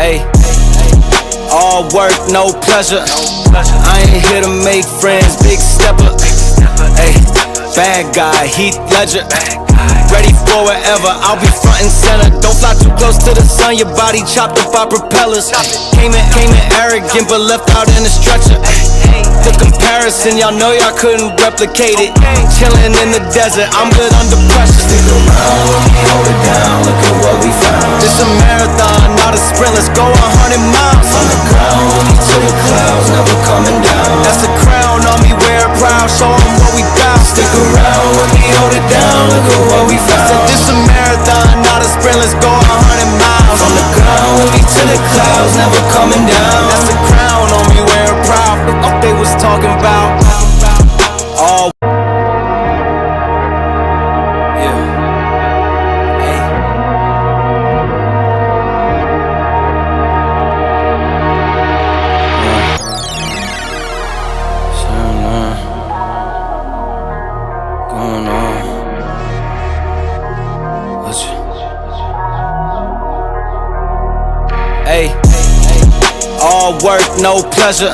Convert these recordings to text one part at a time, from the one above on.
Hey, all work, no pleasure. I ain't here to make friends, big stepper. Hey, bad guy, Heath Ledger. Ready for whatever, I'll be front and center. Don't fly too close to the sun, your body chopped up by propellers. Came in arrogant, but left out in a stretcher. The comparison, y'all know y'all couldn't replicate it. Chillin' in the desert, I'm good under pressure. Stick around when we hold it down, look at what we found. This a marathon, not a sprint, let's go 100 miles. On the ground, when we to the clouds, never coming down. That's the crown on me, wear it proud, show 'em what we bout. Stick around when we hold it down, look at what we found. Said this a marathon, not a sprint, let's go 100 miles. On the ground, when we to the clouds, never coming down. That's the crown on me, wear it proud. What they was talking about. All all work, no pleasure.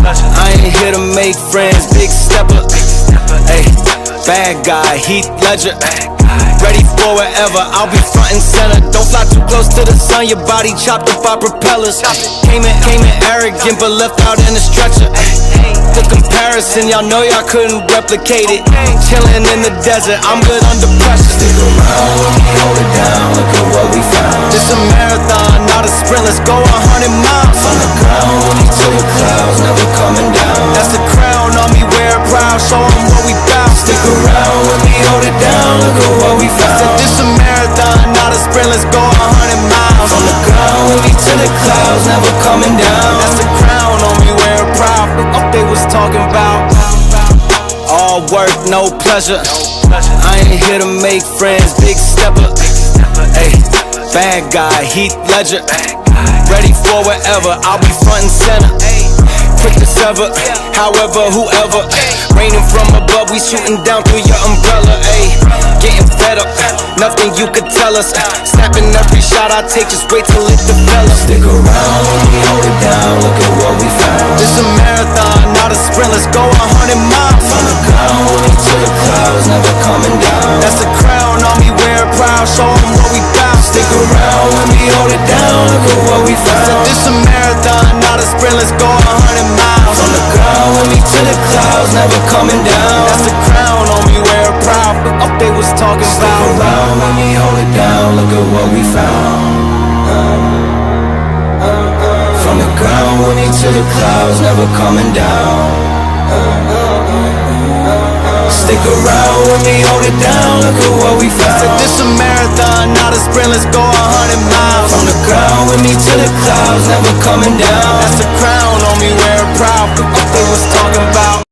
I ain't here to make friends, big stepper. Hey, bad guy, Heath Ledger. Ready for whatever, I'll be front and center. Don't fly too close to the sun, your body chopped up by propellers. Came in arrogant, but left out in a stretcher. The comparison, y'all know y'all couldn't replicate it. Chillin' in the desert, I'm good under pressure. Stick around when we hold it down, look at what we found. This a marathon, not a sprint, let's go 100 miles. On the ground, when we to the clouds, never coming down. That's the crown on me, wear it proud, show 'em what we bout. Stick around when we hold it down, look at what we found. Said this a marathon, not a sprint, let's go 100 miles. On the ground, when we to the clouds, never coming down. That's the crown on me, wear it proud. What they was talking about. All work, no pleasure. I ain't here to make friends, big stepper. Hey, bad guy, Heath Ledger. Ready for whatever, I'll be front and center. Quick to sever, however, whoever. Raining from above, we shooting down through your umbrella. Ayy, getting fed up, nothing you could tell us. Snapping every shot I take, just wait till it develops. Stick around when we hold it down, look at what we found. This a marathon, not a sprint, let's go 100 miles. On the ground, when we to the clouds, never coming down. That's the crown on me, wear it proud, show 'em what we bout. Stick around when we hold it down, look at what we found. Said this a marathon, not a sprint, let's go 100 miles. On the ground, when we to the clouds, never coming down. That's the crown on me, wear it proud. What they was talking Stick about. around when we hold it down, look at what we found. From the ground, when we to the clouds, never coming down. Stick around when we hold it down, look at what we found. Said this a marathon, not a sprint, let's go 100 miles. From the ground, when we to the clouds, never coming down. That's the crown on me, wear it proud. What they was talking about.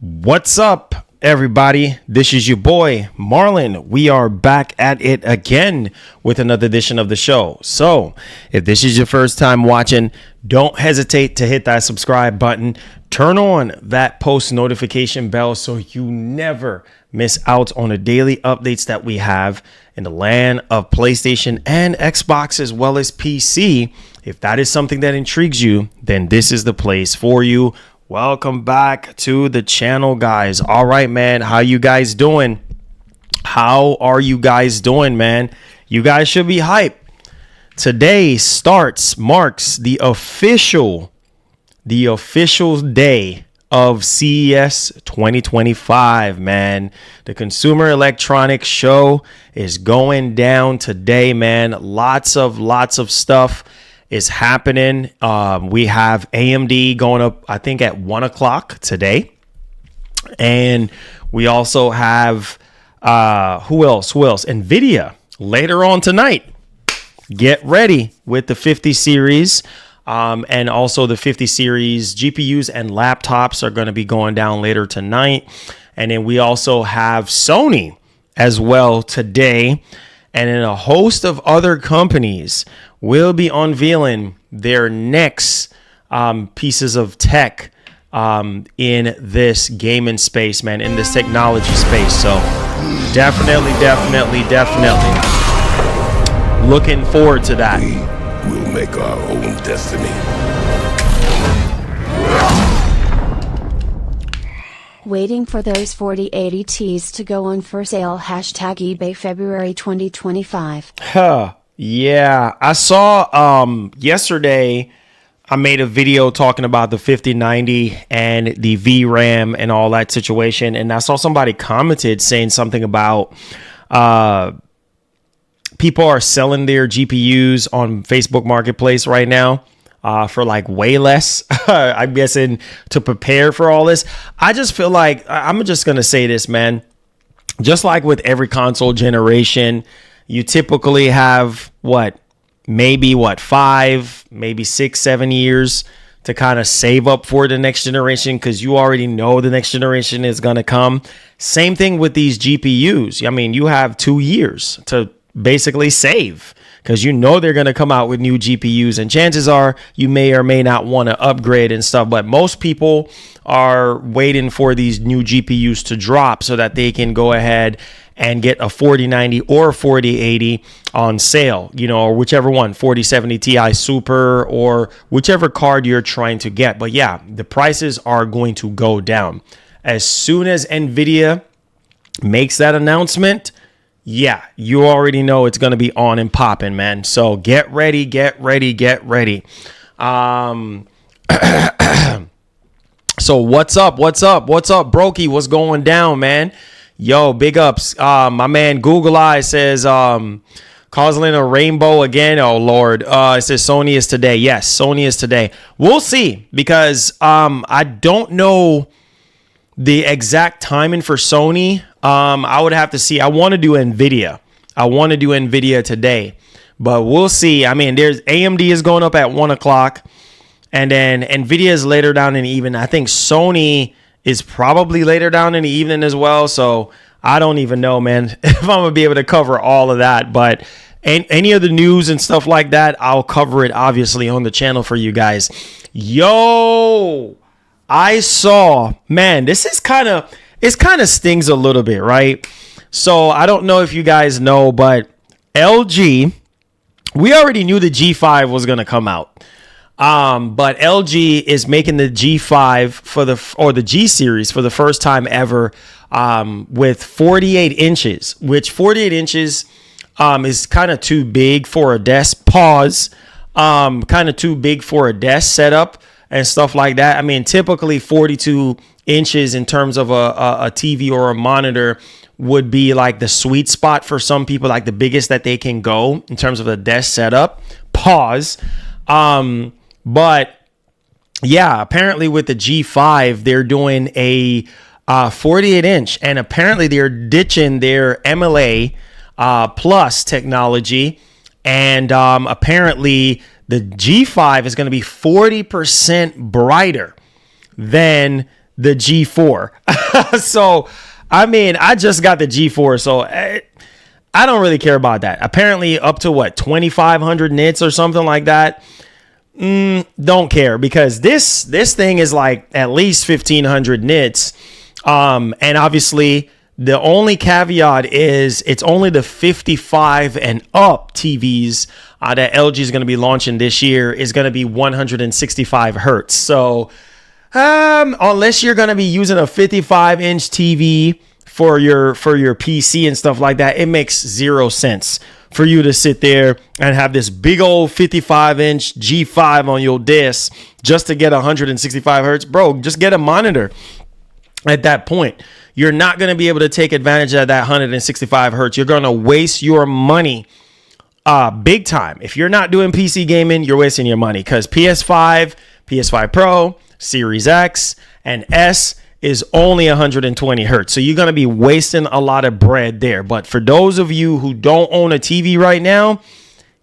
What's up, everybody? This is your boy, Marlon. We are back at it again with another edition of the show. So, if this is your first time watching, don't hesitate to hit that subscribe button. Turn on that post notification bell so you never miss out on the daily updates that we have in the land of PlayStation and Xbox as well as PC. If that is something that intrigues you, then this is the place for you. Welcome back to the channel, guys. All right, man. How you guys doing? How are you guys doing, man? You guys should be hyped. Today marks the official day of CES 2025, man. The Consumer Electronics Show is going down today, man. Lots of stuff is happening. We have AMD going up, I think, at 1 o'clock today. And we also have, who else? NVIDIA later on tonight. Get ready with the 50 series. And also the 50 series GPUs and laptops are going to be going down later tonight. And then we also have Sony as well today. And then a host of other companies will be unveiling their next pieces of tech in this gaming space, man, in this technology space. So definitely looking forward to that. We will make our own destiny. Waiting for those 4080 Ts to go on for sale. #eBay February 2025. Yeah, I saw yesterday I made a video talking about the 5090 and the VRAM and all that situation, and I saw somebody commented saying something about people are selling their GPUs on Facebook Marketplace right now for like way less. I'm guessing to prepare for all this. I just feel like I'm just going to say this, man. Just like with every console generation, you typically have maybe 5, maybe 6, 7 years to kind of save up for the next generation because you already know the next generation is going to come. Same thing with these GPUs. I mean, you have 2 years to basically save because you know they're going to come out with new GPUs, and chances are you may or may not want to upgrade and stuff, but most people are waiting for these new GPUs to drop so that they can go ahead and get a 4090 or a 4080 on sale, or whichever one, 4070 Ti Super or whichever card you're trying to get. But yeah, the prices are going to go down as soon as NVIDIA makes that announcement. Yeah, you already know it's going to be on and popping, man. So get ready. So what's up, Brokey? What's going down, man? Yo, big ups. My man Google Eye says causing a rainbow again. Oh Lord. It says Sony is today. Yes, Sony is today. We'll see, because I don't know the exact timing for Sony. I would have to see. I want to do NVIDIA today, but we'll see. I mean, there's AMD is going up at 1 o'clock, and then NVIDIA is later down in the evening. I think Sony is probably later down in the evening as well. So I don't even know, man, if I'm going to be able to cover all of that. But any of the news and stuff like that, I'll cover it obviously on the channel for you guys. Yo, I saw, man, this is kind of stings a little bit, right? So I don't know if you guys know, but LG, we already knew the G5 was going to come out. But LG is making the G5 or the G series for the first time ever, with 48 inches, which 48 inches, is kind of too big for a desk kind of too big for a desk setup and stuff like that. I mean, typically 42 inches in terms of a TV or a monitor would be like the sweet spot for some people, like the biggest that they can go in terms of a desk setup. But yeah, apparently with the G5, they're doing a 48 inch, and apparently they're ditching their MLA plus technology, and apparently the G5 is going to be 40% brighter than the G4. So, I mean, I just got the G4, so I don't really care about that. Apparently up to what, 2,500 nits or something like that. Don't care, because this thing is like at least 1,500 nits. And obviously the only caveat is it's only the 55 and up TVs that LG is going to be launching this year is going to be 165 hertz. So unless you're going to be using a 55-inch TV for your PC and stuff like that, it makes zero sense for you to sit there and have this big old 55-inch G5 on your desk just to get 165 hertz. Bro, just get a monitor at that point. You're not going to be able to take advantage of that 165 hertz. You're going to waste your money big time. If you're not doing PC gaming, you're wasting your money, because PS5, PS5 Pro, Series X, and S is only 120 hertz. So you're going to be wasting a lot of bread there. But for those of you who don't own a TV right now,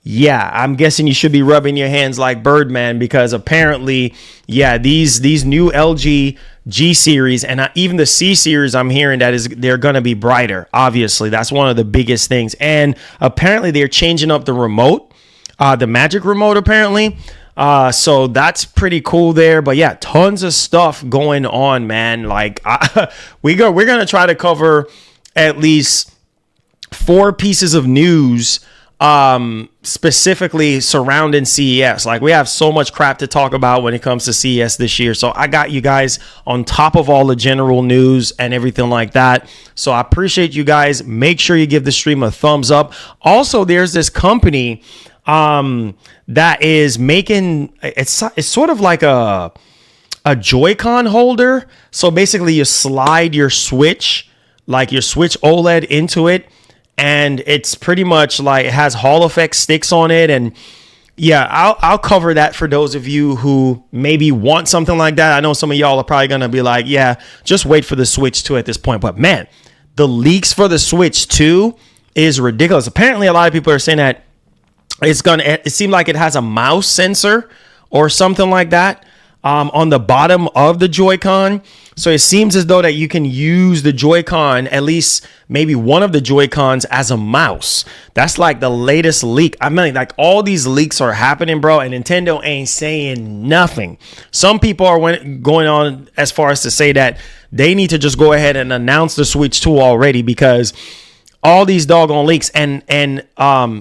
yeah, I'm guessing you should be rubbing your hands like Birdman, because apparently, yeah, these new LG G series and even the C series, I'm hearing they're going to be brighter. Obviously, that's one of the biggest things. And apparently they're changing up the remote, the Magic Remote apparently. So that's pretty cool there. But yeah, tons of stuff going on, man. Like we're going to try to cover at least 4 pieces of news specifically surrounding CES. Like, we have so much crap to talk about when it comes to CES this year. So I got you guys on top of all the general news and everything like that. So I appreciate you guys. Make sure you give the stream a thumbs up. Also, there's this company that is making, it's sort of like a Joy-Con holder. So basically you slide your Switch, like your Switch OLED, into it, and it's pretty much like it has Hall effect sticks on it. And yeah, I'll cover that for those of you who maybe want something like that. I know some of y'all are probably gonna be like, yeah, just wait for the Switch 2 at this point. But man, the leaks for the Switch 2 is ridiculous. Apparently a lot of people are saying that it seemed like it has a mouse sensor or something like that on the bottom of the Joy-Con. So it seems as though that you can use the Joy-Con, at least maybe one of the Joy-Cons, as a mouse. That's like the latest leak. I mean, like, all these leaks are happening, bro, and Nintendo ain't saying nothing. Some people are going on as far as to say that they need to just go ahead and announce the Switch 2 already, because all these doggone leaks. And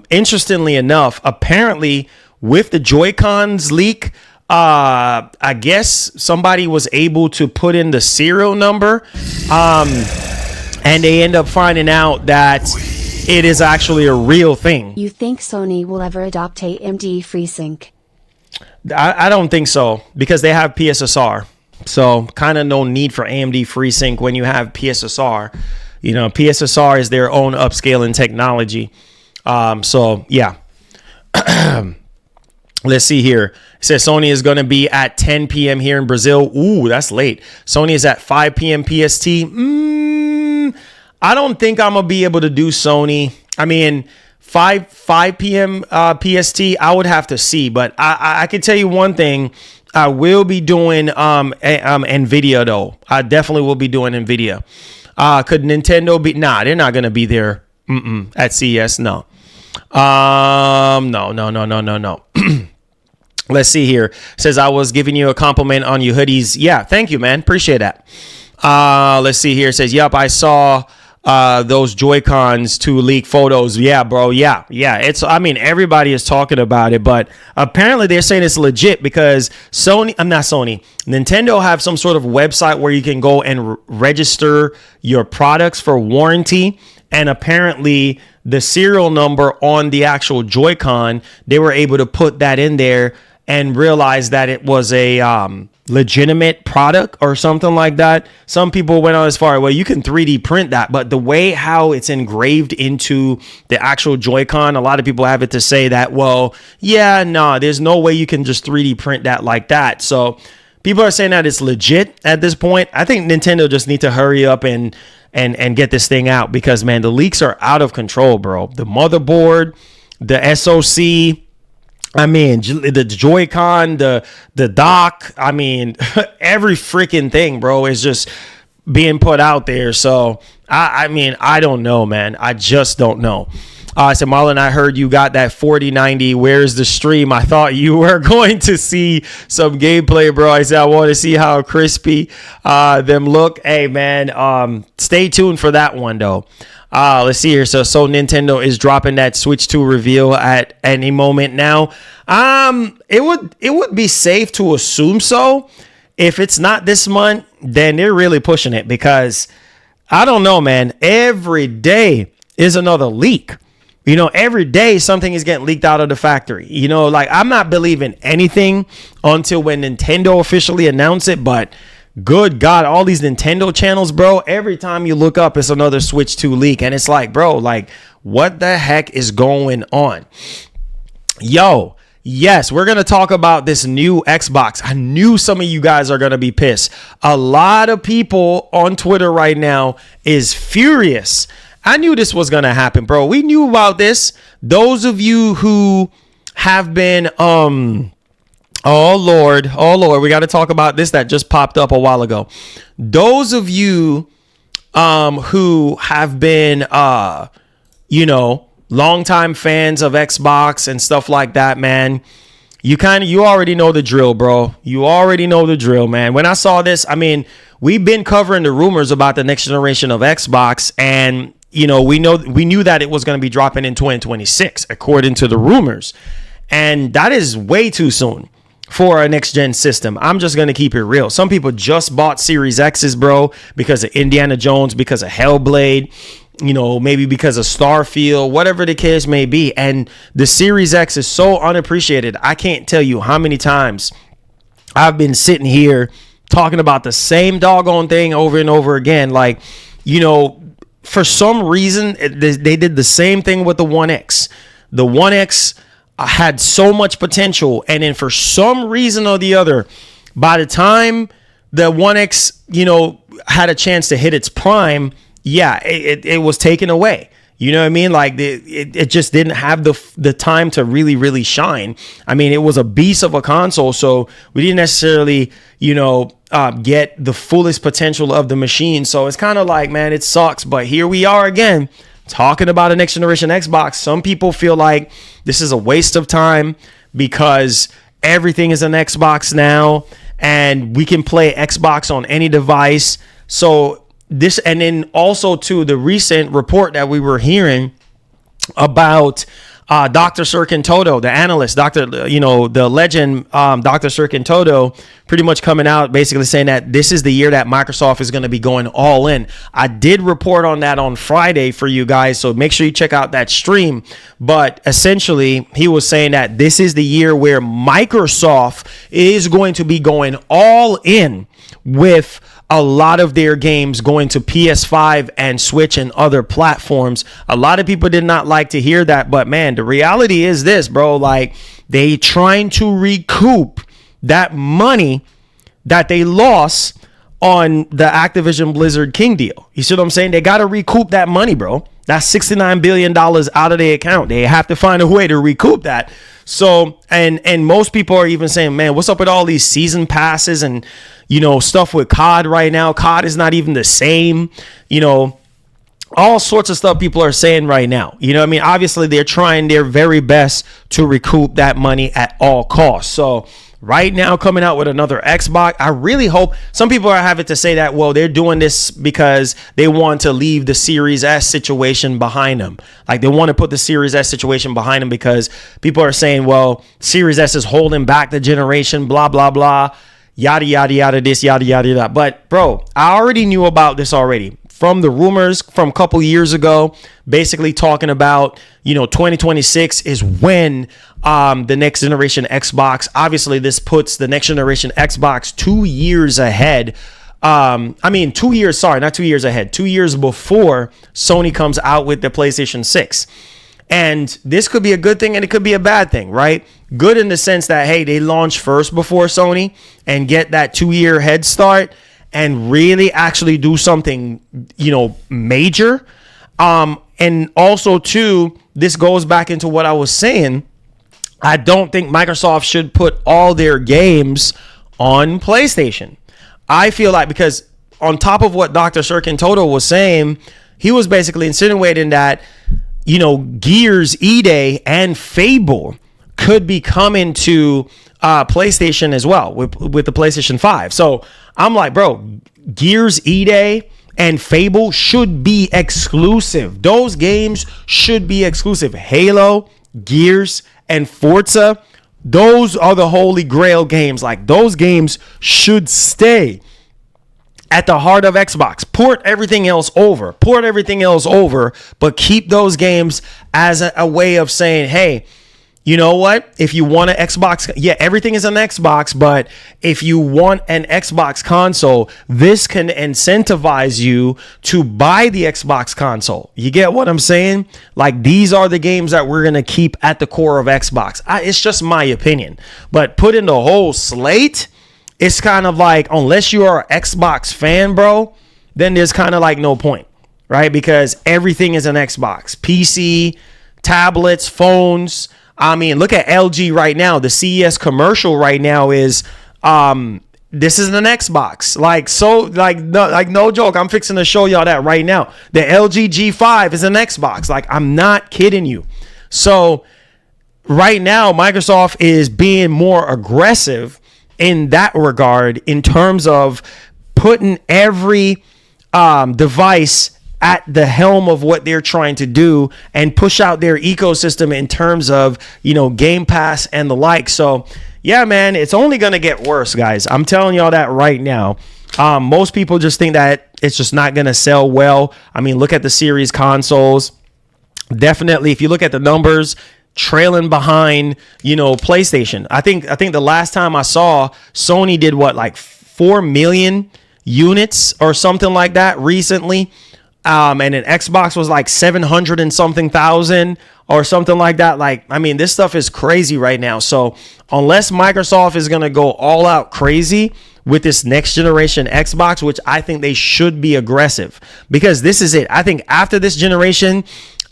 interestingly enough, apparently with the Joy-Cons leak, I guess somebody was able to put in the serial number, and they end up finding out that it is actually a real thing. You think Sony will ever adopt AMD FreeSync? I don't think so, because they have PSSR. So kind of no need for AMD FreeSync when you have PSSR. You know, PSSR is their own upscaling technology. So yeah. Let's see here. It says Sony is going to be at 10 p.m. here in Brazil. Ooh, that's late. Sony is at 5 p.m. PST. I don't think I'm going to be able to do Sony. I mean, 5 p.m. PST, I would have to see. But I can tell you one thing. I will be doing NVIDIA, though. I definitely will be doing NVIDIA. Could Nintendo be? Nah, they're not going to be there at CES. No. No. Let's see here. It says, I was giving you a compliment on your hoodies. Yeah, thank you, man. Appreciate that. Let's see here. It says, yep, I saw those Joy-Cons to leak photos. Yeah, bro. Yeah. It's, I mean, everybody is talking about it, but apparently they're saying it's legit, because Nintendo have some sort of website where you can go and register your products for warranty. And apparently the serial number on the actual Joy-Con, they were able to put that in there and realize that it was a legitimate product or something like that. Some people went on as far, well, you can 3D print that, but the way how it's engraved into the actual Joy-Con, a lot of people have it to say that, well, yeah, no, there's no way you can just 3D print that like that. So people are saying that it's legit at this point. I think Nintendo just need to hurry up and get this thing out, because, man, the leaks are out of control, bro. The motherboard, the SoC, I mean, the Joy-Con, the dock, I mean, every freaking thing, bro, is just being put out there. So, I mean, I don't know, man. I just don't know. I said, Marlon, I heard you got that 4090. Where's the stream? I thought you were going to see some gameplay, bro. I said, I want to see how crispy them look. Hey, man, stay tuned for that one, though. Let's see here. So Nintendo is dropping that Switch 2 reveal at any moment now. It would be safe to assume so. If it's not this month, then they're really pushing it, because I don't know, man. Every day is another leak. You know, every day something is getting leaked out of the factory. You know, like, I'm not believing anything until when Nintendo officially announce it, but good God, all these Nintendo channels, bro, every time you look up, it's another Switch 2 leak. And it's like, bro, like, what the heck is going on? Yo, yes, we're going to talk about this new Xbox. I knew some of you guys are going to be pissed. A lot of people on Twitter right now is furious. I knew this was going to happen, bro. We knew about this. Those of you who have been, oh Lord, we got to talk about this that just popped up a while ago. Those of you who have been, longtime fans of Xbox and stuff like that, man, you already know the drill, bro. You already know the drill, man. When I saw this, I mean, we've been covering the rumors about the next generation of Xbox, and we knew that it was going to be dropping in 2026, according to the rumors. And that is way too soon for a next gen system. I'm just going to keep it real. Some people just bought Series X's, bro, because of Indiana Jones, because of Hellblade, maybe because of Starfield, whatever the case may be. And the Series X is so unappreciated. I can't tell you how many times I've been sitting here talking about the same doggone thing over and over again. Like, for some reason, they did the same thing with the One X. The One X had so much potential, and then for some reason or the other, by the time the One X, had a chance to hit its prime, it was taken away. You know what I mean? Like, it just didn't have the time to really, really shine. I mean, it was a beast of a console, so we didn't necessarily, get the fullest potential of the machine. So it's kind of like, man, it sucks. But here we are again, talking about a next generation Xbox. Some people feel like this is a waste of time because everything is an Xbox now, and we can play Xbox on any device. So this, and then also to the recent report that we were hearing about Dr. Sirkin Toto, the analyst, the legend, Dr. Sirkin Toto, pretty much coming out basically saying that this is the year that Microsoft is going to be going all in. I did report on that on Friday for you guys, so make sure you check out that stream. But essentially, he was saying that this is the year where Microsoft is going to be going all in with a lot of their games going to PS5 and Switch and other platforms. A lot of people did not like to hear that, but man, the reality is this, bro. Like, they trying to recoup that money that they lost on the Activision Blizzard King deal. You see what I'm saying? They got to recoup that money, bro. That's $69 billion out of their account. They have to find a way to recoup that. So, and most people are even saying, man, what's up with all these season passes and, stuff with COD right now? COD is not even the same, all sorts of stuff people are saying right now. You know what I mean? Obviously, they're trying their very best to recoup that money at all costs. So right now, coming out with another Xbox, I really hope. Some people are having to say that, well, they're doing this because they want to leave the Series S situation behind them. Like, they want to put the Series S situation behind them because people are saying, well, Series S is holding back the generation, blah, blah, blah, yada, yada, yada, this, yada, yada, yada. But, bro, I already knew about this already from the rumors from a couple years ago, basically talking about, 2026 is when the next generation Xbox, obviously this puts the next generation Xbox 2 years ahead. 2 years, sorry, not 2 years ahead, 2 years before Sony comes out with the PlayStation 6. And this could be a good thing and it could be a bad thing, right? Good in the sense that, hey, they launch first before Sony and get that 2 year head start and really actually do something, major. And also, too, this goes back into what I was saying I don't think Microsoft should put all their games on PlayStation. I feel like, because on top of what Dr. Shirkin Toto was saying, he was basically insinuating that, Gears E-Day and Fable could be coming to PlayStation as well with the PlayStation 5. So I'm like, bro, Gears E-Day and Fable should be exclusive. Those games should be exclusive. Halo, Gears, and Forza, those are the holy grail games. Like, those games should stay at the heart of Xbox. Port everything else over, but keep those games as a way of saying, hey, you know what? If you want an Xbox, everything is an Xbox, but if you want an Xbox console, this can incentivize you to buy the Xbox console. You get what I'm saying? Like, these are the games that we're going to keep at the core of Xbox. It's just my opinion. But putting the whole slate, it's kind of like, unless you are an Xbox fan, bro, then there's kind of like no point, right? Because everything is an Xbox. PC, tablets, phones. I mean, look at LG right now. The CES commercial right now is, this is an Xbox. No joke. I'm fixing to show y'all that right now. The LG G5 is an Xbox. Like, I'm not kidding you. So right now, Microsoft is being more aggressive in that regard, in terms of putting every device at the helm of what they're trying to do and push out their ecosystem in terms of, Game Pass and the like. So yeah, man, it's only going to get worse, guys. I'm telling y'all that right now. Most people just think that it's just not going to sell well. I mean, look at the series consoles. Definitely, if you look at the numbers, trailing behind, PlayStation. I think the last time I saw, Sony did like 4 million units or something like that recently. And an Xbox was like 700 and something thousand or something like that. Like, I mean, this stuff is crazy right now. So unless Microsoft is going to go all out crazy with this next generation Xbox, which I think they should be aggressive, because this is it. I think after this generation,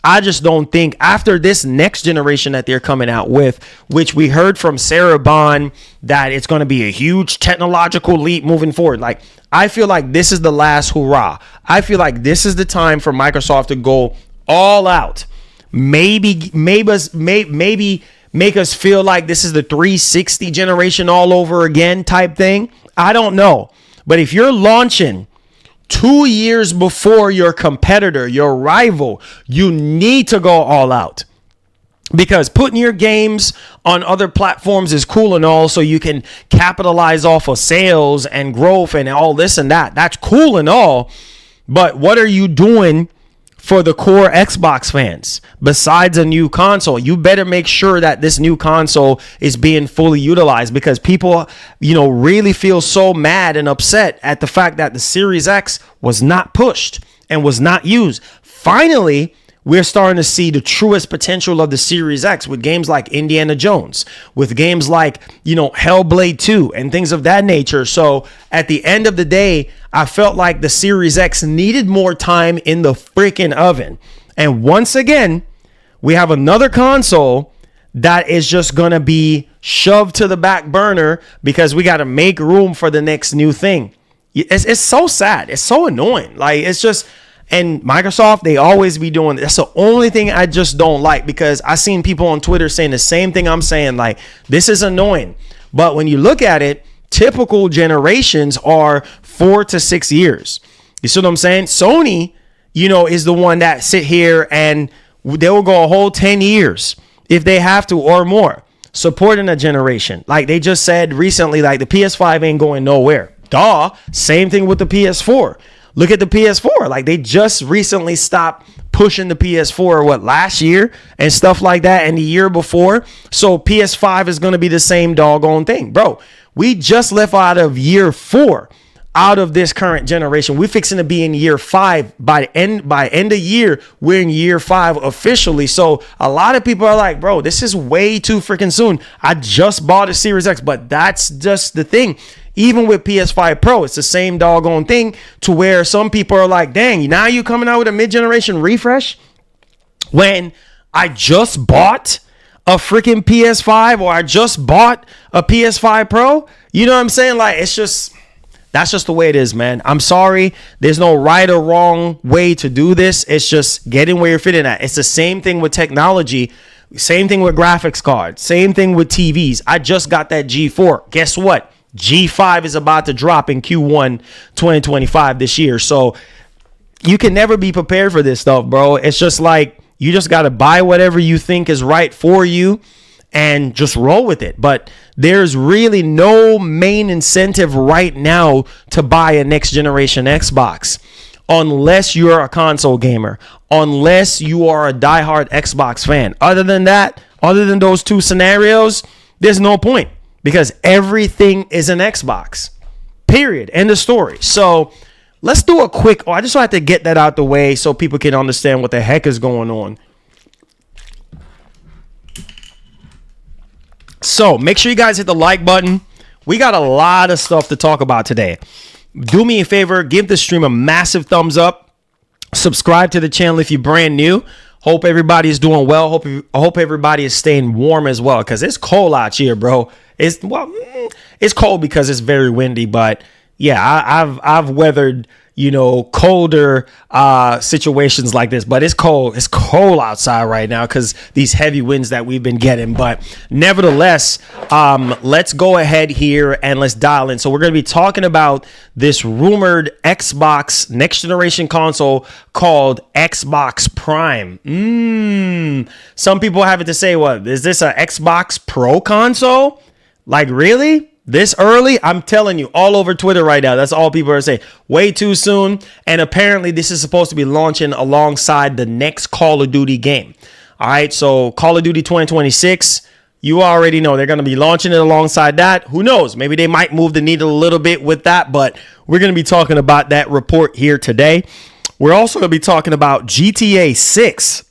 I just don't think after this next generation that they're coming out with, which we heard from Sarah Bond that it's going to be a huge technological leap moving forward. Like, I feel like this is the last hurrah. I feel like this is the time for Microsoft to go all out. Maybe make us feel like this is the 360 generation all over again type thing. I don't know. But if you're launching 2 years before your competitor, your rival, you need to go all out. Because putting your games on other platforms is cool and all, so you can capitalize off of sales and growth and all this and that. That's cool and all. But what are you doing for the core Xbox fans besides a new console? You better make sure that this new console is being fully utilized, because people, really feel so mad and upset at the fact that the Series X was not pushed and was not used. Finally, we're starting to see the truest potential of the Series X with games like Indiana Jones, with games like, Hellblade 2 and things of that nature. So at the end of the day, I felt like the Series X needed more time in the freaking oven. And once again, we have another console that is just going to be shoved to the back burner because we got to make room for the next new thing. It's so sad. It's so annoying. Like, it's just... And Microsoft, they always be doing. That's the only thing I just don't like, because I seen people on Twitter saying the same thing I'm saying. Like, this is annoying. But when you look at it, typical generations are 4 to 6 years. You see what I'm saying? Sony, is the one that sit here and they will go a whole 10 years if they have to or more supporting a generation. Like they just said recently, like the PS5 ain't going nowhere. Duh. Same thing with the PS4. Look at the PS4. Like they just recently stopped pushing the PS4, last year and stuff like that, and the year before. So PS5 is going to be the same doggone thing. Bro, we just left out of year 4 out of this current generation. We're fixing to be in year 5 by end of year. We're in year 5 officially. So a lot of people are like, bro, this is way too freaking soon. I just bought a Series X, but that's just the thing. Even with PS5 Pro, it's the same doggone thing, to where some people are like, dang, now you coming out with a mid-generation refresh when I just bought a freaking PS5, or I just bought a PS5 Pro. You know what I'm saying? Like, it's just, that's just the way it is, man. I'm sorry. There's no right or wrong way to do this. It's just getting where you're fitting at. It's the same thing with technology. Same thing with graphics cards. Same thing with TVs. I just got that G4. Guess what? G5 is about to drop in Q1 2025 this year. So you can never be prepared for this stuff, bro. It's just like, you just got to buy whatever you think is right for you and just roll with it. But there's really no main incentive right now to buy a next generation Xbox unless you're a console gamer, unless you are a diehard Xbox fan. Other than that, other than those two scenarios, there's no point, because everything is an Xbox, period. End of story. So let's do a quick, I just want to get that out the way so people can understand what the heck is going on. So make sure you guys hit the like button. We got a lot of stuff to talk about today. Do me a favor, give the stream a massive thumbs up. Subscribe to the channel if you're brand new. Hope everybody is doing well. Hope everybody is staying warm as well, because it's cold out here, bro. It's cold because it's very windy, but yeah, I've weathered, colder situations like this, but it's cold. It's cold outside right now because these heavy winds that we've been getting. But nevertheless, let's go ahead here and let's dial in. So we're going to be talking about this rumored Xbox next generation console called Xbox Prime. Some people have it to say, what is this, a Xbox Pro console? Like, really? This early? I'm telling you, all over Twitter right now, that's all people are saying. Way too soon. And apparently this is supposed to be launching alongside the next Call of Duty game. All right, so Call of Duty 2026, you already know they're going to be launching it alongside that. Who knows? Maybe they might move the needle a little bit with that, but we're going to be talking about that report here today. We're also going to be talking about GTA 6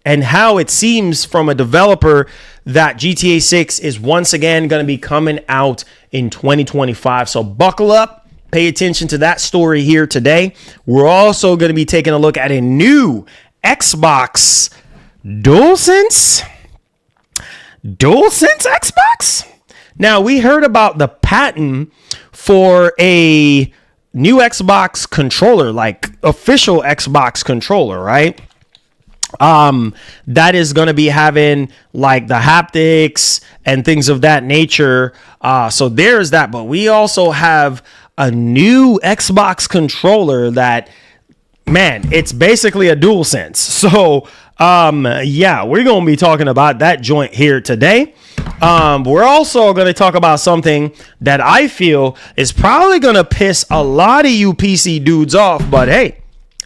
and how it seems from a developer that GTA 6 is once again going to be coming out in 2025. So buckle up, pay attention to that story here today. We're also going to be taking a look at a new Xbox Dualsense Xbox. Now, we heard about the patent for a new Xbox controller, like official Xbox controller, right? That is going to be having like the haptics and things of that nature. So there's that, but we also have a new Xbox controller that, man, it's basically a Dualsense. So, yeah, we're going to be talking about that joint here today. We're also going to talk about something that I feel is probably going to piss a lot of you PC dudes off, but hey,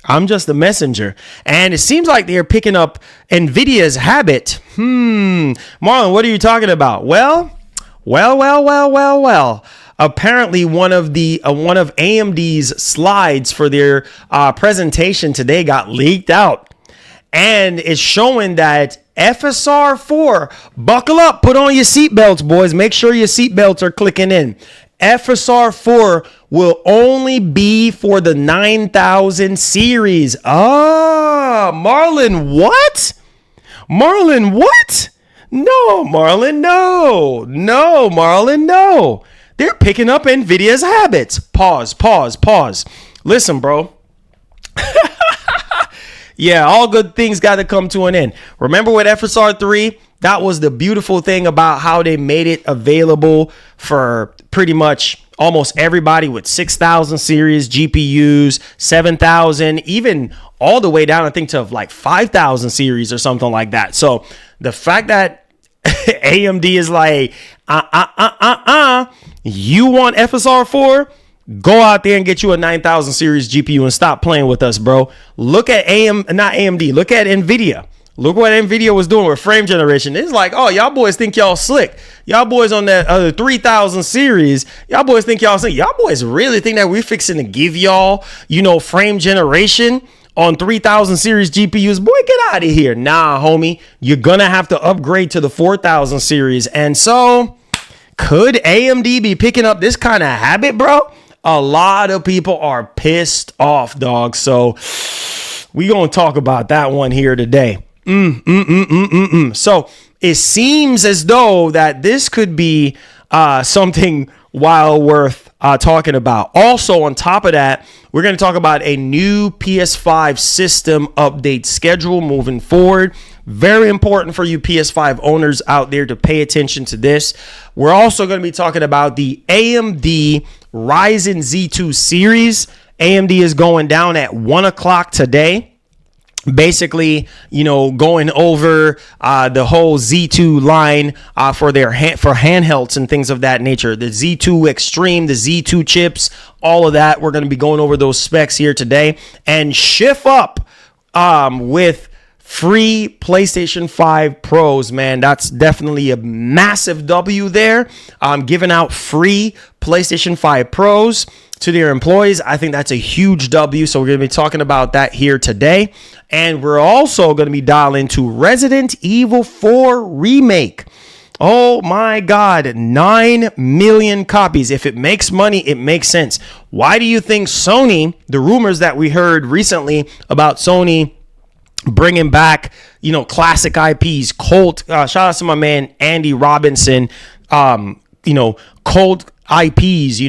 I'm just the messenger. And it seems like they're picking up NVIDIA's habit. Marlon, what are you talking about? Well. Apparently one of AMD's slides for their presentation today got leaked out. And it's showing that FSR 4, buckle up, put on your seatbelts, boys. Make sure your seatbelts are clicking in. FSR 4 will only be for the 9000 series. Marlon, what? No, Marlon, no. No, Marlon, no. They're picking up NVIDIA's habits. Pause. Listen, bro. Yeah, all good things got to come to an end. Remember with FSR 3, that was the beautiful thing about how they made it available for pretty much almost everybody with 6000 series GPUs, 7000, even all the way down, I think, to like 5000 series or something like that. So the fact that AMD is like, you want FSR 4? Go out there and get you a 9000 series GPU and stop playing with us, bro. Look at AMD. Look at NVIDIA. Look what NVIDIA was doing with frame generation. It's like, oh, y'all boys think y'all slick. Y'all boys on that 3000 series, y'all boys think y'all slick. Y'all boys really think that we're fixing to give y'all, frame generation on 3000 series GPUs? Boy, get out of here. Nah, homie. You're going to have to upgrade to the 4000 series. And so, could AMD be picking up this kind of habit, bro? A lot of people are pissed off, dog. So, we going to talk about that one here today. So it seems as though that this could be something while worth talking about. Also, on top of that, we're going to talk about a new PS5 system update schedule moving forward. Very important for you PS5 owners out there to pay attention to this. We're also going to be talking about the AMD Ryzen Z2 series. AMD is going down at 1 o'clock today. Basically, going over the whole Z2 line for their for handhelds and things of that nature. The Z2 Extreme, the Z2 chips, all of that. We're going to be going over those specs here today and shift up with free PlayStation 5 Pros, man. That's definitely a massive W there. Giving out free PlayStation 5 Pros to their employees. I think that's a huge W. So we're going to be talking about that here today. And we're also going to be dialing into Resident Evil 4 Remake. Oh my God, 9 million copies. If it makes money, it makes sense. Why do you think Sony, the rumors that we heard recently about Sony bringing back, classic IPs, Colt, shout out to my man, Andy Robinson, Colt IPs,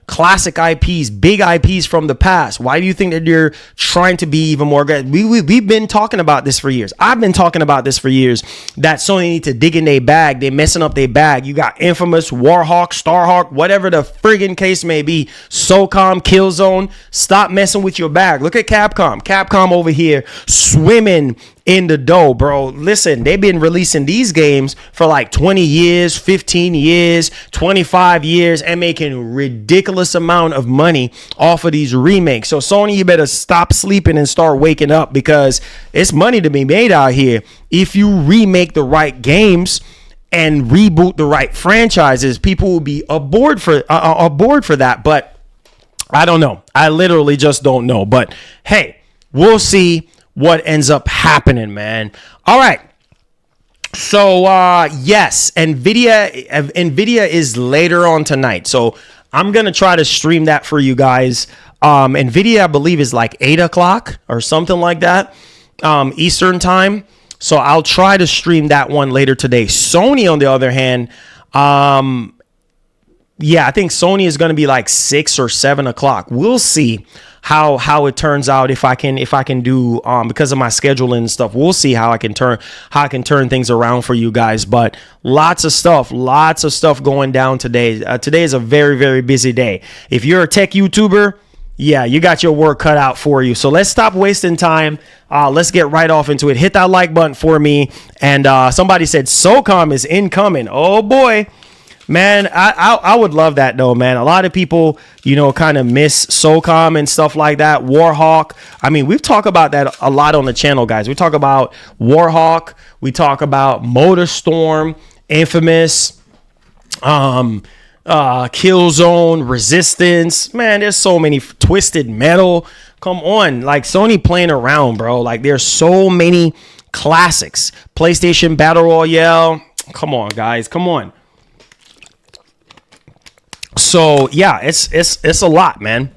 classic IPs, big IPs from the past. Why do you think that they're trying to be even more aggressive? We've been talking about this for years. I've been talking about this for years, that Sony need to dig in their bag. They're messing up their bag. You got Infamous, Warhawk, Starhawk, whatever the friggin' case may be. SOCOM, Killzone, stop messing with your bag. Look at Capcom. Capcom over here swimming in the dough, bro. Listen, they've been releasing these games for like 20 years, 15 years, 25 years, and making ridiculous amount of money off of these remakes. So Sony, you better stop sleeping and start waking up, because it's money to be made out here if you remake the right games and reboot the right franchises. People will be aboard for that, but I don't know. I literally just don't know. But hey, we'll see what ends up happening, man. All right. So, yes, NVIDIA is later on tonight. So I'm going to try to stream that for you guys. NVIDIA, I believe, is like 8 o'clock or something like that, Eastern time. So I'll try to stream that one later today. Sony, on the other hand, yeah, I think Sony is going to be like 6 or 7 o'clock. We'll see how it turns out, if I can do because of my scheduling and stuff. We'll see how I can turn things around for you guys. But lots of stuff going down today. Today is a very, very busy day. If you're a tech YouTuber, yeah, you got your work cut out for you. So let's stop wasting time. Let's get right off into it. Hit that like button for me. And somebody said SOCOM is incoming. Oh boy. Man, I would love that though, man. A lot of people, kind of miss SOCOM and stuff like that. Warhawk. I mean, we've talked about that a lot on the channel, guys. We talk about Warhawk. We talk about MotorStorm, Infamous, Killzone, Resistance. Man, there's so many. Twisted Metal. Come on, like Sony playing around, bro. Like there's so many classics. PlayStation Battle Royale. Come on, guys. Come on. So yeah, it's a lot, man.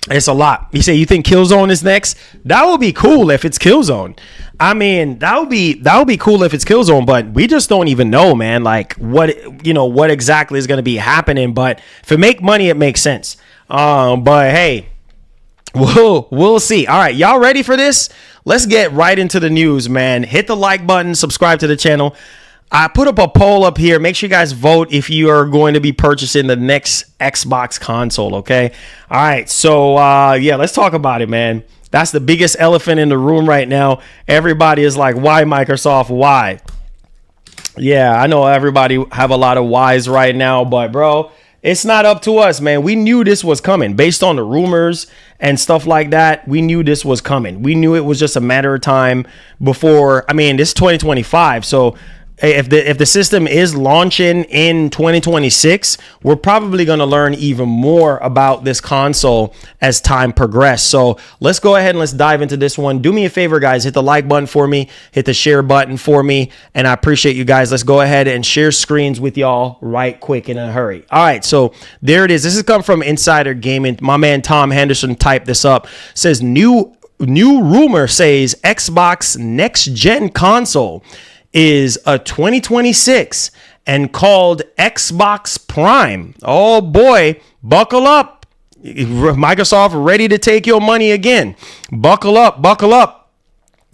It's a lot. You say you think Killzone is next? That would be cool if it's Killzone. I mean, that would be cool if it's Killzone, but we just don't even know, man. Like what exactly is going to be happening. But if it make money, it makes sense. But hey, we'll see. All right, y'all ready for this? Let's get right into the news, man. Hit the like button, subscribe to the channel. I put up a poll up here. Make sure you guys vote if you are going to be purchasing the next Xbox console, okay? All right, so yeah, let's talk about it, man. That's the biggest elephant in the room right now. Everybody is like, why Microsoft? Why? Yeah, I know everybody have a lot of whys right now, but bro, it's not up to us, man. We knew this was coming based on the rumors and stuff like that. We knew this was coming. We knew it was just a matter of time before. I mean, this is 2025, so if the system is launching in 2026, we're probably going to learn even more about this console as time progresses. So let's go ahead and let's dive into this one. Do me a favor, guys. Hit the like button for me. Hit the share button for me. And I appreciate you guys. Let's go ahead and share screens with y'all right quick in a hurry. All right. So there it is. This has come from Insider Gaming. My man Tom Henderson typed this up. Says new rumor says Xbox next gen console is a 2026 and called Xbox Prime. Oh boy, buckle up. Microsoft ready to take your money again. Buckle up, buckle up.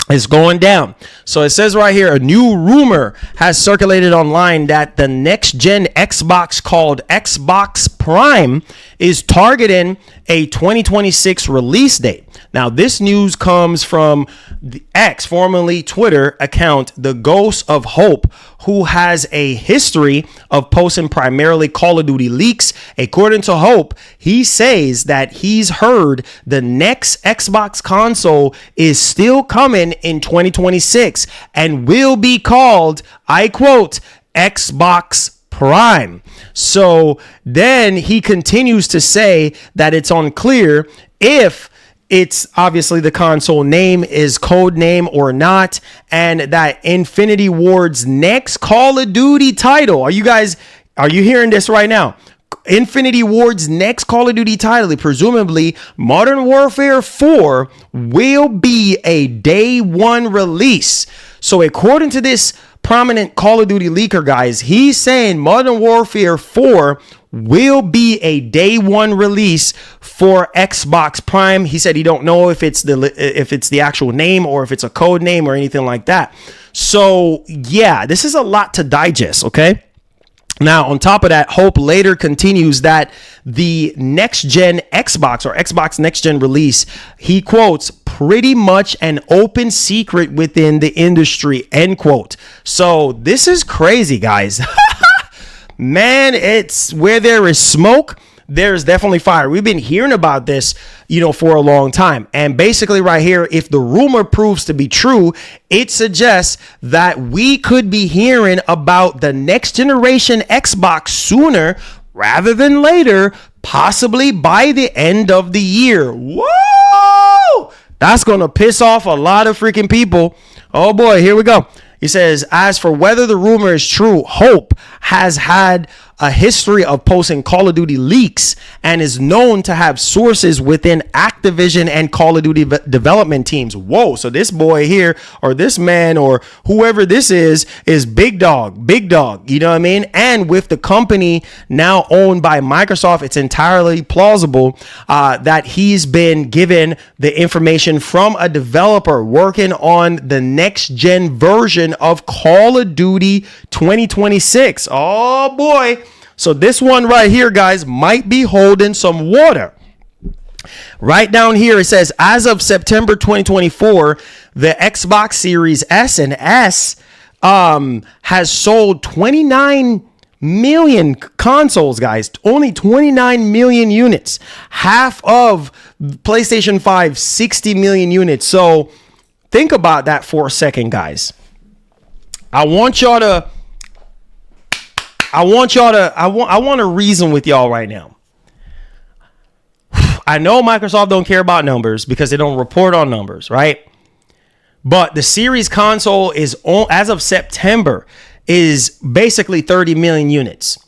It's going down. So it says right here, a new rumor has circulated online that the next gen Xbox called Xbox Prime is targeting a 2026 release date. Now, this news comes from the X, formerly Twitter account, The Ghost of Hope, who has a history of posting primarily Call of Duty leaks. According to Hope, he says that he's heard the next Xbox console is still coming in 2026 and will be called, I quote, Xbox Prime. So then he continues to say that it's unclear if it's obviously the console name is code name or not, and that Infinity Ward's next Call of Duty title. Are you hearing this right now? Infinity Ward's next Call of Duty title, presumably Modern Warfare 4, will be a day one release. So according to this prominent Call of Duty leaker, guys, he's saying Modern Warfare 4 will be a day one release for Xbox Prime. He said he don't know if it's the actual name or if it's a code name or anything like that. So yeah, this is a lot to digest, okay? Now, on top of that, Hope later continues that the next gen Xbox or Xbox next gen release, he quotes, pretty much an open secret within the industry, end quote. So this is crazy, guys. Man, it's where there is smoke, there's definitely fire. We've been hearing about this, for a long time. And basically right here, if the rumor proves to be true, it suggests that we could be hearing about the next generation Xbox sooner rather than later, possibly by the end of the year. Whoa! That's going to piss off a lot of freaking people. Oh boy, here we go. He says, as for whether the rumor is true, Hope has had a history of posting Call of Duty leaks and is known to have sources within Activision and Call of Duty development teams. Whoa, so this boy here, or this man, or whoever this is big dog, you know what I mean? And with the company now owned by Microsoft, it's entirely plausible that he's been given the information from a developer working on the next gen version of Call of Duty 2026. Oh boy. So this one right here, guys, might be holding some water. Right down here, it says, as of September 2024, the Xbox Series S and S has sold 29 million consoles, guys. Only 29 million units. Half of PlayStation 5, 60 million units. So think about that for a second, guys. I want to reason with y'all right now. I know Microsoft don't care about numbers because they don't report on numbers, right? But the Series console is as of September is basically 30 million units,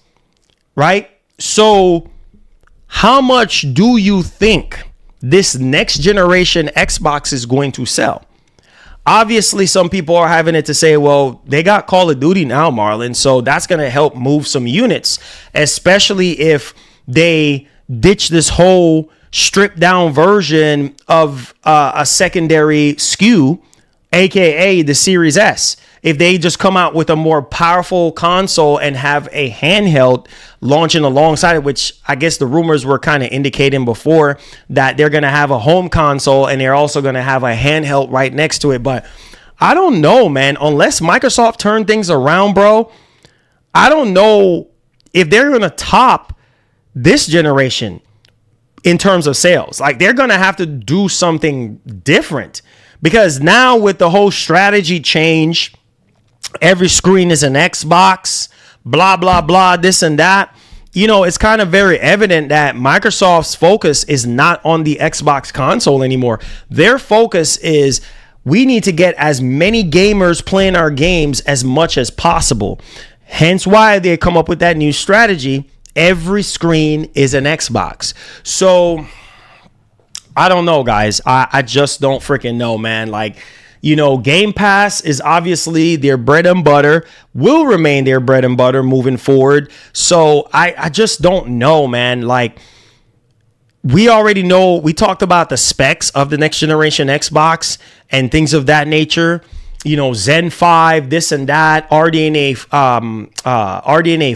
right? So how much do you think this next generation Xbox is going to sell? Obviously, some people are having it to say, well, they got Call of Duty now, Marlon, so that's going to help move some units, especially if they ditch this whole stripped down version of a secondary SKU, aka the Series S. If they just come out with a more powerful console and have a handheld launching alongside it, which I guess the rumors were kind of indicating before that they're going to have a home console and they're also going to have a handheld right next to it. But I don't know, man, unless Microsoft turn things around, bro. I don't know if they're going to top this generation in terms of sales. Like, they're going to have to do something different, because now with the whole strategy change, every screen is an Xbox, blah, blah, blah, this and that. It's kind of very evident that Microsoft's focus is not on the Xbox console anymore. Their focus is, we need to get as many gamers playing our games as much as possible. Hence why they come up with that new strategy. Every screen is an Xbox. So I don't know, guys. I just don't freaking know, man. Like, Game Pass is obviously their bread and butter, will remain their bread and butter moving forward. So I just don't know, man. Like, we already know, we talked about the specs of the next generation Xbox and things of that nature. Zen 5, this and that, RDNA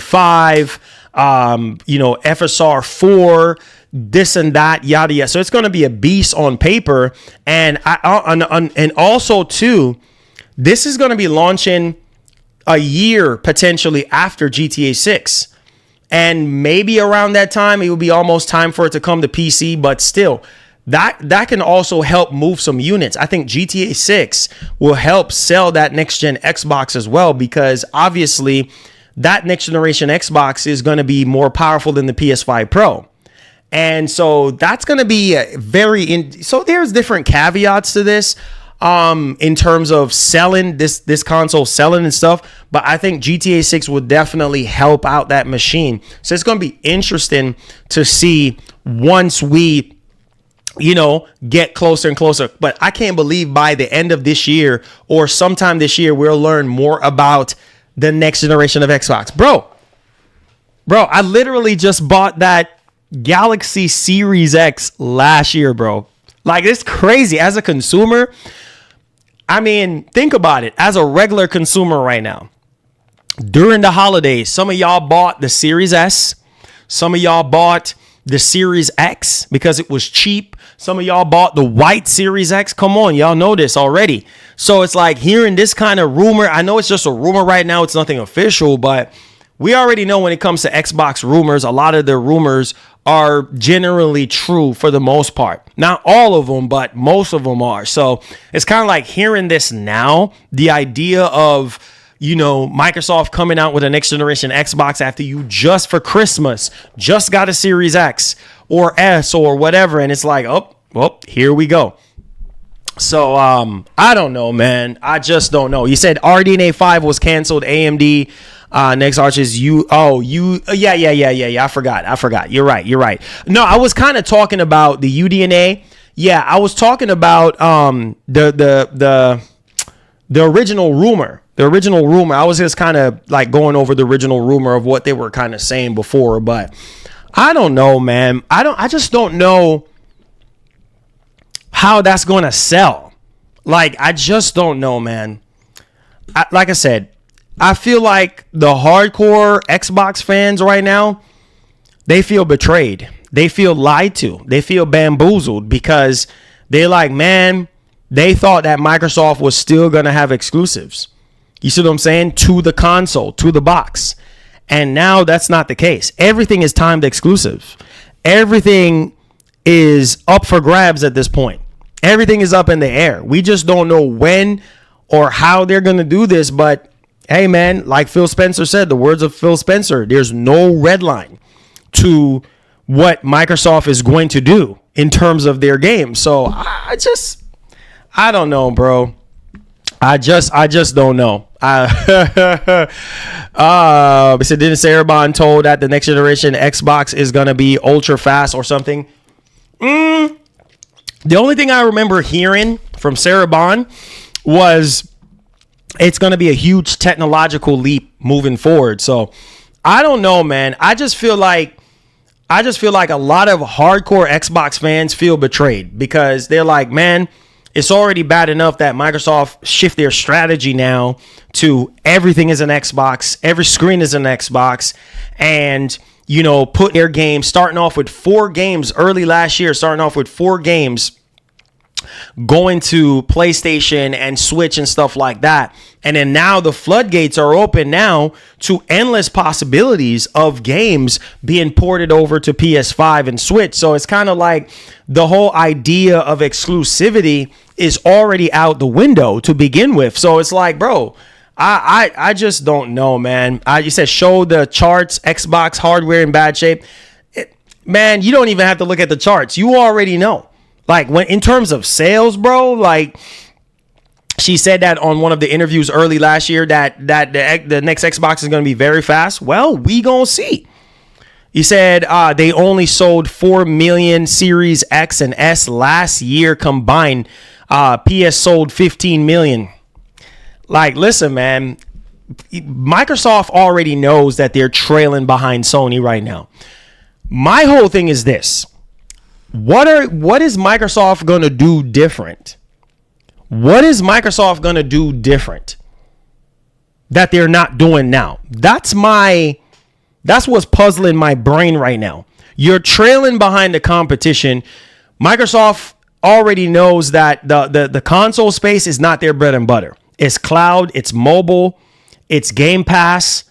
5, FSR 4, this and that, yada yada. So it's going to be a beast on paper, and and also too, this is going to be launching a year potentially after GTA 6. And maybe around that time, it will be almost time for it to come to PC. But still, that can also help move some units. I think GTA 6 will help sell that next gen Xbox as well, because obviously that next generation Xbox is going to be more powerful than the PS5 Pro. And so that's going to be so there's different caveats to this. In terms of selling this console, selling and stuff. But I think GTA 6 will definitely help out that machine. So it's going to be interesting to see once we, get closer and closer. But I can't believe by the end of this year or sometime this year, we'll learn more about the next generation of Xbox. Bro, I literally just bought that Galaxy Series X last year, bro. Like, it's crazy. As a consumer, I mean, think about it. As a regular consumer right now, during the holidays, some of y'all bought the Series S. Some of y'all bought the Series X because it was cheap. Some of y'all bought the white Series X. Come on, y'all know this already. So it's like hearing this kind of rumor. I know it's just a rumor right now. It's nothing official, but we already know when it comes to Xbox rumors, a lot of the rumors are generally true for the most part. Not all of them, but most of them are. So it's kind of like hearing this now, the idea of, Microsoft coming out with a next generation Xbox after you just for Christmas just got a Series X or S or whatever. And it's like, oh, well, here we go. So I don't know, man. I just don't know. You said RDNA 5 was canceled. AMD next arches yeah. I forgot. You're right. No, I was kind of talking about the UDNA. Yeah, I was talking about the original rumor. I was just kind of like going over the original rumor of what they were kind of saying before, but I don't know, man. I just don't know how that's going to sell. Like, I just don't know, man. Like I said, I feel like the hardcore Xbox fans right now, they feel betrayed. They feel lied to. They feel bamboozled because they're like, man, they thought that Microsoft was still going to have exclusives. You see what I'm saying? To the console, to the box. And now that's not the case. Everything is timed exclusive. Everything is up for grabs at this point. Everything is up in the air. We just don't know when or how they're going to do this. But hey, man, like Phil Spencer said, the words of Phil Spencer, there's no red line to what Microsoft is going to do in terms of their game. So I don't know, bro. I just don't know. Didn't Sarabon told that the next generation Xbox is going to be ultra fast or something? The only thing I remember hearing from Sarabon was it's going to be a huge technological leap moving forward. So I don't know, man. I just feel like a lot of hardcore Xbox fans feel betrayed because they're like, man, it's already bad enough that Microsoft shift their strategy now to everything is an Xbox, every screen is an Xbox, and put their games starting off with 4 games early last year, going to PlayStation and Switch and stuff like that. And then now the floodgates are open now to endless possibilities of games being ported over to PS5 and Switch. So it's kind of like the whole idea of exclusivity is already out the window to begin with. So it's like, bro, I just don't know, man. You said show the charts, Xbox hardware in bad shape. Man, you don't even have to look at the charts. You already know. Like, when in terms of sales, bro, like she said that on one of the interviews early last year that the next Xbox is going to be very fast. Well, we gonna see. He said they only sold 4 million Series X and S last year combined. PS sold 15 million. Like, listen, man, Microsoft already knows that they're trailing behind Sony right now. My whole thing is this. What is Microsoft going to do different? What is Microsoft going to do different that they're not doing now? That's what's puzzling my brain right now. You're trailing behind the competition. Microsoft already knows that the console space is not their bread and butter. It's cloud, it's mobile, it's Game Pass.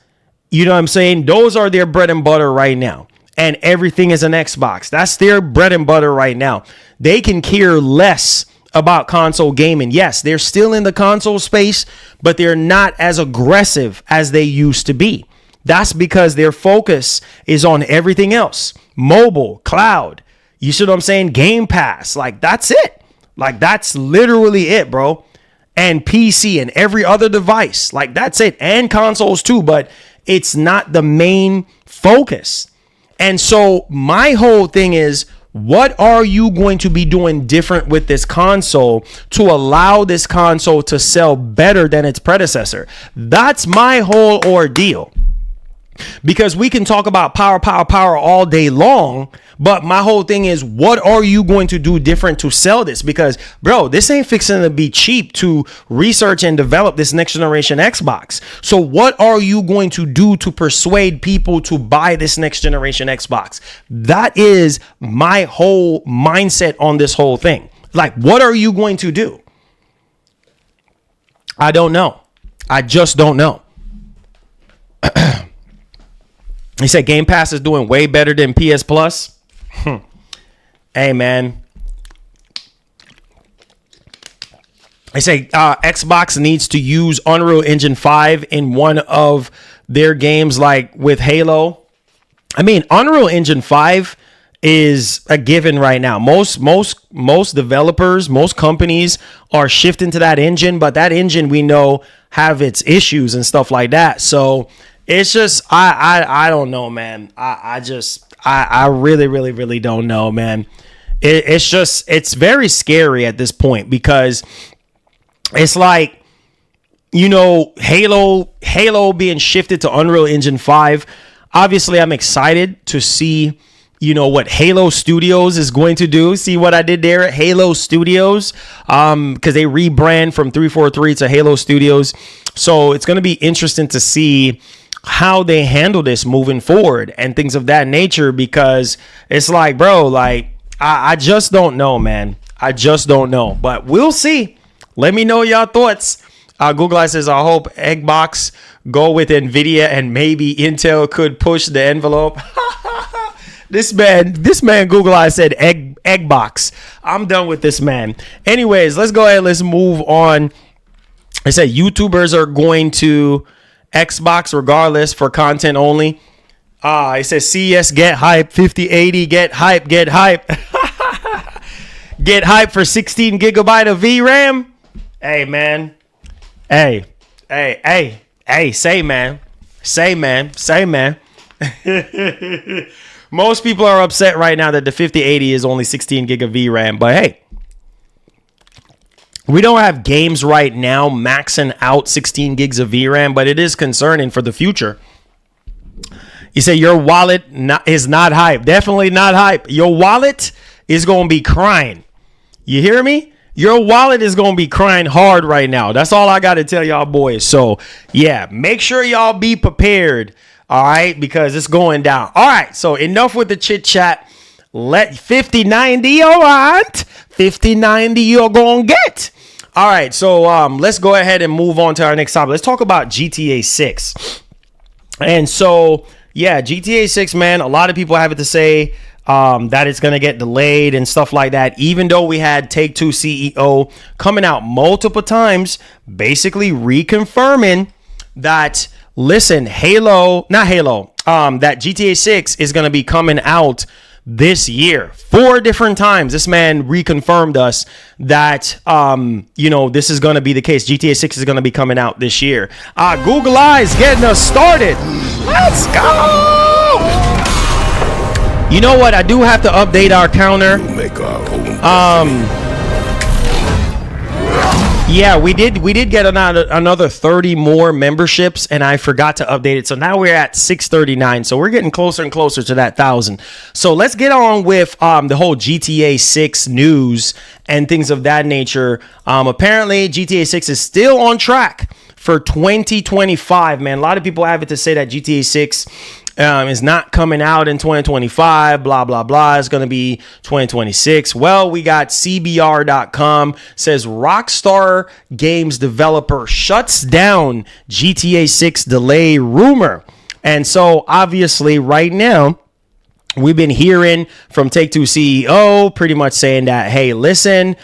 You know what I'm saying? Those are their bread and butter right now. And everything is an Xbox. That's their bread and butter right now. They can care less about console gaming. Yes, they're still in the console space, but they're not as aggressive as they used to be. That's because their focus is on everything else. Mobile, cloud. You see what I'm saying? Game Pass. Like, that's it. Like, that's literally it, bro. And PC and every other device. Like, that's it. And consoles too, but it's not the main focus. And so my whole thing is, what are you going to be doing different with this console to allow this console to sell better than its predecessor? That's my whole ordeal. Because we can talk about power all day long, but my whole thing is, what are you going to do different to sell this? Because, bro, this ain't fixing to be cheap to research and develop this next generation Xbox. So what are you going to do to persuade people to buy this next generation Xbox? That is my whole mindset on this whole thing. Like, what are you going to do? I don't know. I just don't know. He said Game Pass is doing way better than PS Plus. Hey, man. They say Xbox needs to use Unreal Engine 5 in one of their games, like with Halo. I mean, Unreal Engine 5 is a given right now. Most developers, most companies are shifting to that engine, but that engine we know have its issues and stuff like that. So it's just, I don't know, man. I really don't know, man. It's very scary at this point, because it's like, you know, Halo being shifted to Unreal Engine 5. Obviously, I'm excited to see, you know, what Halo Studios is going to do. See what I did there? Halo Studios, because they rebrand from 343 to Halo Studios. So it's going to be interesting to see how they handle this moving forward and things of that nature, because it's like, bro, like, I just don't know, man. I just don't know, but we'll see. Let me know your thoughts. Google Eye says, I hope Xbox go with Nvidia and maybe Intel could push the envelope. This man Google Eye said Xbox. I'm done with this man. Anyways, let's go ahead. Let's move on. I said YouTubers are going to Xbox regardless for content only. It says CES get hype, 5080 get hype. Get hype for 16 gigabyte of VRAM. Hey, man. Hey, say, man. Most people are upset right now that the 5080 is only 16 gig of VRAM, but hey, we don't have games right now maxing out 16 gigs of VRAM, but it is concerning for the future. You say your wallet is not hype. Definitely not hype. Your wallet is going to be crying. You hear me? Your wallet is going to be crying hard right now. That's all I got to tell y'all boys. So, yeah, make sure y'all be prepared, all right, because it's going down. All right, so enough with the chit chat. Let 5090, all right? 5090 you're going to get. All right, so let's go ahead and move on to our next topic. Let's talk about GTA 6. And so, yeah, GTA 6, man, a lot of people have it to say that it's going to get delayed and stuff like that, even though we had Take-Two CEO coming out multiple times, basically reconfirming that, listen, that GTA 6 is going to be coming out this year. 4 different times this man reconfirmed us that this is going to be the case. GTA 6 is going to be coming out this year. Google Eyes getting us started. Let's go. You know what? I do have to update our counter. We'll make our own destiny. Yeah, we did get another 30 more memberships, and I forgot to update it. So now we're at 639. So we're getting closer and closer to that 1,000. So let's get on with the whole GTA 6 news and things of that nature. Apparently, GTA 6 is still on track for 2025, man. A lot of people have it to say that GTA 6 is not coming out in 2025, blah, blah, blah. It's going to be 2026. Well, we got CBR.com says Rockstar Games developer shuts down GTA 6 delay rumor. And so obviously right now, we've been hearing from Take-Two CEO pretty much saying that, hey, listen,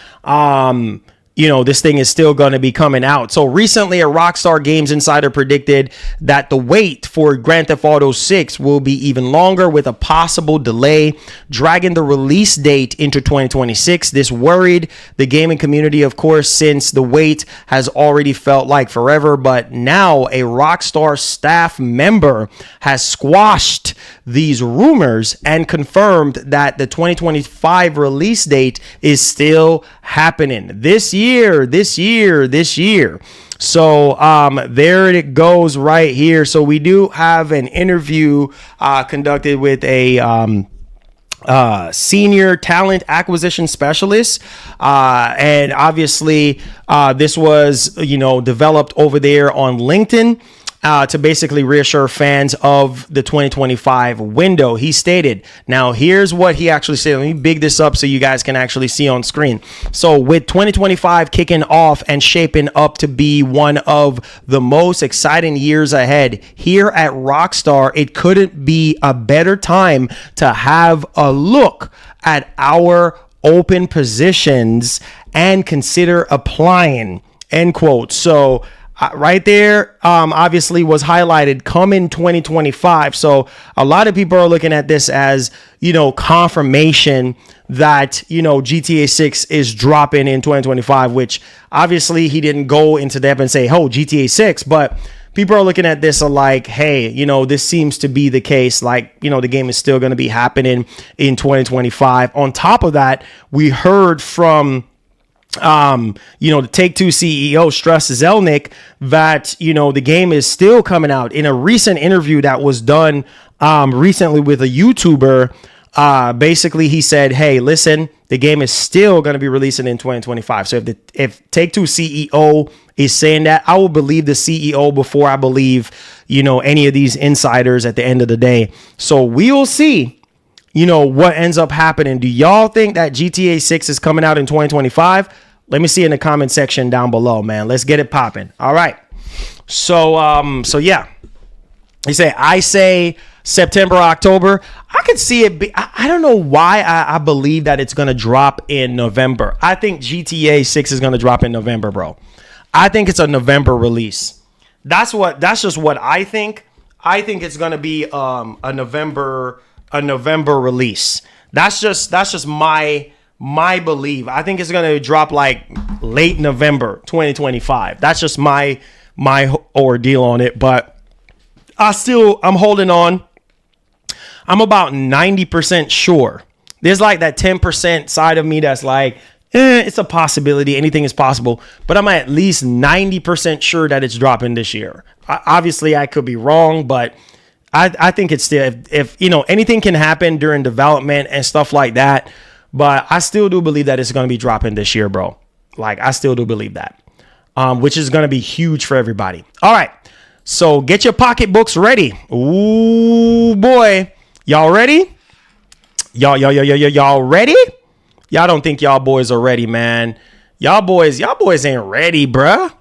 this thing is still going to be coming out. So recently, a Rockstar Games insider predicted that the wait for Grand Theft Auto 6 will be even longer, with a possible delay dragging the release date into 2026. This worried the gaming community, of course, since the wait has already felt like forever. But now a Rockstar staff member has squashed these rumors and confirmed that the 2025 release date is still happening this year. So there it goes right here. So we do have an interview conducted with a senior talent acquisition specialist, and obviously this was developed over there on LinkedIn to basically reassure fans of the 2025 window. He stated, now here's what he actually said. Let me big this up so you guys can actually see on screen. So with 2025 kicking off and shaping up to be one of the most exciting years ahead, here at Rockstar, it couldn't be a better time to have a look at our open positions and consider applying, end quote. So right there, obviously was highlighted coming 2025. So a lot of people are looking at this as, confirmation that, GTA 6 is dropping in 2025, which obviously he didn't go into depth and say, oh, GTA 6, but people are looking at this like, hey, this seems to be the case. Like, the game is still going to be happening in 2025. On top of that, we heard from the Take-Two CEO Strauss Zelnick that, the game is still coming out. In a recent interview that was done recently with a YouTuber, basically he said, hey, listen, the game is still going to be releasing in 2025. So if Take-Two CEO is saying that, I will believe the CEO before I believe, any of these insiders at the end of the day. So we will see, what ends up happening. Do y'all think that GTA 6 is coming out in 2025? Let me see in the comment section down below, man. Let's get it popping. All right. So yeah. I say September, October. I could see it. I don't know why I believe that it's going to drop in November. I think GTA 6 is going to drop in November, bro. I think it's a November release. That's just what I think. I think it's going to be a November release. That's just my belief. I think it's going to drop like late November 2025. That's just my ordeal on it, but I'm holding on. I'm about 90% sure. There's like that 10% side of me that's like, it's a possibility. Anything is possible, but I'm at least 90% sure that it's dropping this year. Obviously I could be wrong, but I think it's still, if anything can happen during development and stuff like that. But I still do believe that it's going to be dropping this year, bro. Like, I still do believe that, which is going to be huge for everybody. All right. So get your pocketbooks ready. Ooh, boy. Y'all ready? Y'all ready? Y'all don't think y'all boys are ready, man. Y'all boys ain't ready, bruh.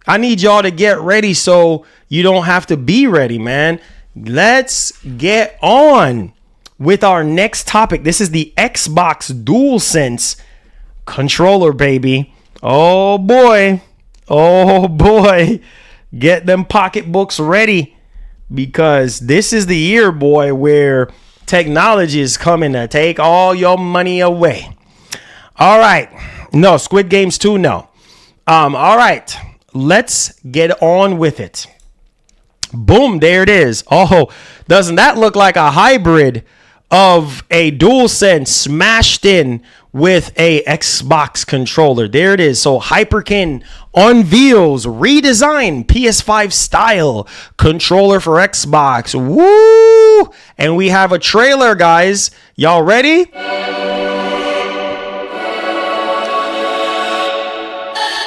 I need y'all to get ready so you don't have to be ready, man. Let's get on with our next topic. This is the Xbox Dualsense controller, baby. Oh boy. Get them pocketbooks ready, because this is the year, boy, where technology is coming to take all your money away. All right. No, Squid Games 2, no. All right. Let's get on with it. Boom, there it is. Oh, doesn't that look like a hybrid of a Dualsense smashed in with a Xbox controller. There it is. So Hyperkin unveils redesigned PS5 style controller for Xbox. Woo! And we have a trailer, guys. Y'all ready?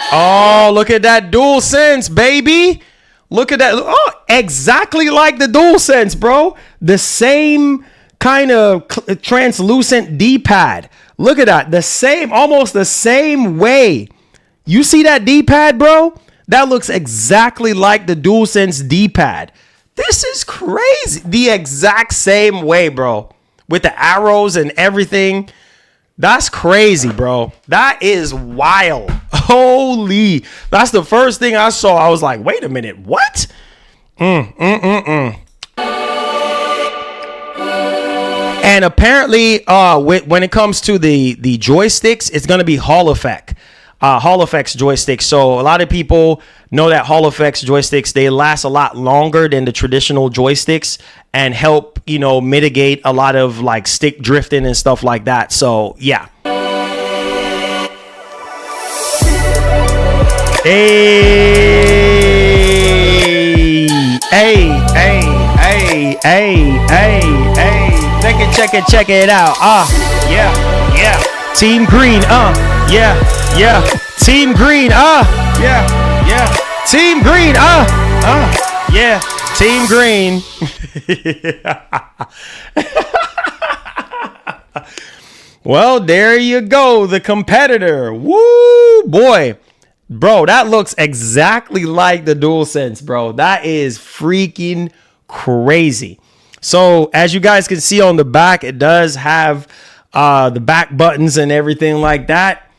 Oh, look at that Dualsense, baby. Look at that. Oh, exactly like the Dualsense, bro. The same kind of translucent D-pad. Look at that. The same, almost the same way. You see that D-pad, bro? That looks exactly like the Dualsense D-pad. This is crazy. The exact same way, bro. With the arrows and everything. That's crazy, bro. That is wild. Holy. That's the first thing I saw. I was like, wait a minute. What? And apparently, when it comes to the joysticks, it's going to be Hall Effect. Hall Effects joysticks. So a lot of people know that Hall Effects joysticks, they last a lot longer than the traditional joysticks and help, you know, mitigate a lot of like stick drifting and stuff like that. So yeah. Hey, check it out. Yeah. Team Green, yeah. Team Green, yeah. Team Green, yeah. Team Green. Well, there you go, the competitor. Woo, boy. Bro, that looks exactly like the Dualsense, bro. That is freaking crazy. So, as you guys can see on the back, it does have the back buttons and everything like that.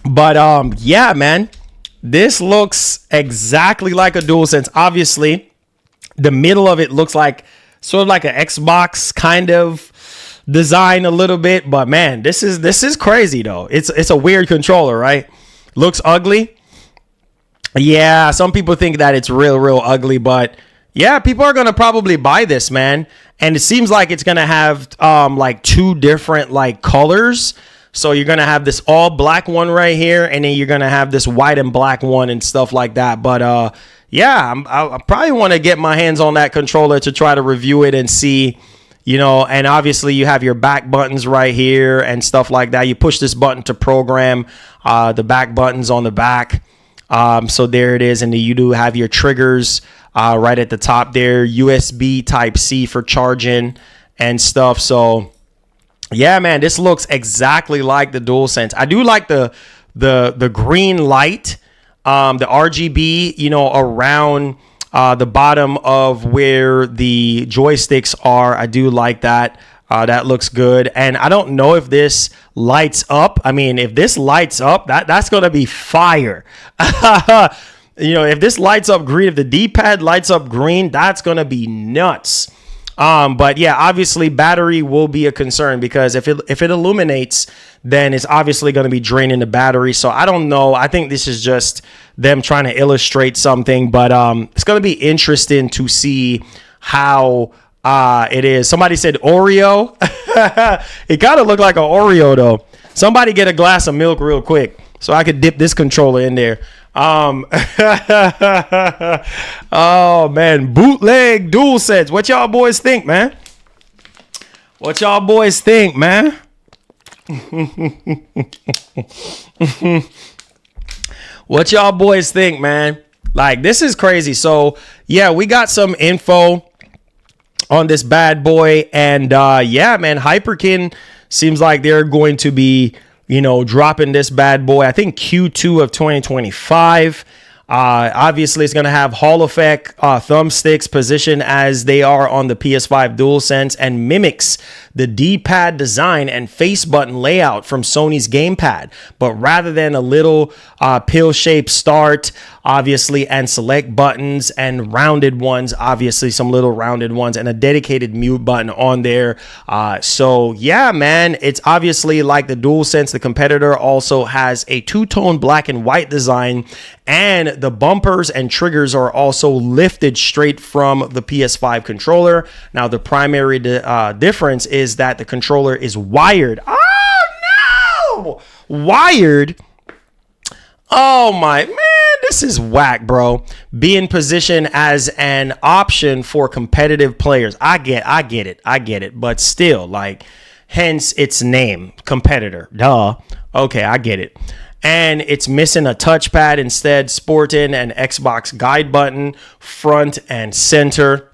But yeah, man, this looks exactly like a Dualsense. Obviously, the middle of it looks like sort of like an Xbox kind of design a little bit. But man, this is crazy though. It's a weird controller, right? Looks ugly. Yeah, some people think that it's real ugly, but yeah, people are gonna probably buy this, man. And it seems like it's gonna have like two different like colors. So you're gonna have this all black one right here, and then you're gonna have this white and black one and stuff like that. But yeah, I probably want to get my hands on that controller to try to review it and see, you know. And obviously you have your back buttons right here and stuff like that. You push this button to program the back buttons on the back. So there it is, and then you do have your triggers right at the top there. USB Type-C for charging and stuff. So yeah, man, this looks exactly like the Dualsense. I do like the green light, the RGB, you know, around the bottom of where the joysticks are. I do like that. That looks good. And I don't know if this lights up. I mean, if this lights up, that's going to be fire. You know, if this lights up green, if the D-pad lights up green, that's going to be nuts. But yeah, obviously battery will be a concern, because if it illuminates, then it's obviously going to be draining the battery. So I don't know. I think this is just them trying to illustrate something, but it's going to be interesting to see how it is. Somebody said Oreo. It kind of looked like an Oreo though. Somebody get a glass of milk real quick so I could dip this controller in there. Oh man, bootleg Dualsense. What y'all boys think, man? What y'all boys think, man? What y'all boys think, man? Like, this is crazy. So yeah, we got some info on this bad boy, and yeah, man, Hyperkin seems like they're going to be, you know, dropping this bad boy, I think Q2 of 2025. Obviously, it's going to have Hall Effect thumbsticks positioned as they are on the PS5 Dualsense, and mimics the D-pad design and face button layout from Sony's gamepad, but rather than a little pill-shaped start, obviously, and select buttons and rounded ones, obviously some little rounded ones, and a dedicated mute button on there. So yeah, man, it's obviously like the DualSense. The competitor also has a two-tone black and white design, and the bumpers and triggers are also lifted straight from the PS5 controller. Now, the primary difference is that the controller is wired. Oh no! Wired? Oh my man, this is whack, bro. Being positioned as an option for competitive players. I get it. But still, like, hence its name, competitor. Duh. Okay, I get it. And it's missing a touchpad, instead sporting an Xbox guide button front and center.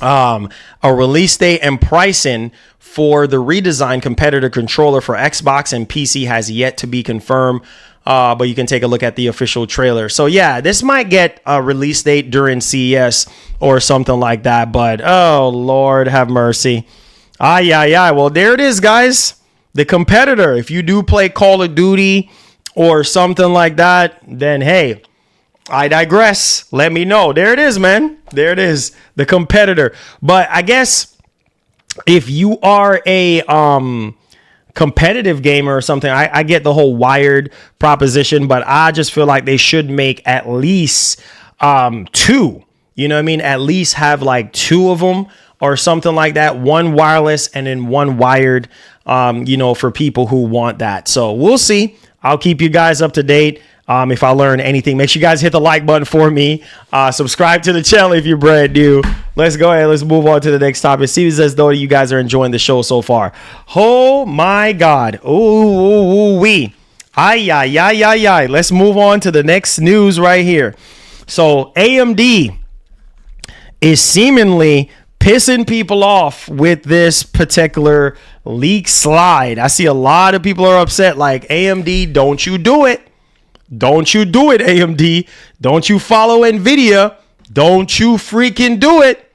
A release date and pricing for the redesigned competitor controller for Xbox and PC has yet to be confirmed. But you can take a look at the official trailer. So yeah, this might get a release date during CES or something like that. But oh Lord, have mercy. Well, there it is, guys. The competitor. If you do play Call of Duty or something like that, then hey, I digress. Let me know. There it is, man. There it is. The competitor. But I guess if you are a competitive gamer or something, I get the whole wired proposition, but I just feel like they should make at least two. You know what I mean? At least have like two of them or something like that. One wireless and then one wired, for people who want that. So we'll see. I'll keep you guys up to date. If I learn anything, make sure you guys hit the like button for me. Subscribe to the channel if you're brand new. Let's go ahead. Let's move on to the next topic. Seems as though you guys are enjoying the show so far. Oh my God. Ooh-wee. Ay. Let's move on to the next news right here. So AMD is seemingly pissing people off with this particular leak slide. I see a lot of people are upset, like, AMD, don't you do it. Don't you do it, AMD. Don't you follow NVIDIA. Don't you freaking do it.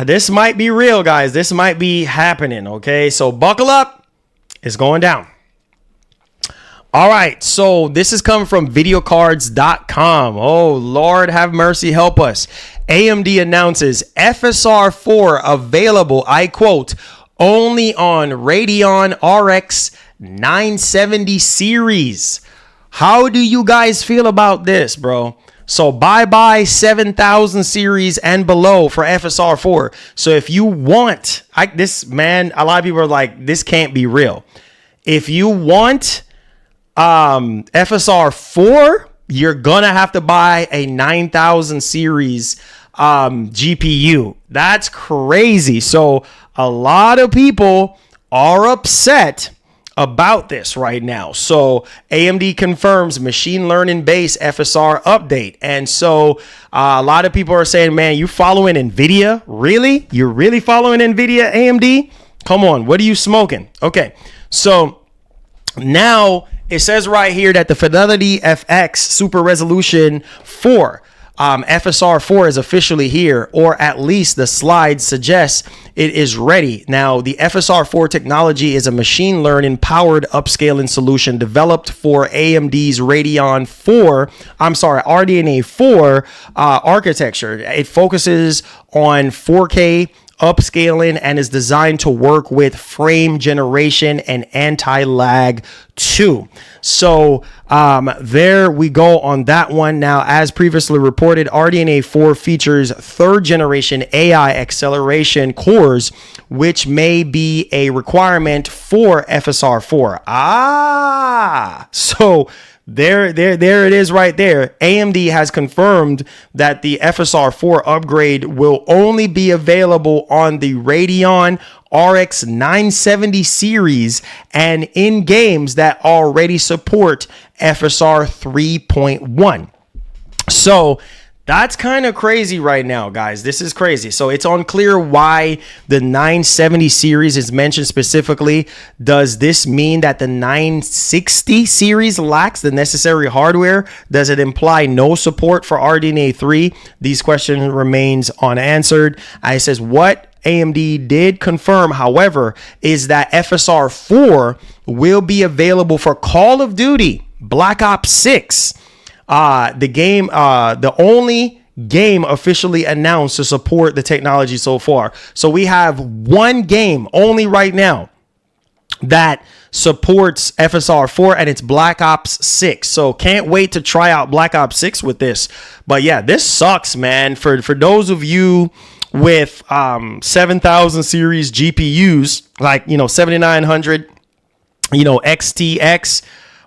This might be real, guys. This might be happening, okay? So buckle up. It's going down. All right, so this is coming from videocards.com. Oh, Lord, have mercy, help us. AMD announces FSR 4 available, I quote, only on Radeon RX 970 series. How do you guys feel about this, bro? So bye 7000 series and below for FSR 4. So if you want, this, man, a lot of people are like, this can't be real. If you want FSR 4, you're gonna have to buy a 9000 series GPU. That's crazy. So a lot of people are upset about this right now. So AMD confirms machine learning based FSR update. And so a lot of people are saying, man, you following NVIDIA? Really? You're really following NVIDIA, AMD? Come on, what are you smoking? Okay, so now it says right here that the Fidelity FX Super Resolution 4, FSR 4 is officially here, or at least the slide suggests it is ready. Now, the FSR 4 technology is a machine learning powered upscaling solution developed for AMD's RDNA 4 architecture. It focuses on 4K upscaling and is designed to work with frame generation and anti-lag too. So there we go on that one. Now, as previously reported, RDNA 4 features third generation AI acceleration cores, which may be a requirement for FSR 4. So there it is right there. AMD has confirmed that the FSR 4 upgrade will only be available on the Radeon RX 970 series and in games that already support FSR 3.1. So That's kind of crazy right now, guys. This is crazy. So it's unclear why the 970 series is mentioned specifically. Does this mean that the 960 series lacks the necessary hardware? Does it imply no support for RDNA 3? These questions remains unanswered. It says what AMD did confirm, however, is that FSR 4 will be available for Call of Duty Black Ops 6. The only game officially announced to support the technology so far. So we have one game only right now that supports FSR 4, and it's Black Ops 6. So can't wait to try out Black Ops 6 with this. But yeah, this sucks, man. For those of you with 7000 series GPUs, like, 7900, XTX,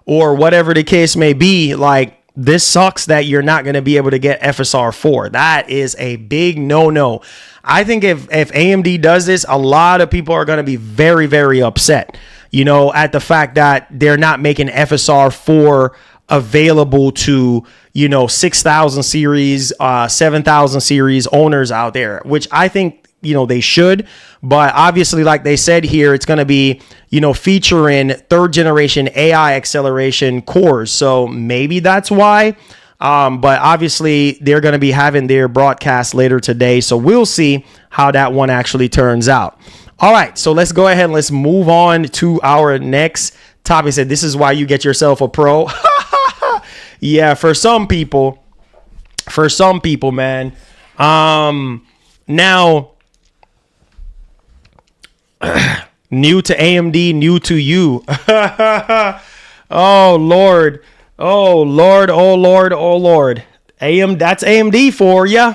or whatever the case may be, like, this sucks that you're not going to be able to get FSR 4. That is a big no-no. I think if AMD does this, a lot of people are going to be very, very upset, at the fact that they're not making FSR 4 available to, 6000 series, 7000 series owners out there, which I think, they should. But obviously, like they said here, it's going to be, featuring third generation AI acceleration cores. So maybe that's why. But obviously, they're going to be having their broadcast later today. So we'll see how that one actually turns out. All right. So let's go ahead and let's move on to our next topic. Said this is why you get yourself a pro. Yeah, for some people, man. Now, new to AMD, new to you. Oh Lord. That's AMD for ya.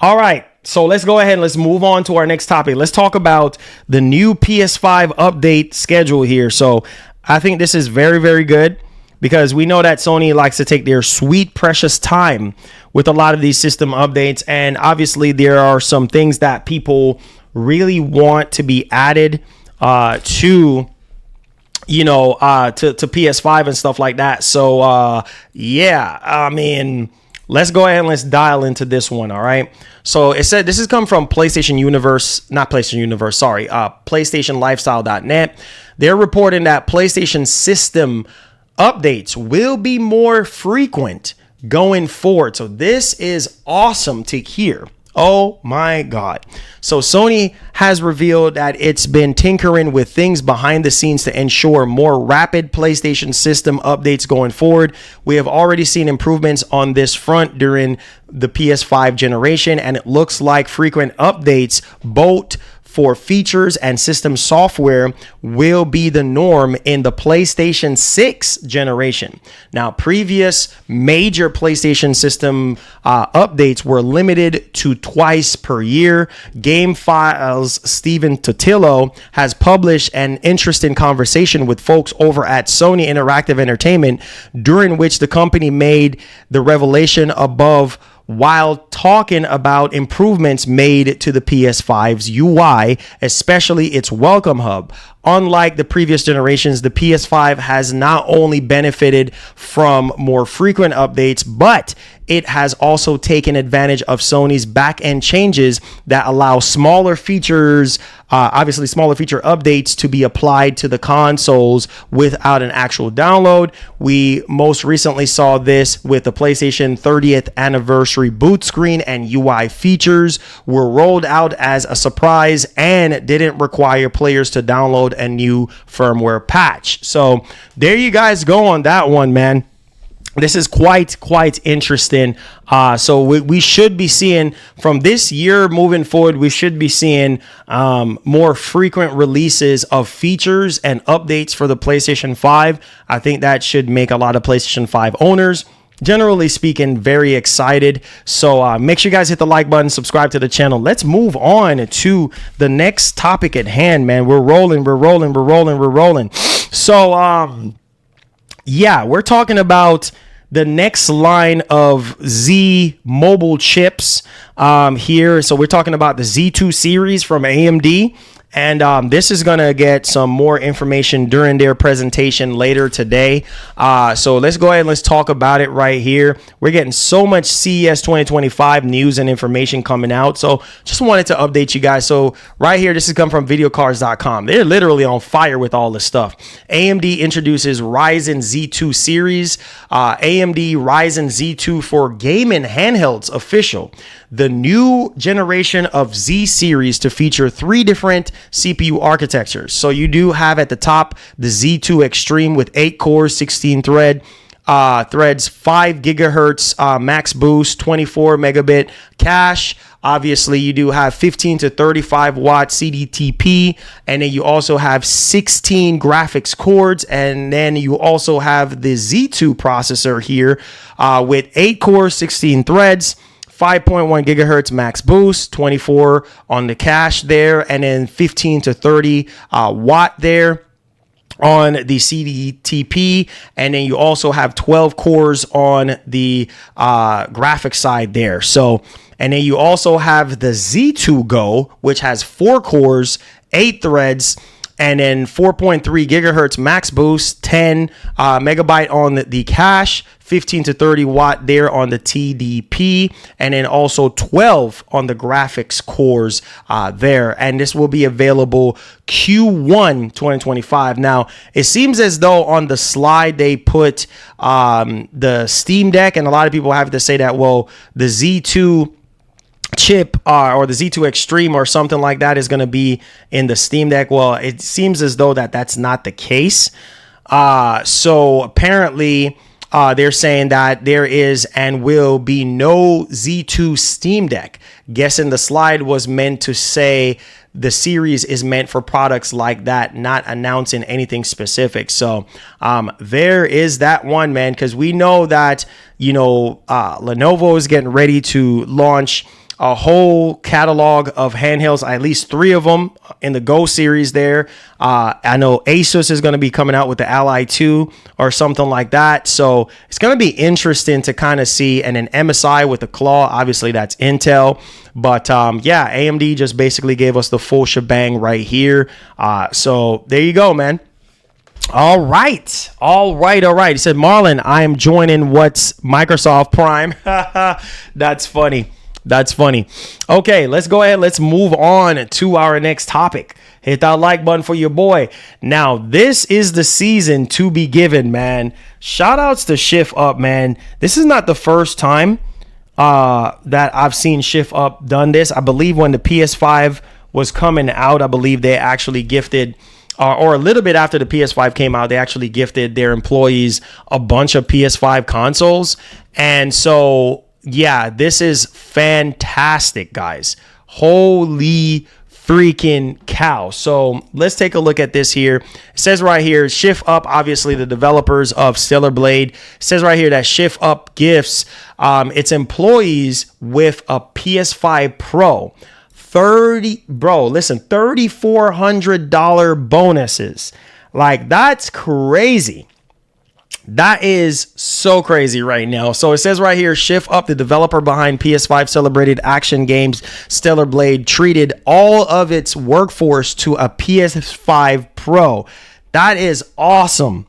All right. So let's go ahead and let's move on to our next topic. Let's talk about the new PS5 update schedule here. So I think this is very, very good, because we know that Sony likes to take their sweet, precious time with a lot of these system updates. And obviously there are some things that people really want to be added to PS5 and stuff like that. So yeah, I mean, let's go ahead and let's dial into this one. All right. So it said this has come from PlayStationLifestyle.net. They're reporting that PlayStation system updates will be more frequent going forward. So this is awesome to hear. Oh my God. So Sony has revealed that it's been tinkering with things behind the scenes to ensure more rapid PlayStation system updates going forward. We have already seen improvements on this front during the PS5 generation, and it looks like frequent updates, both for features and system software, will be the norm in the PlayStation 6 generation. Now, previous major PlayStation system updates were limited to twice per year. Game Files' Stephen Totillo has published an interesting conversation with folks over at Sony Interactive Entertainment, during which the company made the revelation above while talking about improvements made to the PS5's UI, especially its Welcome Hub. Unlike the previous generations, the PS5 has not only benefited from more frequent updates, but it has also taken advantage of Sony's back-end changes that allow smaller features, obviously smaller feature updates, to be applied to the consoles without an actual download. We most recently saw this with the PlayStation 30th anniversary boot screen, and UI features were rolled out as a surprise and didn't require players to download a new firmware patch. So there you guys go on that one, man. This is quite interesting. So we should be seeing from this year moving forward, we should be seeing more frequent releases of features and updates for the PlayStation 5. I think that should make a lot of PlayStation 5 owners, generally speaking, very excited. So make sure you guys hit the like button, subscribe to the channel. Let's move on to the next topic at hand, man. We're rolling. So yeah, we're talking about the next line of Z mobile chips here. So we're talking about the Z2 series from AMD. And this is going to get some more information during their presentation later today. So let's go ahead and let's talk about it right here. We're getting so much CES 2025 news and information coming out. So just wanted to update you guys. So right here, this is come from videocars.com. They're literally on fire with all this stuff. AMD introduces Ryzen Z2 series. AMD Ryzen Z2 for gaming handhelds official. The new generation of Z series to feature 3 different CPU architectures. So you do have at the top the Z2 Extreme with 8 cores, 16 threads, 5 gigahertz max boost, 24 megabit cache. Obviously, you do have 15 to 35 watt CDTP, and then you also have 16 graphics cores, and then you also have the Z2 processor here with 8 cores, 16 threads, 5.1 gigahertz max boost, 24 on the cache there, and then 15 to 30 watt there on the CDTP, and then you also have 12 cores on the graphic side there. So, and then you also have the Z2 Go, which has 4 cores, 8 threads, and then 4.3 gigahertz max boost, 10 megabyte on the cache, 15 to 30 watt there on the TDP, and then also 12 on the graphics cores there. And this will be available Q1 2025. Now, it seems as though on the slide they put the Steam Deck, and a lot of people have to say that, well, the Z2 chip or the Z2 Extreme or something like that is going to be in the Steam Deck. Well, it seems as though that's not the case. So apparently they're saying that there is and will be no Z2 Steam Deck. Guessing the slide was meant to say the series is meant for products like that, not announcing anything specific. So there is that one, man, because we know that, Lenovo is getting ready to launch a whole catalog of handhelds, at least 3 of them in the Go series there. I know Asus is going to be coming out with the Ally 2 or something like that. So it's going to be interesting to kind of see. And an MSI with the claw, obviously that's Intel. But yeah, AMD just basically gave us the full shebang right here. So there you go, man. All right. He said, Marlon, I am joining what's Microsoft Prime. That's funny. Okay, let's go ahead. Let's move on to our next topic. Hit that like button for your boy. Now, this is the season to be given, man. Shout outs to Shift Up, man. This is not the first time that I've seen Shift Up done this. I believe when the PS5 was coming out, I believe they actually gifted or a little bit after the PS5 came out, they actually gifted their employees a bunch of PS5 consoles. And so yeah, this is fantastic, guys. Holy freaking cow. So let's take a look at this here. It says right here, Shift Up, obviously the developers of Stellar Blade. It says right here that Shift Up gifts its employees with a PS5 Pro. $3,400 bonuses. Like, that's crazy. That is so crazy right now. So it says right here, Shift Up, the developer behind PS5 celebrated action games Stellar Blade, treated all of its workforce to a PS5 Pro. That is awesome.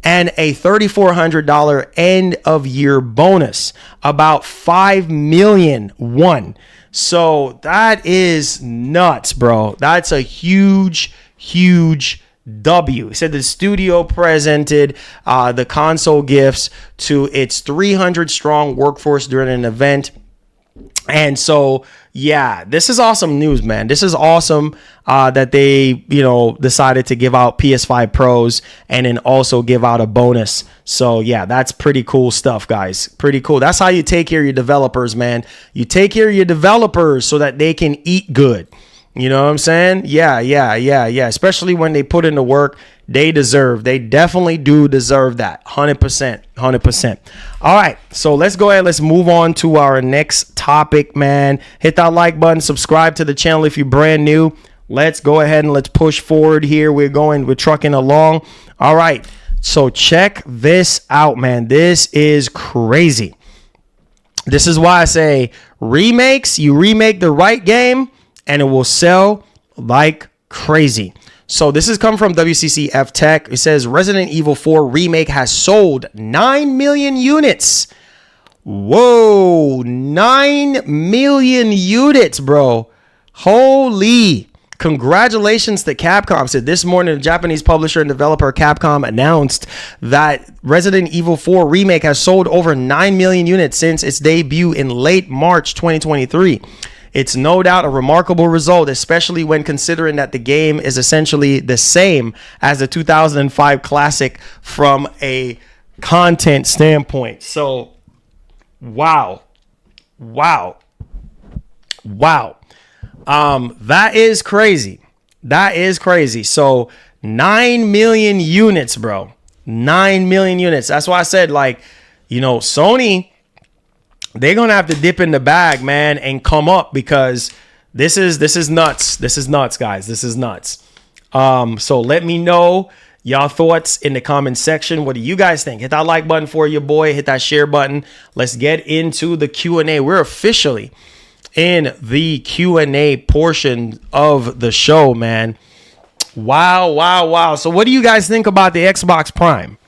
And a $3,400 end of year bonus, about 5 million won. So that is nuts, bro. That's a huge W. It said the studio presented the console gifts to its 300 strong workforce during an event. And so, yeah, this is awesome news, man. This is awesome that they, decided to give out PS5 Pros and then also give out a bonus. So, yeah, that's pretty cool stuff, guys. Pretty cool. That's how you take care of your developers, man. You take care of your developers so that they can eat good. You know what I'm saying? Yeah. Especially when they put in the work, they definitely do deserve that. 100%. All right. So let's go ahead. Let's move on to our next topic, man. Hit that like button. Subscribe to the channel if you're brand new. Let's go ahead and let's push forward here. We're trucking along. All right. So check this out, man. This is crazy. This is why I say remakes. You remake the right game and it will sell like Crazy. So this has come from WCCF Tech. It says Resident Evil 4 Remake has sold 9 million units. Whoa, 9 million units, bro. Holy. Congratulations to Capcom. Said this morning, the Japanese publisher and developer Capcom announced that Resident Evil 4 Remake has sold over 9 million units since its debut in late March 2023. It's no doubt a remarkable result, especially when considering that the game is essentially the same as the 2005 classic from a content standpoint. So, wow. That is crazy. That is crazy. So 9 million units, bro. 9 million units. That's why I said, like, you know, Sony, they're gonna have to dip in the bag, man, and come up, because this is nuts. This is nuts, guys. This is nuts. So let me know y'all thoughts in the comment section. What do you guys think? Hit that like button for your boy. Hit that share button. Let's get into the Q&A. We're officially in the Q&A portion of the show, man. Wow. So what do you guys think about the Xbox Prime?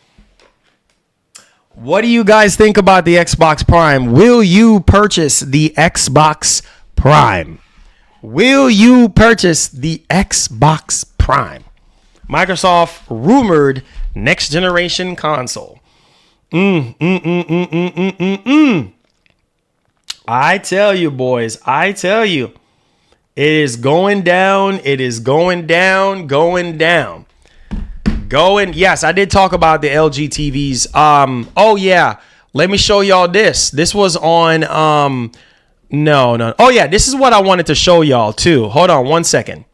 What do you guys think about the Xbox Prime? Will you purchase the Xbox Prime? Will you purchase the Xbox Prime? Microsoft rumored next generation console. I tell you, boys, I tell you, it is going down. It is going down. Yes, I did talk about the LG TVs. Oh yeah, let me show y'all this. This was on no. Oh yeah, this is what I wanted to show y'all too. Hold on 1 second.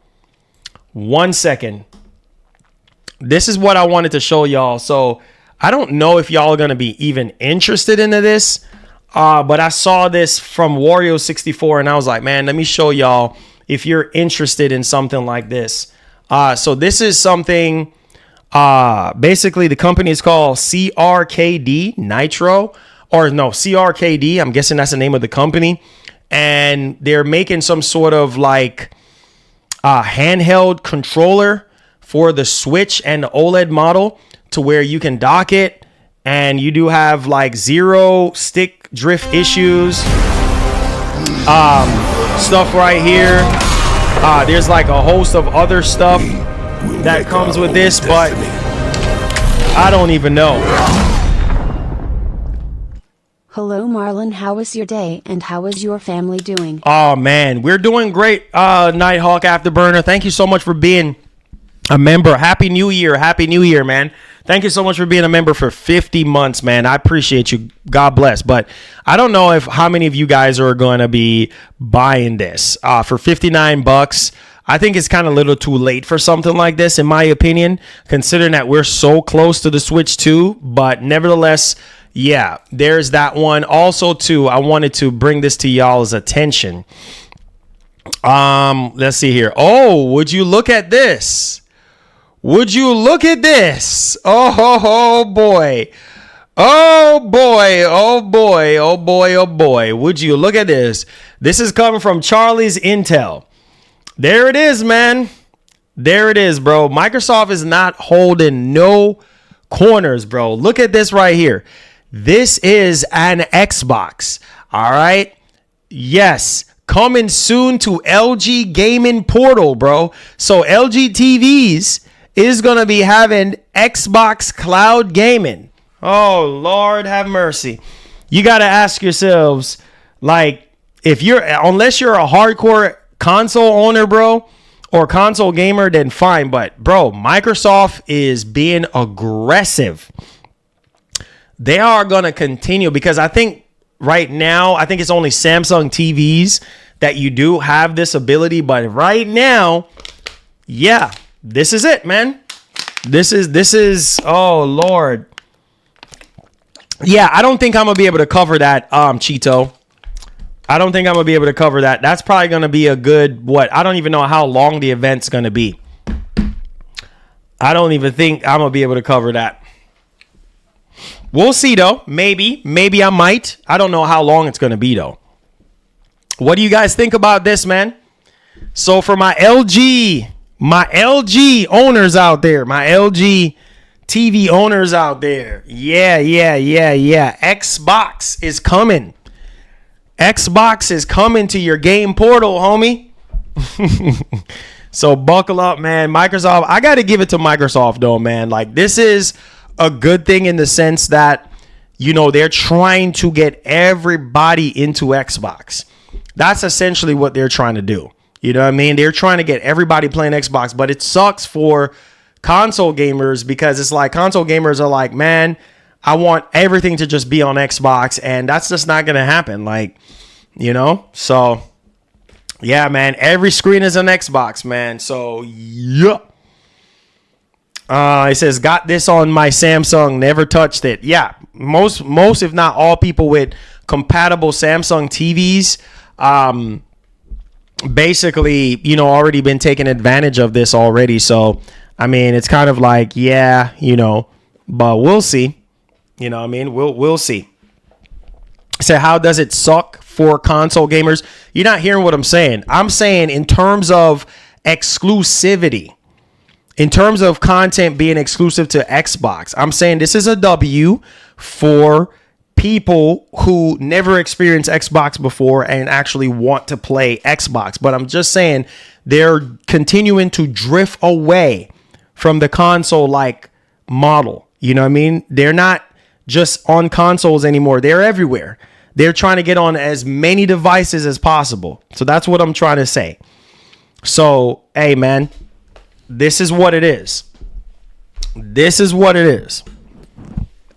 This is what I wanted to show y'all. So I don't know if y'all are gonna be even interested into this. But I saw this from Wario64 and I was like, man, let me show y'all if you're interested in something like this. So this is something, basically the company is called CRKD Nitro, or no, CRKD. I'm guessing that's the name of the company. And they're making some sort of like handheld controller for the Switch and the OLED model, to where you can dock it. And you do have like zero stick drift issues. Stuff right here. There's like a host of other stuff that comes with this, but I don't even know. Hello Marlon, how was your day and how is your family doing? Oh man, we're doing great, Nighthawk Afterburner. Thank you so much for being a member. Happy New Year, man. Thank you so much for being a member for 50 months, man. I appreciate you. God bless. But I don't know how many of you guys are going to be buying this for $59. I think it's kind of a little too late for something like this, in my opinion, considering that we're so close to the Switch 2. But nevertheless, yeah, there's that one. Also, too, I wanted to bring this to y'all's attention. Let's see here. Oh, would you look at this? Would you look at this? Oh boy. Would you look at this? This is coming from Charlie's Intel. There it is, man. There it is, bro. Microsoft is not holding no corners, bro. Look at this right here. This is an Xbox. All right. Yes. Coming soon to LG Gaming Portal, bro. So LG TVs is going to be having Xbox Cloud Gaming. Oh, Lord have mercy. You got to ask yourselves, like, unless you're a hardcore console owner, bro, or console gamer, then fine. But, bro, Microsoft is being aggressive. They are going to continue, because I think right now, I think it's only Samsung TVs that you do have this ability. But right now, yeah. This is it, man. This is, oh, Lord. Yeah, I don't think I'm going to be able to cover that, Cheeto. I don't think I'm going to be able to cover that. That's probably going to be a good, I don't even know how long the event's going to be. I don't even think I'm going to be able to cover that. We'll see, though. Maybe I might. I don't know how long it's going to be, though. What do you guys think about this, man? So for my LG My LG owners out there, my LG TV owners out there. Yeah. Xbox is coming. Xbox is coming to your game portal, homie. So buckle up, man. Microsoft, I got to give it to Microsoft though, man. Like, this is a good thing in the sense that, you know, they're trying to get everybody into Xbox. That's essentially what they're trying to do. You know what I mean? They're trying to get everybody playing Xbox, but it sucks for console gamers because it's like console gamers are like, man, I want everything to just be on Xbox, and that's just not going to happen. Like, you know, so yeah, man, every screen is an Xbox, man. So yeah. It says, got this on my Samsung, never touched it. Yeah, most if not all people with compatible Samsung TVs, basically, you know, already been taking advantage of this already. So, I mean, it's kind of like, yeah, you know, but we'll see. You know what I mean? We'll see. So how does it suck for console gamers? You're not hearing what I'm saying. I'm saying in terms of exclusivity, in terms of content being exclusive to Xbox, I'm saying this is a W for people who never experienced Xbox before and actually want to play Xbox. But I'm just saying they're continuing to drift away from the console like model. You know what I mean? They're not just on consoles anymore. They're everywhere. They're trying to get on as many devices as possible. So that's what I'm trying to say. So, hey, man, this is what it is. This is what it is.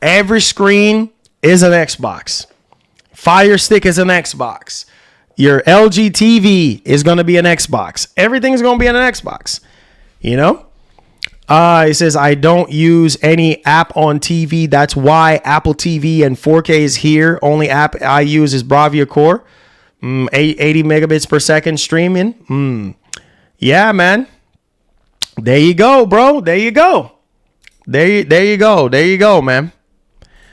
Every screen is an Xbox. Fire Stick is an Xbox. Your LG TV is going to be an Xbox. Everything's going to be on an Xbox. You know? It says, I don't use any app on TV. That's why Apple TV and 4K is here. Only app I use is Bravia Core. 80 megabits per second streaming. Yeah, man. There you go, bro. There you go. There you go. There you go, man.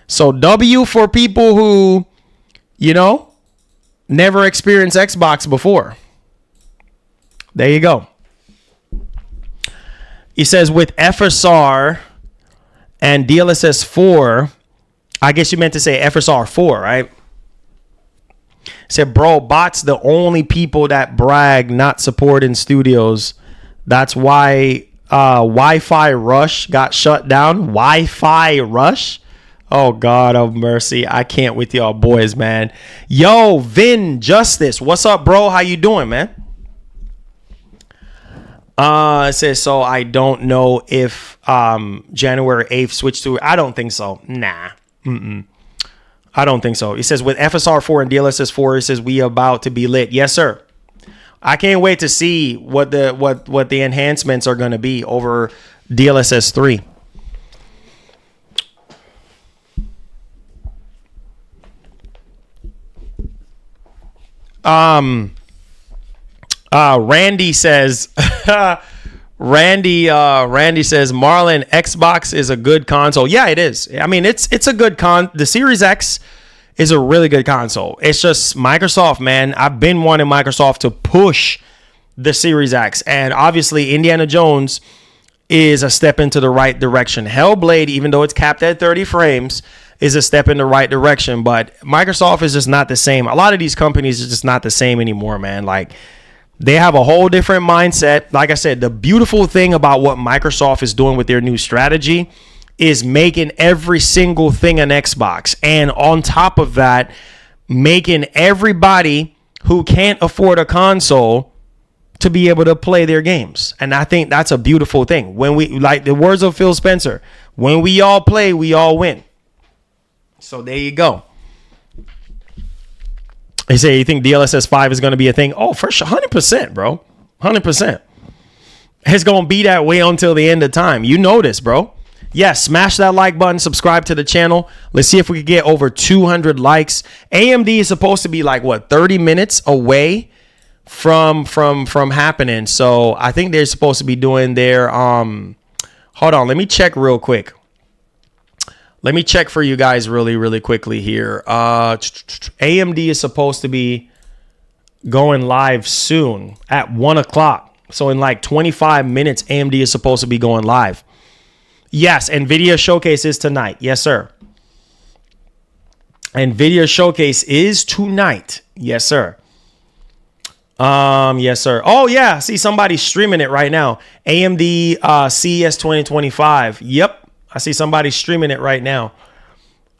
So W for people who, you know, never experienced Xbox before. There you go. He says with FSR and DLSS 4, I guess you meant to say FSR 4, right? He said, bro, bots the only people that brag not support in studios. That's why Wi-Fi Rush got shut down. Wi-Fi Rush? Oh, God of mercy. I can't with y'all boys, man. Yo, Vin Justice. What's up, bro? How you doing, man? It says, so I don't know if January 8th switched to... I don't think so. Nah. I don't think so. It says, with FSR 4 and DLSS 4, it says, we about to be lit. Yes, sir. I can't wait to see what the enhancements are going to be over DLSS 3. Randy says, Randy says, Marlon, Xbox is a good console. Yeah, it is. I mean, it's a good the Series X is a really good console. It's just Microsoft, man. I've been wanting Microsoft to push the Series X, and obviously Indiana Jones is a step into the right direction. Hellblade, even though it's capped at 30 frames, is a step in the right direction, but Microsoft is just not the same. A lot of these companies are just not the same anymore, man. Like, they have a whole different mindset. Like I said, the beautiful thing about what Microsoft is doing with their new strategy is making every single thing an Xbox. And on top of that, making everybody who can't afford a console to be able to play their games. And I think that's a beautiful thing. When we, like the words of Phil Spencer, when we all play, we all win. So there you go. They say, you think DLSS 5 is going to be a thing? Oh, for sure. 100%, bro. 100%. It's going to be that way until the end of time. You know this, bro. Yes, smash that like button. Subscribe to the channel. Let's see if we can get over 200 likes. AMD is supposed to be like, what, 30 minutes away from happening. So I think they're supposed to be doing their... Hold on. Let me check real quick. Let me check for you guys really quickly here. AMD is supposed to be going live soon at 1 o'clock. So in like 25 minutes, AMD is supposed to be going live. Yes, NVIDIA Showcase is tonight. Yes, sir. NVIDIA Showcase is tonight. Yes, sir. Yes, sir. Oh, yeah. See, somebody's streaming it right now. AMD CES 2025. Yep. I see somebody streaming it right now.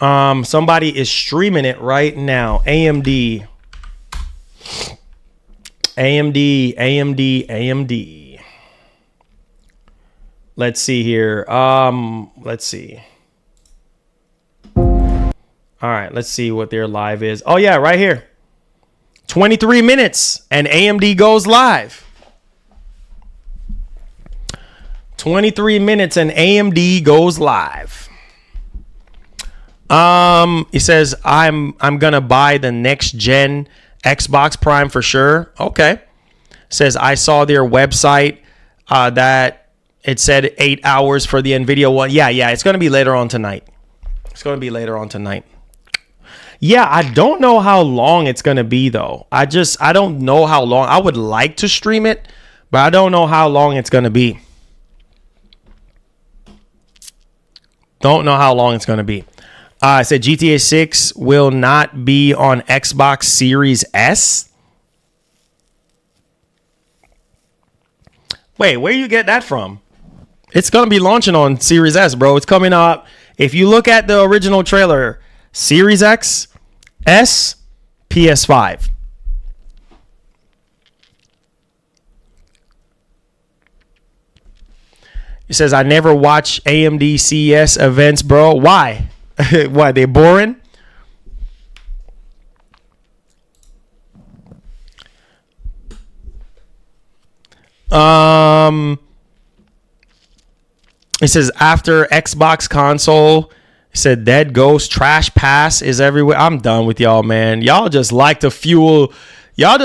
Somebody is streaming it right now. AMD. Let's see here. Let's see. All right, let's see what their live is. Oh, yeah, right here. 23 minutes and AMD goes live. 23 minutes and AMD goes live. It says I'm gonna buy the next gen Xbox Prime for sure. Okay. Says I saw their website that it said 8 hours for the NVIDIA one. Yeah, it's gonna be later on tonight. Yeah, I don't know how long it's going to be, though. I don't know how long. I would like to stream it, but I don't know how long it's going to be. I said GTA 6 will not be on Xbox Series S. Wait, where you get that from? It's going to be launching on Series S, bro. It's coming up. If you look at the original trailer, Series X, S, PS5. It says, I never watch AMD CES events, bro. Why? Why? They're boring? It says, after Xbox console... He said Dead Ghost Trash Pass is everywhere. I'm done with y'all, man. Y'all just like to fuel the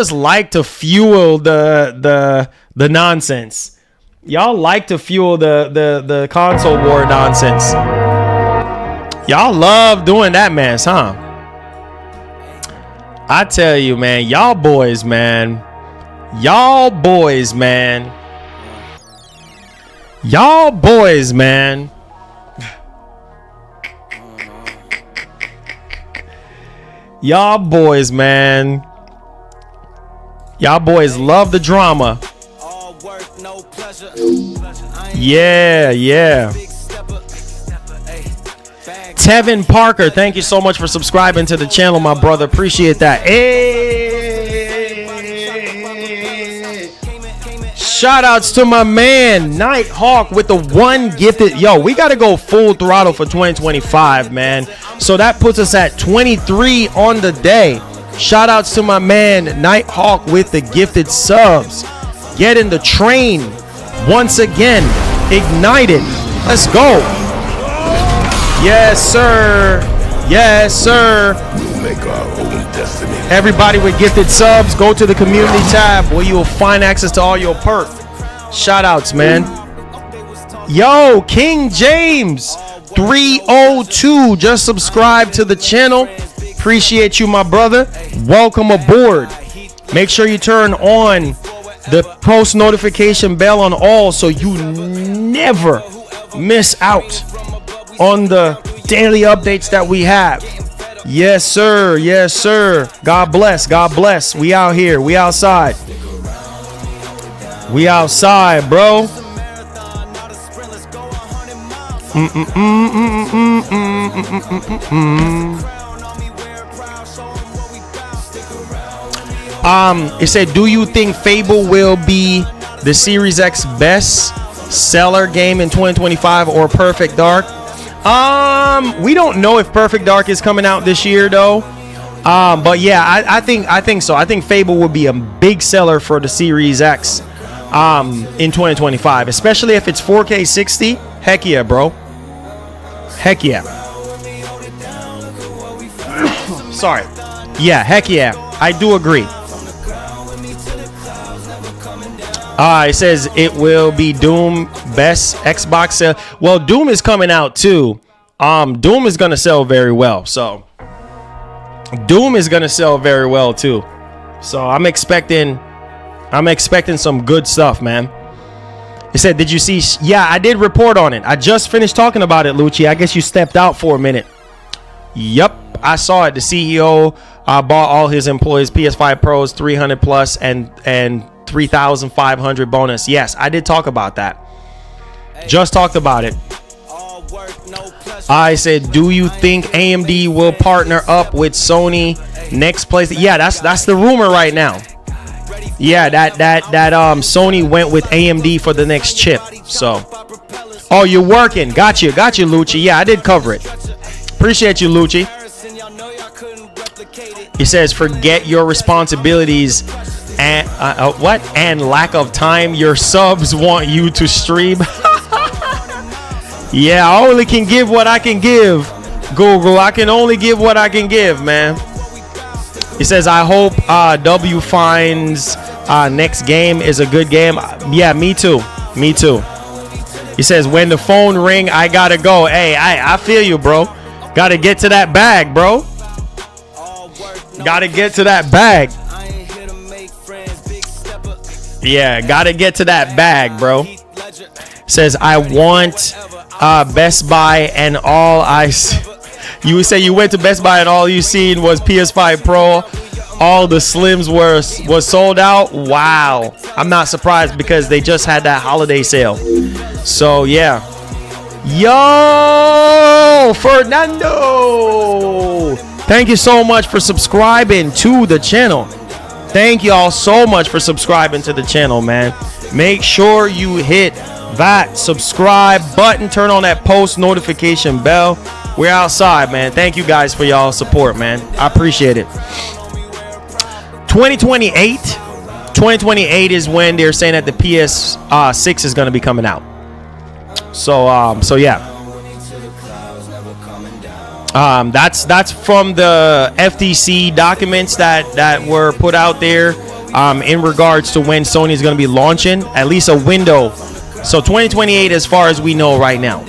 nonsense. Y'all like to fuel the console war nonsense. Y'all love doing that mess, huh? I tell you, man, y'all boys, man. Y'all boys, man. Y'all boys love the drama. Yeah. Tevin Parker, thank you so much for subscribing to the channel, my brother. Appreciate that. Hey. Shout outs to my man, Nighthawk, with the one gifted. Yo, we got to go full throttle for 2025, man. So that puts us at 23 on the day. Shout outs to my man, Nighthawk, with the gifted subs. Get in the train once again. Ignited. Let's go. Yes, sir. We make our own destiny. Everybody with gifted subs, go to the community tab where you will find access to all your perks. Shout outs, man. Yo, King James 302 just subscribe to the channel. Appreciate you, my brother. Welcome aboard. Make sure you turn on the post notification bell on all so you never miss out on the daily updates that we have. Yes, sir. God bless. We out here. We outside, bro. It said, do you think Fable will be the Series X best seller game in 2025 or Perfect Dark? We don't know if Perfect Dark is coming out this year though. But yeah, I think so. I think Fable will be a big seller for the Series X in 2025, especially if it's 4K 60. Heck yeah, bro. Heck yeah. Sorry. Yeah, heck yeah. I do agree. It says it will be Doom best Xbox sale. Well, Doom is coming out too. Doom is gonna sell very well. So Doom is gonna sell very well too. So I'm expecting I'm expecting some good stuff, man. He said, did you see? Yeah, I did report on it. I just finished talking about it, Lucci. I guess you stepped out for a minute. Yup, I saw it. The CEO bought all his employees PS5 Pros 300 plus and 3,500 bonus. Yes, I did talk about that. Just talked about it. I said, do you think AMD will partner up with Sony next place? Yeah, that's the rumor right now. Yeah, that Sony went with AMD for the next chip. So, oh, you're working. Got you, Lucci. Yeah, I did cover it. Appreciate you, Lucci. He says, forget your responsibilities and what? And lack of time. Your subs want you to stream. Yeah, I only can give what I can give. Google, I can only give what I can give, man. He says, I hope W finds next game is a good game. Yeah, me too. Me too. He says, when the phone ring, I gotta go. Hey, I feel you, bro. Gotta get to that bag, bro. Gotta get to that bag. Yeah, gotta get to that bag, bro. Says, I want Best Buy and all I see. You say you went to Best Buy and all you seen was PS5 Pro. All the Slims was sold out. Wow. I'm not surprised because they just had that holiday sale. So, yeah. Yo, Fernando. Thank you so much for subscribing to the channel. Thank you all so much for subscribing to the channel, man. Make sure you hit that subscribe button, turn on that post notification bell. We're outside, man. Thank you guys for y'all support, man. I appreciate it. 2028 is when they're saying that the PS6 is going to be coming out. So yeah. That's from the FTC documents that were put out there in regards to when Sony is going to be launching, at least a window. So 2028 as far as we know right now.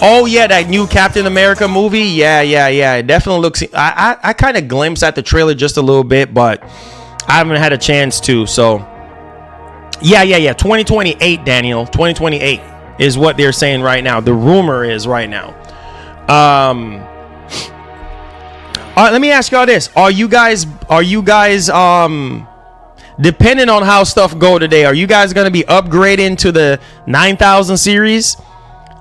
Oh yeah, that new Captain America movie. Yeah. It definitely looks. I kind of glimpsed at the trailer just a little bit, but I haven't had a chance to. So yeah. 2028, Daniel. 2028 is what they're saying right now. The rumor is right now. All right, let me ask y'all this: Are you guys depending on how stuff go today, are you guys going to be upgrading to the 9000 series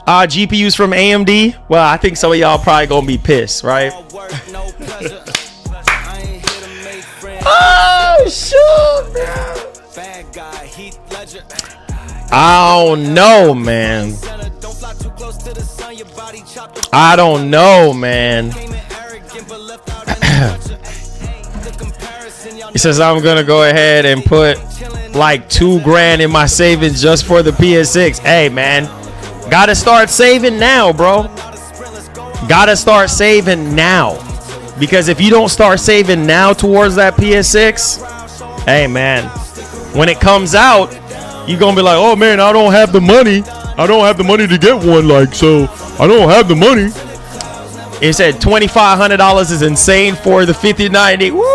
GPUs from AMD? Well, I think some of y'all probably going to be pissed, right? Oh, shoot, man. I don't know, man. I don't know, man. He says, I'm going to go ahead and put like $2,000 in my savings just for the PS6. Hey, man, got to start saving now, bro. Got to start saving now. Because if you don't start saving now towards that PS6, hey, man, when it comes out, you're going to be like, oh, man, I don't have the money. I don't have the money to get one. Like, so I don't have the money. He said $2,500 is insane for the 5090. Woo!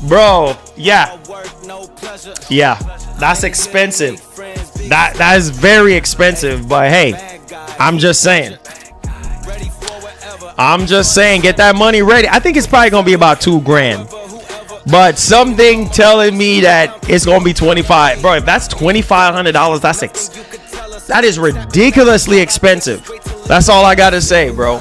Bro, yeah, that's expensive. That is very expensive. But hey, I'm just saying, get that money ready. I think it's probably gonna be about $2,000, but something telling me that it's gonna be 25. Bro, if that's $2,500, that is ridiculously expensive. That's all I gotta say, bro.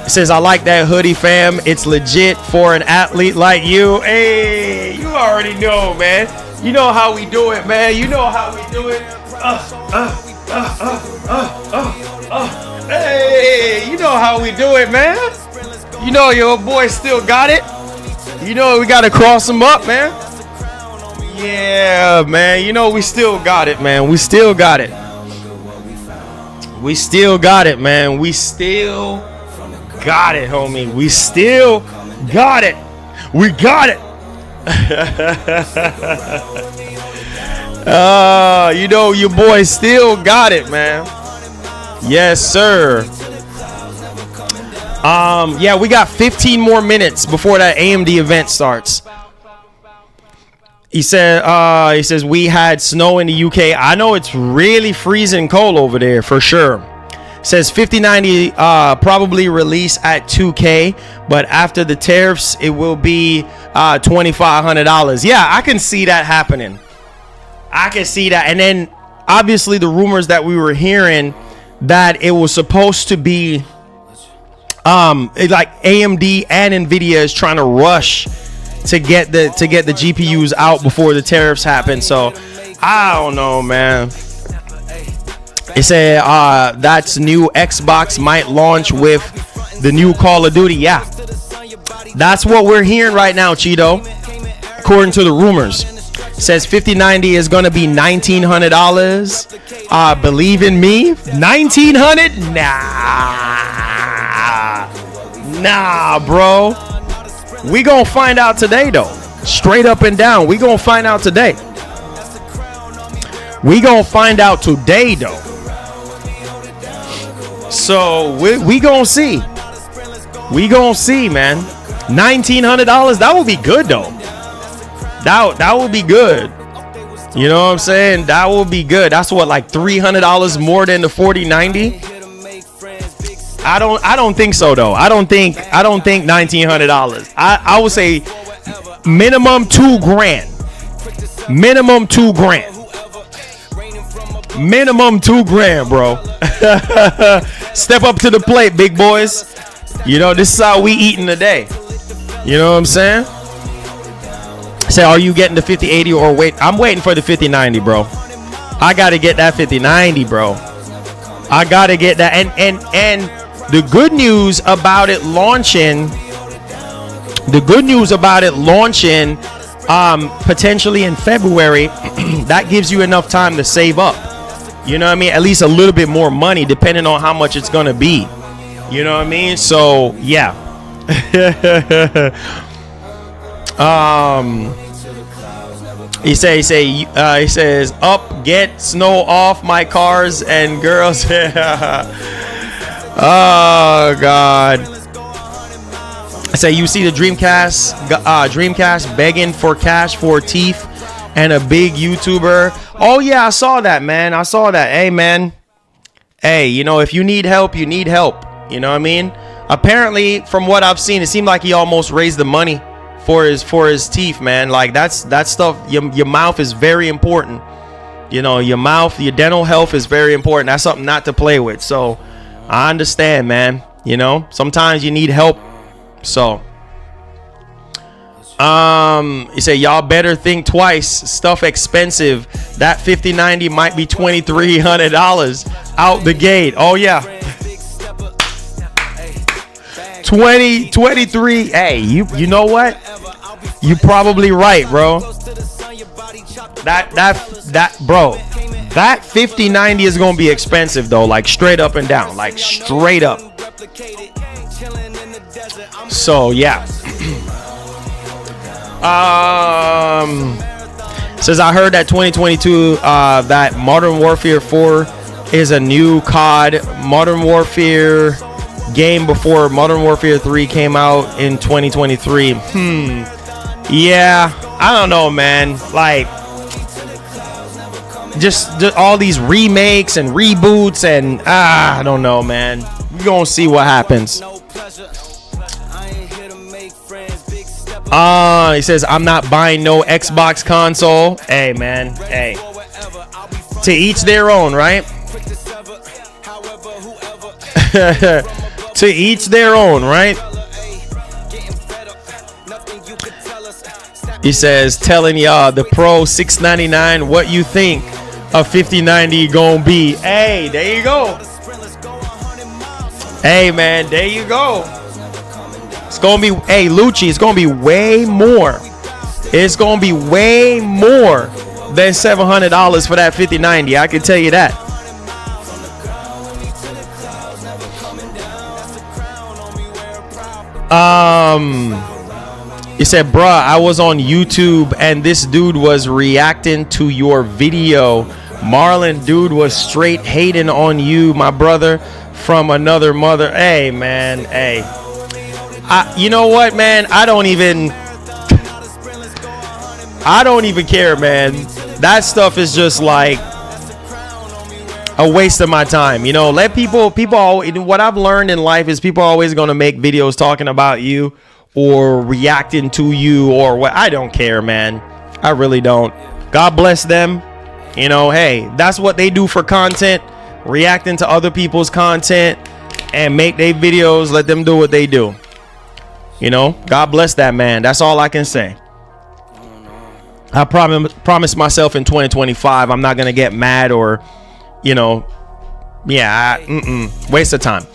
It says, I like that hoodie, fam. It's legit for an athlete like you. Hey, you already know, man. You know how we do it, man. You know how we do it. Hey, you know how we do it, man. You know your boy still got it. You know we got to cross him up, man. Yeah, man. You know we still got it, man. We still got it. We still got it, man. We still got it, homie. We still got it. We got it. You know your boy still got it, man. Yes, sir. Yeah, we got 15 more minutes before that AMD event starts. He says we had snow in the UK. I know it's really freezing cold over there for sure. Says 5090 probably release at 2K, but after the tariffs, it will be $2,500. Yeah, I can see that happening. I can see that. And then obviously the rumors that we were hearing that it was supposed to be like AMD and Nvidia is trying to rush to get the GPUs out before the tariffs happen. So I don't know, man. It said that's new Xbox might launch with the new Call of Duty. Yeah, that's what we're hearing right now, Cheeto. According to the rumors, it says 5090 is gonna be $1,900. Believe in me, $1,900? Nah, bro. We gonna find out today, though. Straight up and down, we gonna find out today. We gonna find out today, though. So we gonna see. We gonna see, man. $1,900. That would be good, though. That would be good. You know what I'm saying? That would be good. That's what, like $300 more than the 4090. I don't think so, though. I don't think $1,900. I would say minimum $2,000. Minimum $2,000. Minimum $2,000, bro. Step up to the plate, big boys. You know, this is how we eating today. You know what I'm saying? Say, are you getting the 5080 or wait? I'm waiting for the 5090, bro. I gotta get that 5090, bro. I gotta get that. And the good news about it launching. Potentially in February, that gives you enough time to save up. You know what I mean? At least a little bit more money, depending on how much it's gonna be. You know what I mean? So yeah. He says up, get snow off my cars and girls. Oh God. I say you see the Dreamcast begging for cash for teeth and a big YouTuber. Oh yeah, I saw that, man. I saw that. Hey man. Hey, you know, if you need help, you need help. You know what I mean? Apparently, from what I've seen, it seemed like he almost raised the money for his teeth, man. Like that stuff. Your mouth is very important. You know, your dental health is very important. That's something not to play with. So I understand, man. You know, sometimes you need help. So you say y'all better think twice. Stuff expensive. That 5090 might be $2,300 out the gate. Oh yeah. 23. Hey, you know what? You probably right, bro. That bro. That 5090 is gonna be expensive though, like straight up and down, like straight up. So yeah. Says I heard that 2022 that Modern Warfare 4 is a new COD Modern Warfare game before Modern Warfare 3 came out in 2023. Yeah, I don't know, man. Like just all these remakes and reboots and I don't know, man. We're gonna see what happens. He says I'm not buying no Xbox console. Hey man, hey. To each their own, right? To each their own, right? He says telling y'all the Pro $699 what you think a 5090 gonna be. Hey, there you go. Hey man, there you go. It's gonna be, hey Lucci, it's gonna be way more. It's gonna be way more than $700 for that 5090. I can tell you that. He said, bruh, I was on YouTube and this dude was reacting to your video. Marlon, dude was straight hating on you, my brother from another mother. Hey man, hey. You know what, man? I don't even I don't even care, man. That stuff is just like a waste of my time. You know, let people what I've learned in life is people are always going to make videos talking about you or reacting to you or what. I don't care, man. I really don't. God bless them. You know, hey, that's what they do for content, reacting to other people's content and make their videos. Let them do what they do. You know, God bless that man. That's all I can say. I promise myself in 2025 I'm not going to get mad or, you know, waste of time.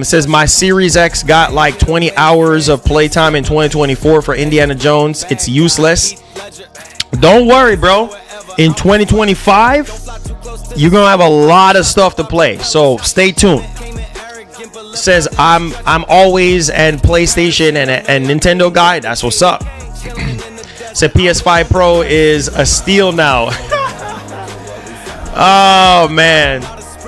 Says my Series X got like 20 hours of playtime in 2024 for Indiana Jones. It's useless. Don't worry, bro. In 2025, you're gonna have a lot of stuff to play. So stay tuned. Says I'm always an PlayStation and Nintendo guy. That's what's up. Said PS5 Pro is a steal now. Oh man.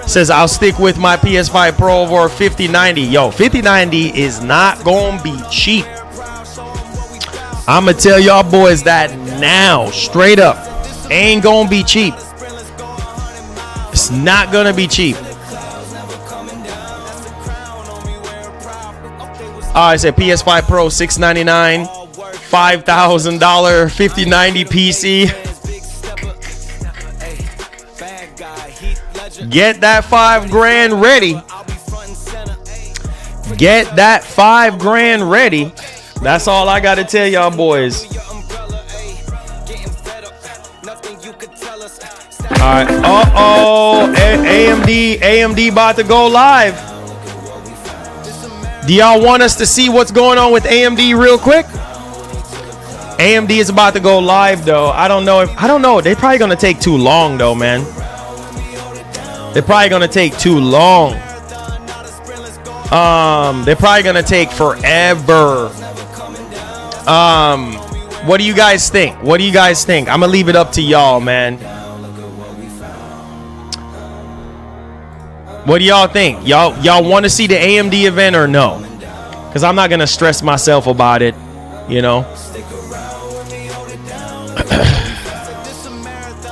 Says I'll stick with my PS5 Pro over 5090. Yo, 5090 is not gonna be cheap. I'ma tell y'all boys that now, straight up. Ain't gonna be cheap. It's not gonna be cheap. I said PS5 Pro $699, $5,000 5090 PC. Get that $5,000 ready. Get that $5,000 ready. That's all I gotta tell y'all boys. Alright. AMD about to go live. Do y'all want us to see what's going on with AMD real quick? AMD is about to go live though. I don't know. They're probably gonna take too long though, man. They're probably gonna take too long. They're probably gonna take forever. What do you guys think? I'm gonna leave it up to y'all, man. What do y'all think? Y'all want to see the AMD event or no? Because I'm not gonna stress myself about it, you know.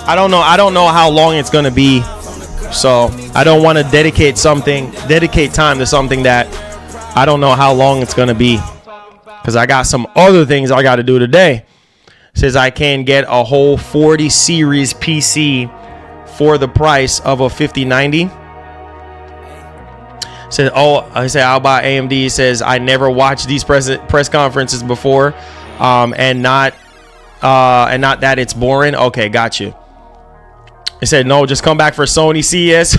I don't know how long it's gonna be, so I don't want to dedicate time to something that I don't know how long it's gonna be, because I got some other things I got to do today. Says I can get a whole 40 series PC for the price of a 5090. Says, I say I'll buy AMD. Says I never watched these press conferences before, and not that it's boring. Okay, got you. It said no, just come back for Sony CES.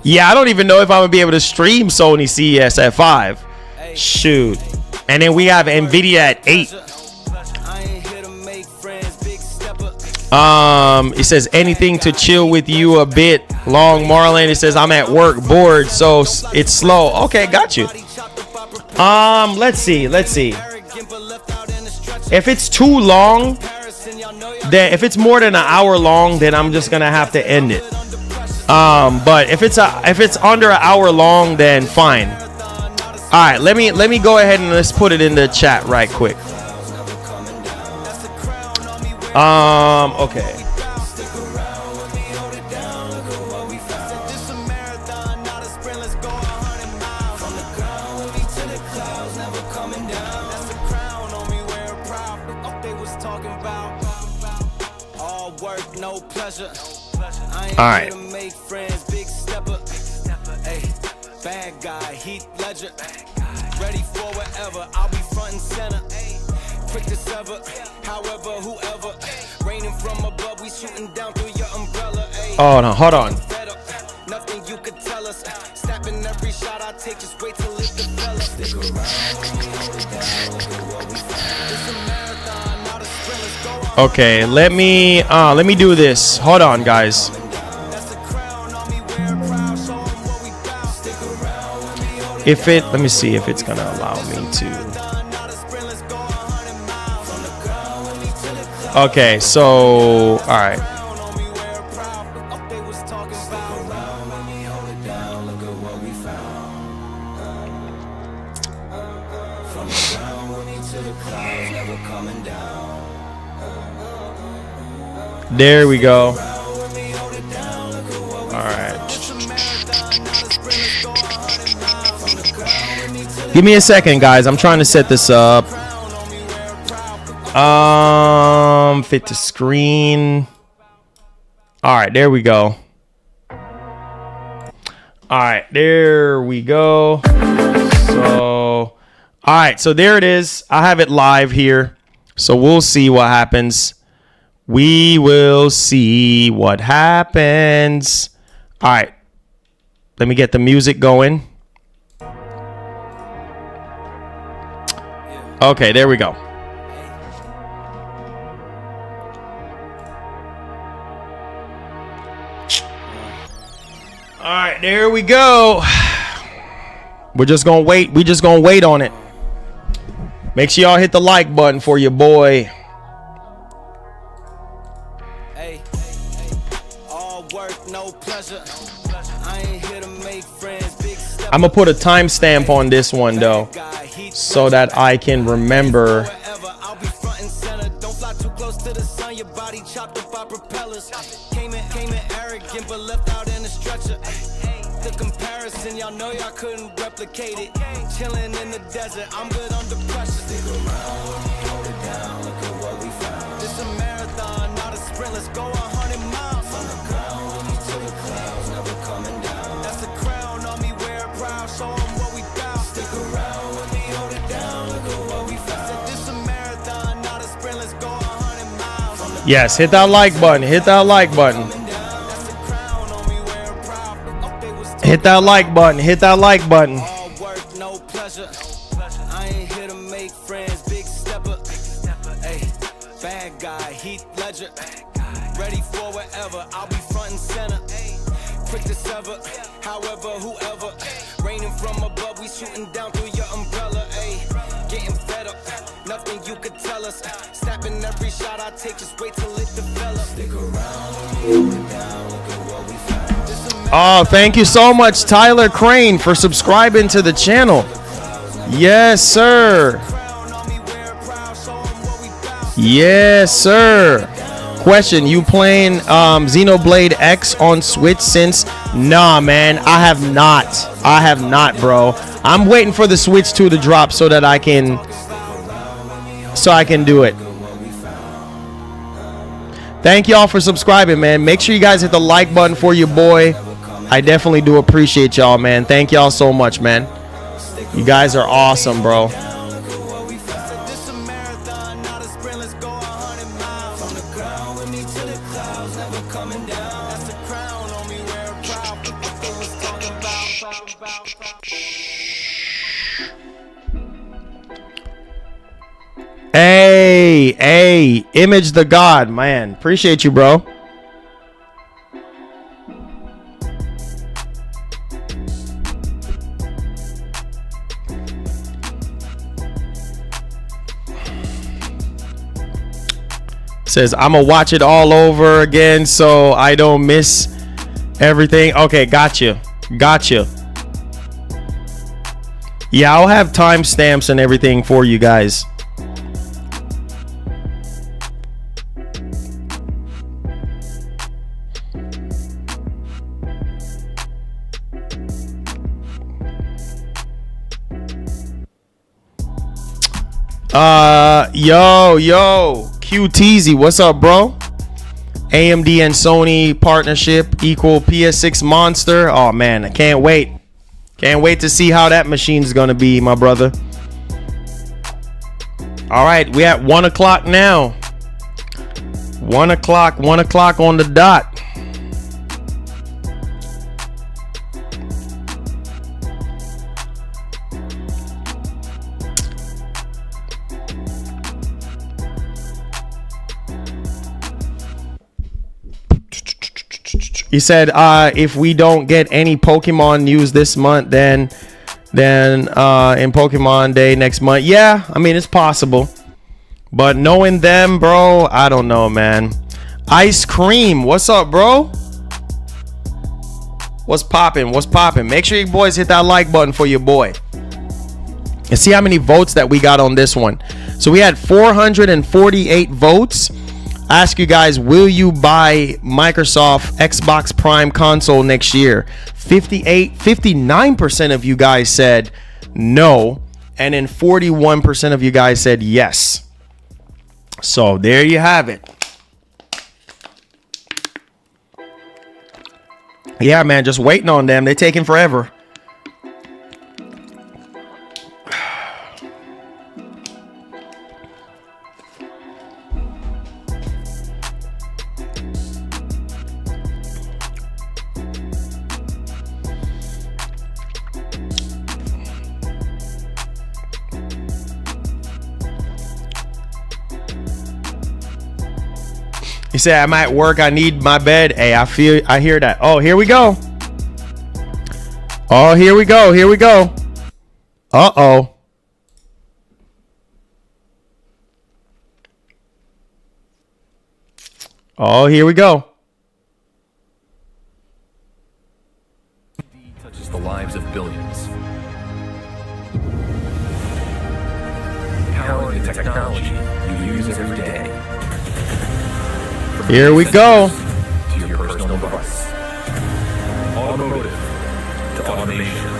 Yeah, I don't even know if I'm gonna be able to stream Sony CES at 5. Shoot, and then we have Nvidia at 8. It says anything to chill with you a bit long, Marlon. It says I'm at work bored, so it's slow. Okay, got you. Let's see. If it's too long, then if it's more than an hour long, then I'm just gonna have to end it. But if it's under an hour long, then fine. All right, let me go ahead and let's put it in the chat right quick. Okay. All right. Bad guy, Heath Ledger. Ready for whatever. I'll be front and center. Quick to sever. However, whoever. Raining from above, we shooting down through your umbrella. Oh no, hold on. Nothing you could tell us. Snapping every shot I take, just wait till it develops. Okay, let me do this. Hold on, guys. Let me see if it's gonna allow me to. Okay, so all right. There we go. All right. Give me a second, guys. I'm trying to set this up. Fit to screen. All right, there we go. All right, there we go. So, all right, so there it is. I have it live here. So we'll see what happens. We will see what happens. All right, let me get the music going. Okay, there we go. All right, there we go. We're just gonna wait. We just gonna wait on it. Make sure y'all hit the like button for your boy. Hey, all work, no pleasure. I ain't here to make friends. Big step. I'm gonna put a timestamp on this one though, so that I can remember. I'll be front and center. Don't fly too close to the sun. Your body chopped up by propellers. Came in arrogant, but left out in a stretcher. The comparison, y'all know y'all couldn't replicate it. Chilling in the desert, I'm good under pressure. Stick around when we hold it down. Look at what we found. This a marathon, not a sprint. Let's go 100 miles. On the ground when we to the clouds, never coming down. That's the crown on me, wear it proud. Show 'em what we bout. Stick around when we hold it down. Look at what we found. This a marathon, not a sprint. Let's go 100 miles. Yes, hit that like button. Hit that like button. Hit that like button. Hit that like button. All work, no pleasure. I ain't here to make friends. Big stepper. Hey, bad guy, Heath Ledger. Ready for whatever. I'll be front and center. Quick to sever. However, whoever. Raining from above, we shooting down through your umbrella. Hey, getting fed up. Nothing you could tell us. Snapping every shot I take. Just wait till it develops. Stick around when we hold it down. Look at what we found. Oh, thank you so much, Tyler Crane, for subscribing to the channel. Yes, sir. Yes, sir. Question, you playing Xenoblade X on Switch since? Nah, man, I have not. I have not, bro. I'm waiting for the Switch 2 to drop so that I can do it. Thank y'all for subscribing, man. Make sure you guys hit the like button for your boy. I definitely do appreciate y'all, man. Thank y'all so much, man. You guys are awesome, bro. Hey, Image the God, man. Appreciate you, bro. Says I'm gonna watch it all over again so I don't miss everything. Okay, gotcha. Yeah, I'll have timestamps and everything for you guys. Yo, QTZ, what's up, bro? AMD and Sony partnership equal PS6 monster. Oh man, I can't wait. Can't wait to see how that machine's gonna be, my brother. All right, we at 1 o'clock now. 1 o'clock on the dot. He said, if we don't get any Pokemon news this month, then in Pokemon Day next month. Yeah, I mean, it's possible. But knowing them, bro, I don't know, man. Ice Cream, what's up, bro? What's popping? Make sure you boys hit that like button for your boy. And see how many votes that we got on this one. So we had 448 votes. I ask you guys, will you buy Microsoft Xbox Prime console next year? 59% of you guys said no, and then 41% of you guys said yes. So there you have it. Yeah, man, just waiting on them. They're taking forever. You say I'm at work, I need my bed. Hey, I hear that. Oh, here we go. Oh, here we go. Here we go. Uh-oh. Oh, here we go. Touches the lives of billions. Powering the technology you use every day. Here we go. To your personal device. Automotive to automation.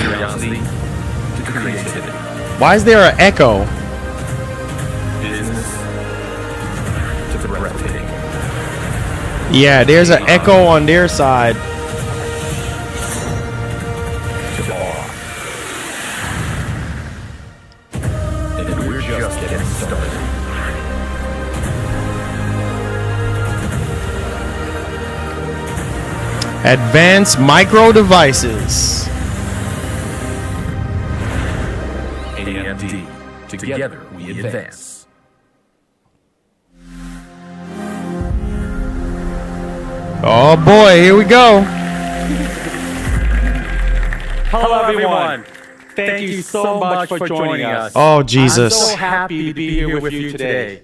Curiosity to creativity. Why is there an echo? Business to breathtaking. Yeah, there's an echo on their side. To awe. And we're just getting started. Advanced micro devices. AMD. Together we advance. Oh boy, here we go. Hello everyone. Thank you so much for joining us. Oh Jesus. I'm so happy to be here with you today.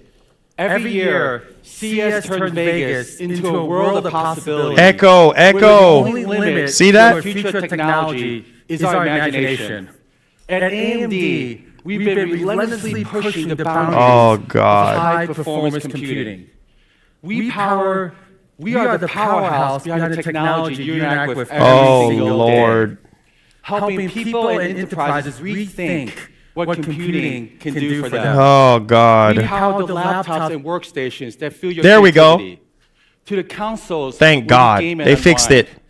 Every year, CES turns Vegas into a world of possibilities. Echo, Where the echo. only limit See to that? our future technology is our imagination. At AMD, we've been relentlessly pushing the boundaries Oh of God. high-performance computing. We are the powerhouse behind the technology you interact with every Oh single Lord. day, helping people and enterprises rethink what computing can do for them. Oh God. We power the laptops and workstations that fuel your There we go. creativity, to the consoles Thank where you God. game and They fixed unwind. it.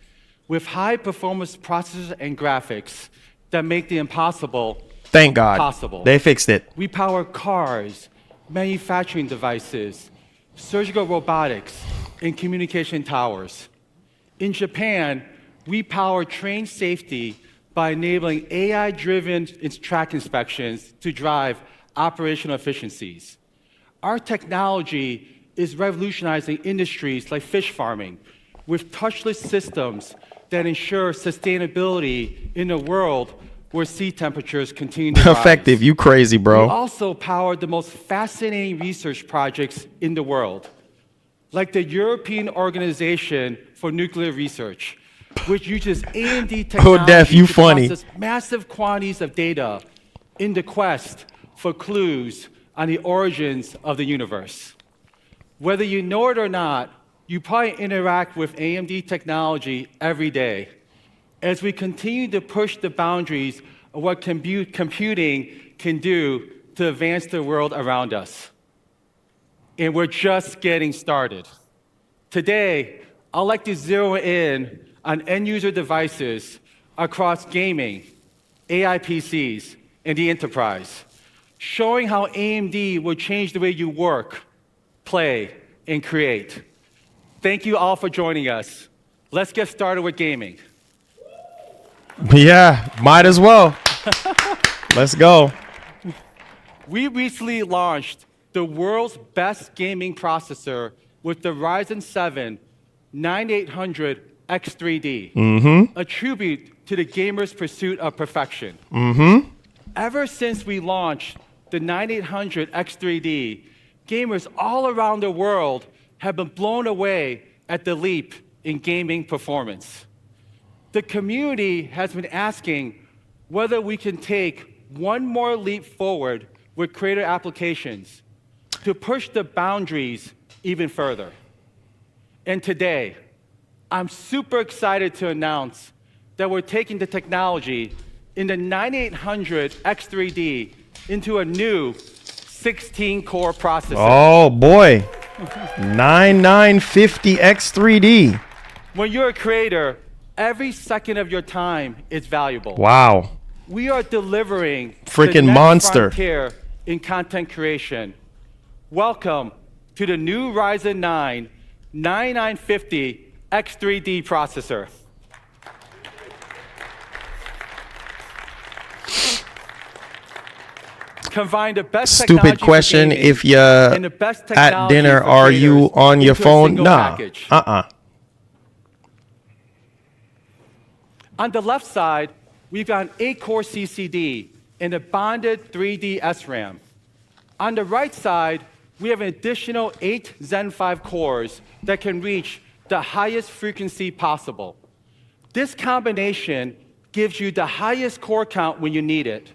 With high-performance processors and graphics that make the impossible Thank God. possible. They fixed it. We power cars, manufacturing devices, surgical robotics, and communication towers. In Japan, we power train safety by enabling AI-driven track inspections to drive operational efficiencies. Our technology is revolutionizing industries like fish farming with touchless systems that ensure sustainability in a world where sea temperatures continue to rise. Effective. You crazy, We bro. also power the most fascinating research projects in the world, like the European Organization for Nuclear Research, which uses AMD technology Def, you to funny. process massive quantities of data in the quest for clues on the origins of the universe. Whether you know it or not, you probably interact with AMD technology every day as we continue to push the boundaries of what computing can do to advance the world around us. And we're just getting started. Today, I'd like to zero in on end-user devices across gaming, AI PCs, and the enterprise, showing how AMD will change the way you work, play, and create. Thank you all for joining us. Let's get started with gaming. Yeah, might as well. Let's go. We recently launched the world's best gaming processor with the Ryzen 7 9800 X3D, a tribute to the gamer's pursuit of perfection. Ever since we launched the 9800 X3D, gamers all around the world have been blown away at the leap in gaming performance. The community has been asking whether we can take one more leap forward with creator applications to push the boundaries even further. And today, I'm super excited to announce that we're taking the technology in the 9800 X3D into a new 16-core processor. Oh boy, 9950 X3D. When you're a creator, every second of your time is valuable. Wow. We are delivering Freaking the next monster. frontier in content creation. Welcome to the new Ryzen 9 9950 X3D processor. Combine the best Stupid technology for question. gaming If you're and the best at technology dinner, for are you creators on your into a phone? single Nah. package. On the left side, we've got an 8-core CCD and a bonded 3D SRAM. On the right side, we have an additional 8 Zen 5 cores that can reach the highest frequency possible. This combination gives you the highest core count when you need it,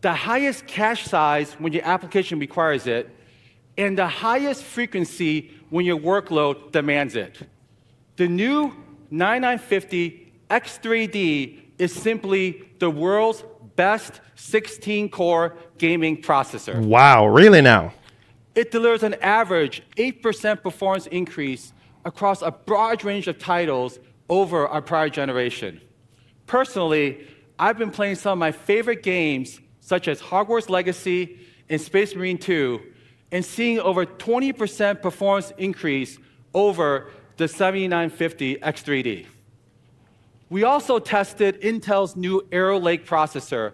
the highest cache size when your application requires it, and the highest frequency when your workload demands it. The new 9950 X3D is simply the world's best 16-core gaming processor. Wow, really now? It delivers an average 8% performance increase across a broad range of titles over our prior generation. Personally, I've been playing some of my favorite games, such as Hogwarts Legacy and Space Marine 2, and seeing over 20% performance increase over the 7950 X3D. We also tested Intel's new Arrow Lake processor,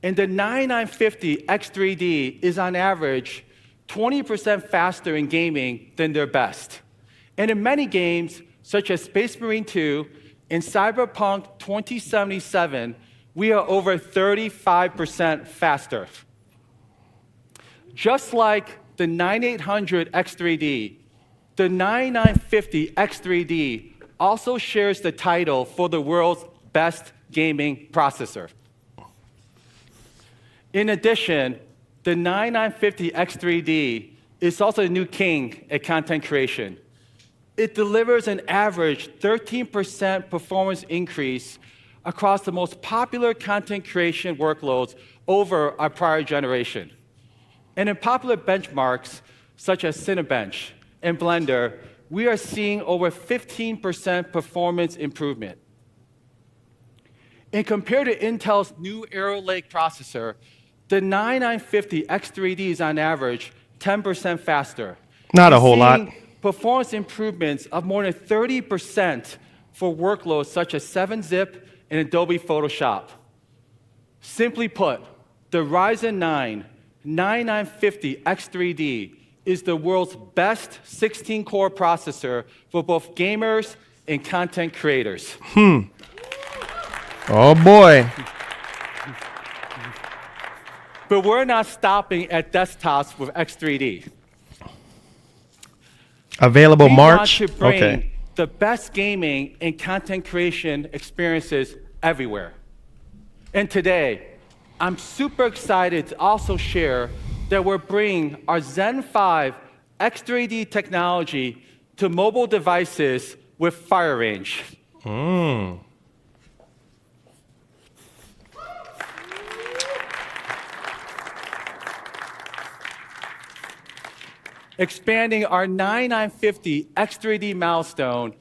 and the 9950 X3D is on average 20% faster in gaming than their best. And in many games, such as Space Marine 2 and Cyberpunk 2077, we are over 35% faster. Just like the 9800 X3D, the 9950 X3D also shares the title for the world's best gaming processor. In addition, the 9950 X3D is also the new king at content creation. It delivers an average 13% performance increase across the most popular content creation workloads over our prior generation. And in popular benchmarks, such as Cinebench and Blender, we are seeing over 15% performance improvement. And compared to Intel's new Arrow Lake processor, the 9950 X3D is on average 10% faster. Not a whole lot. Performance improvements of more than 30% for workloads such as 7-Zip and Adobe Photoshop. Simply put, the Ryzen 9 9950 X3D is the world's best 16-core processor for both gamers and content creators. Oh boy. But we're not stopping at desktops with X3D. Available March. We want to bring Okay. the best gaming and content creation experiences everywhere. And today, I'm super excited to also share that we're bringing our Zen 5 X3D technology to mobile devices with Fire Range. Expanding our 9950 X3D milestone,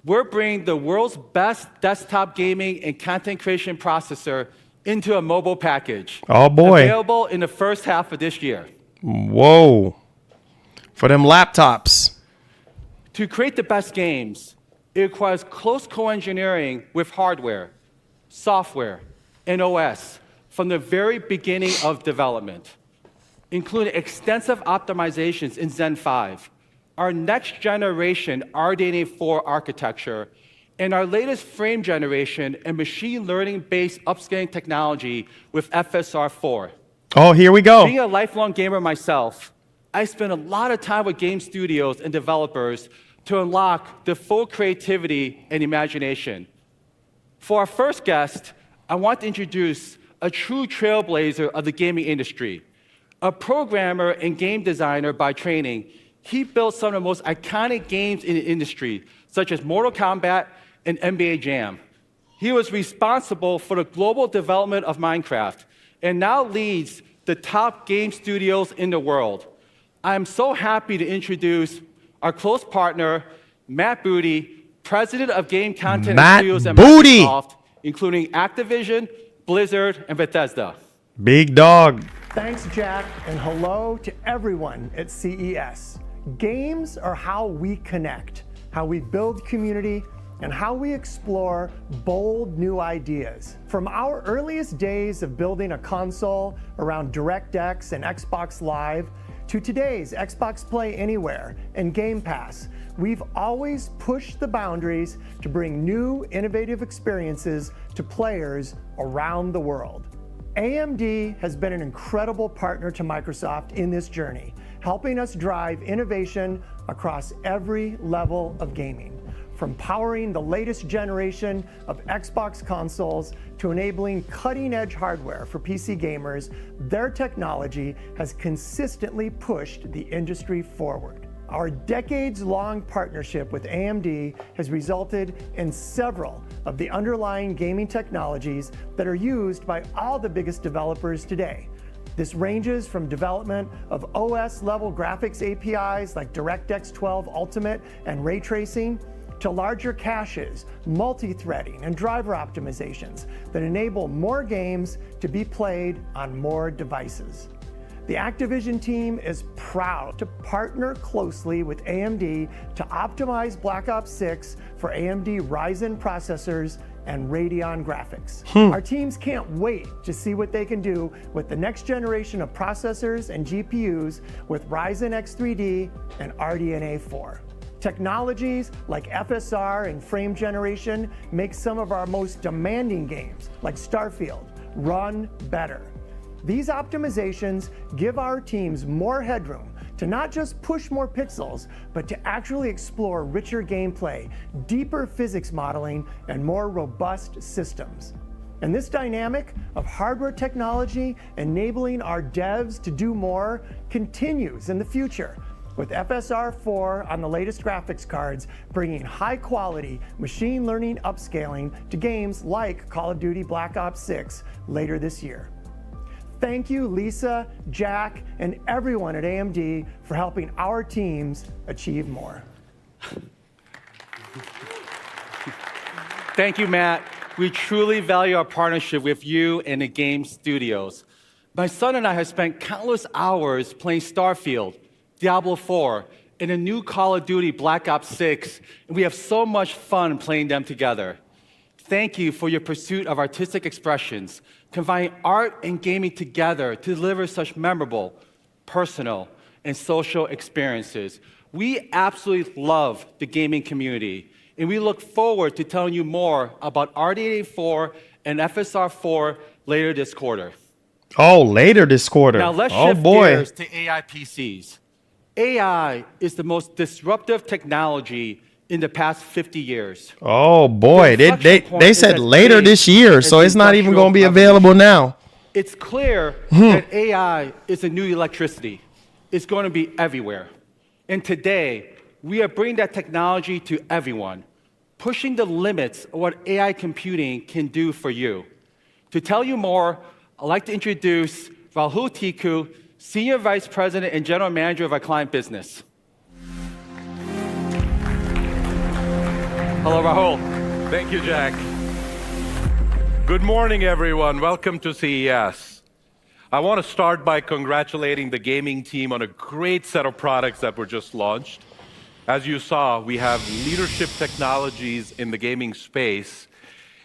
we're bringing the world's best desktop gaming and content creation processor into a mobile package. Oh boy. Available in the first half of this year. Whoa. For them laptops. To create the best games, it requires close co-engineering with hardware, software, and OS from the very beginning of development, including extensive optimizations in Zen 5, our next generation RDNA 4 architecture, and our latest frame generation and machine learning-based upscaling technology with FSR 4. Oh, here we go. Being a lifelong gamer myself, I spend a lot of time with game studios and developers to unlock the full creativity and imagination. For our first guest, I want to introduce a true trailblazer of the gaming industry, A programmer and game designer by training, he built some of the most iconic games in the industry, such as Mortal Kombat and NBA Jam. He was responsible for the global development of Minecraft and now leads the top game studios in the world. I'm so happy to introduce our close partner, Matt Booty, president of game content and studios at Microsoft, including Activision, Blizzard, and Bethesda. Big dog. Thanks, Jack, and hello to everyone at CES. Games are how we connect, how we build community, and how we explore bold new ideas. From our earliest days of building a console around DirectX and Xbox Live, to today's Xbox Play Anywhere and Game Pass, we've always pushed the boundaries to bring new, innovative experiences to players around the world. AMD has been an incredible partner to Microsoft in this journey, helping us drive innovation across every level of gaming. From powering the latest generation of Xbox consoles to enabling cutting-edge hardware for PC gamers, their technology has consistently pushed the industry forward. Our decades-long partnership with AMD has resulted in several of the underlying gaming technologies that are used by all the biggest developers today. This ranges from development of OS-level graphics APIs like DirectX 12 Ultimate and ray tracing, to larger caches, multi-threading, and driver optimizations that enable more games to be played on more devices. The Activision team is proud to partner closely with AMD to optimize Black Ops 6 for AMD Ryzen processors and Radeon graphics. Our teams can't wait to see what they can do with the next generation of processors and GPUs with Ryzen X3D and RDNA 4. Technologies like FSR and frame generation make some of our most demanding games, like Starfield, run better. These optimizations give our teams more headroom to not just push more pixels, but to actually explore richer gameplay, deeper physics modeling, and more robust systems. And this dynamic of hardware technology enabling our devs to do more continues in the future, with FSR 4 on the latest graphics cards bringing high-quality machine learning upscaling to games like Call of Duty Black Ops 6 later this year. Thank you, Lisa, Jack, and everyone at AMD for helping our teams achieve more. Thank you, Matt. We truly value our partnership with you and the game studios. My son and I have spent countless hours playing Starfield, Diablo 4, and a new Call of Duty Black Ops 6, and we have so much fun playing them together. Thank you for your pursuit of artistic expressions, combining art and gaming together to deliver such memorable, personal, and social experiences. We absolutely love the gaming community, and we look forward to telling you more about RDNA 4 and FSR 4 later this quarter. Oh, later this quarter. Now let's shift gears to AI PCs. AI is the most disruptive technology in the past 50 years. Oh boy, they said later this year, so it's not even going to be available now. It's clear that AI is a new electricity. It's going to be everywhere. And today, we are bringing that technology to everyone, pushing the limits of what AI computing can do for you. To tell you more, I'd like to introduce Rahul Tikku, Senior Vice President and General Manager of our client business. Hello, Rahul. Thank you, Jack. Good morning, everyone. Welcome to CES. I want to start by congratulating the gaming team on a great set of products that were just launched. As you saw, we have leadership technologies in the gaming space,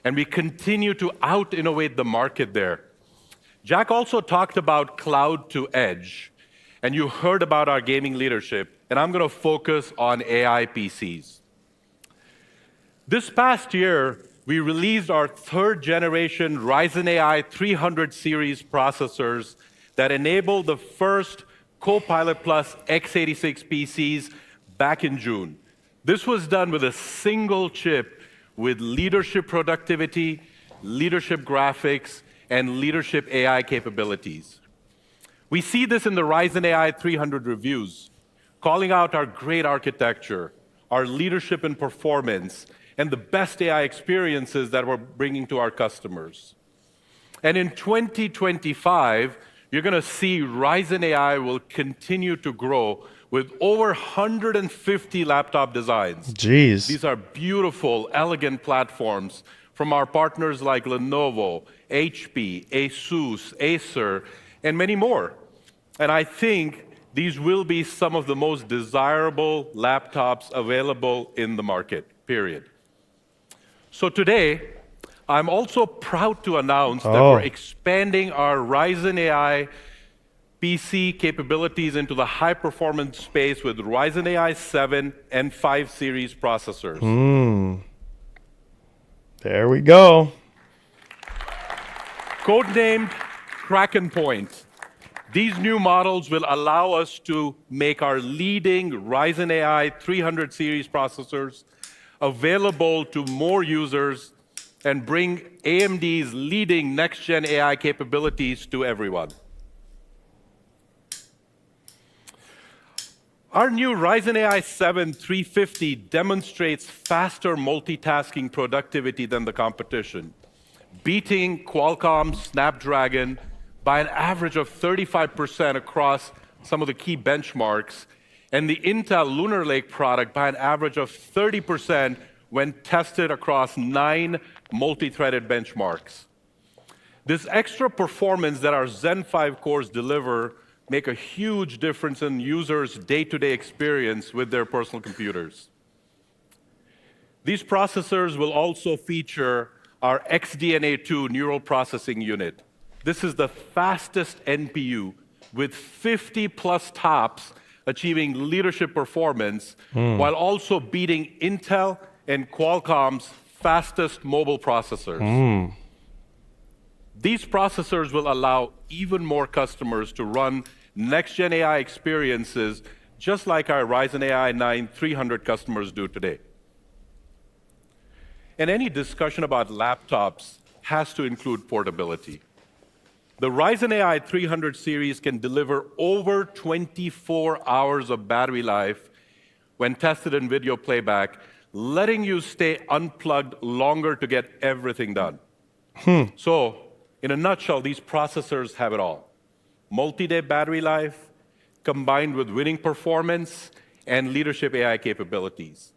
and we continue to out-innovate the market there. Jack also talked about cloud to edge, and you heard about our gaming leadership, and I'm going to focus on AI PCs. This past year, we released our third generation Ryzen AI 300 series processors that enable the first Copilot Plus x86 PCs back in June. This was done with a single chip with leadership productivity, leadership graphics, and leadership AI capabilities. We see this in the Ryzen AI 300 reviews, calling out our great architecture, our leadership in performance, and the best AI experiences that we're bringing to our customers. And in 2025, you're going to see Ryzen AI will continue to grow with over 150 laptop designs. Jeez. These are beautiful, elegant platforms from our partners like Lenovo, HP, Asus, Acer, and many more. And I think these will be some of the most desirable laptops available in the market, period. So today, I'm also proud to announce that we're expanding our Ryzen AI PC capabilities into the high-performance space with Ryzen AI 7 and 5 series processors. There we go. Codenamed Kraken Point. These new models will allow us to make our leading Ryzen AI 300 series processors available to more users and bring AMD's leading next-gen AI capabilities to everyone. Our new Ryzen AI 7 350 demonstrates faster multitasking productivity than the competition, beating Qualcomm Snapdragon by an average of 35% across some of the key benchmarks, and the Intel Lunar Lake product by an average of 30% when tested across 9 multi-threaded benchmarks. This extra performance that our Zen 5 cores deliver make a huge difference in users' day-to-day experience with their personal computers. These processors will also feature our XDNA 2 neural processing unit. This is the fastest NPU with 50+ TOPS achieving leadership performance while also beating Intel and Qualcomm's fastest mobile processors. These processors will allow even more customers to run next-gen AI experiences just like our Ryzen AI 9 300 customers do today. And any discussion about laptops has to include portability. The Ryzen AI 300 series can deliver over 24 hours of battery life when tested in video playback, letting you stay unplugged longer to get everything done. So, in a nutshell, these processors have it all. Multi-day battery life, combined with winning performance and leadership AI capabilities.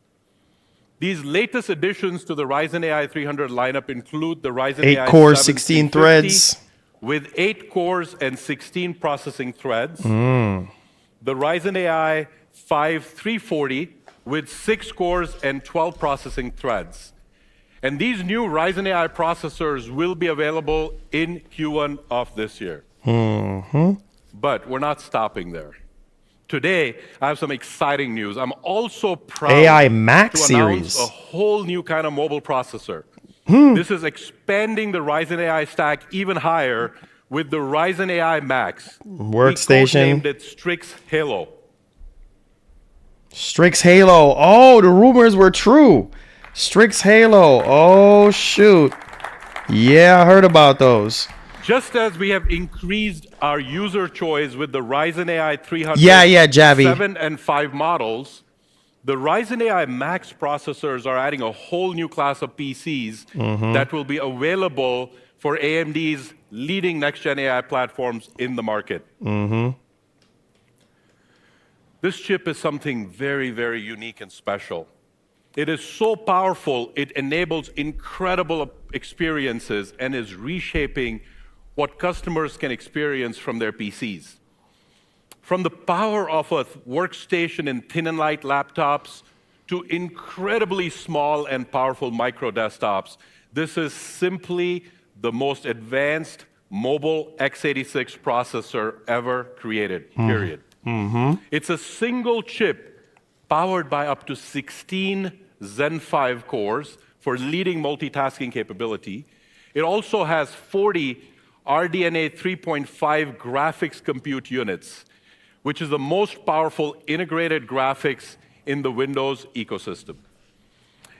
These latest additions to the Ryzen AI 300 lineup include the Ryzen 8 AI cores, 7 16 350 threads. with 8 cores and 16 processing threads. The Ryzen AI 5 340 with 6 cores and 12 processing threads. And these new Ryzen AI processors will be available in Q1 of this year. But we're not stopping there. Today, I have some exciting news. I'm also proud AI Max to announce series. a whole new kind of mobile processor. This is expanding the Ryzen AI stack even higher with the Ryzen AI Max. Workstation. We codenamed it Strix Halo. Strix Halo. Oh, the rumors were true. Strix Halo. Oh, shoot. Yeah, I heard about those. Just as we have increased our user choice with the Ryzen AI 300 Javi. 7 and 5 models, the Ryzen AI Max processors are adding a whole new class of PCs that will be available for AMD's leading next-gen AI platforms in the market. This chip is something very, very unique and special. It is so powerful, it enables incredible experiences and is reshaping what customers can experience from their PCs. From the power of a workstation in thin and light laptops to incredibly small and powerful micro desktops, this is simply the most advanced mobile x86 processor ever created, period. It's a single chip powered by up to 16 Zen 5 cores for leading multitasking capability. It also has 40 RDNA 3.5 graphics compute units, which is the most powerful integrated graphics in the Windows ecosystem.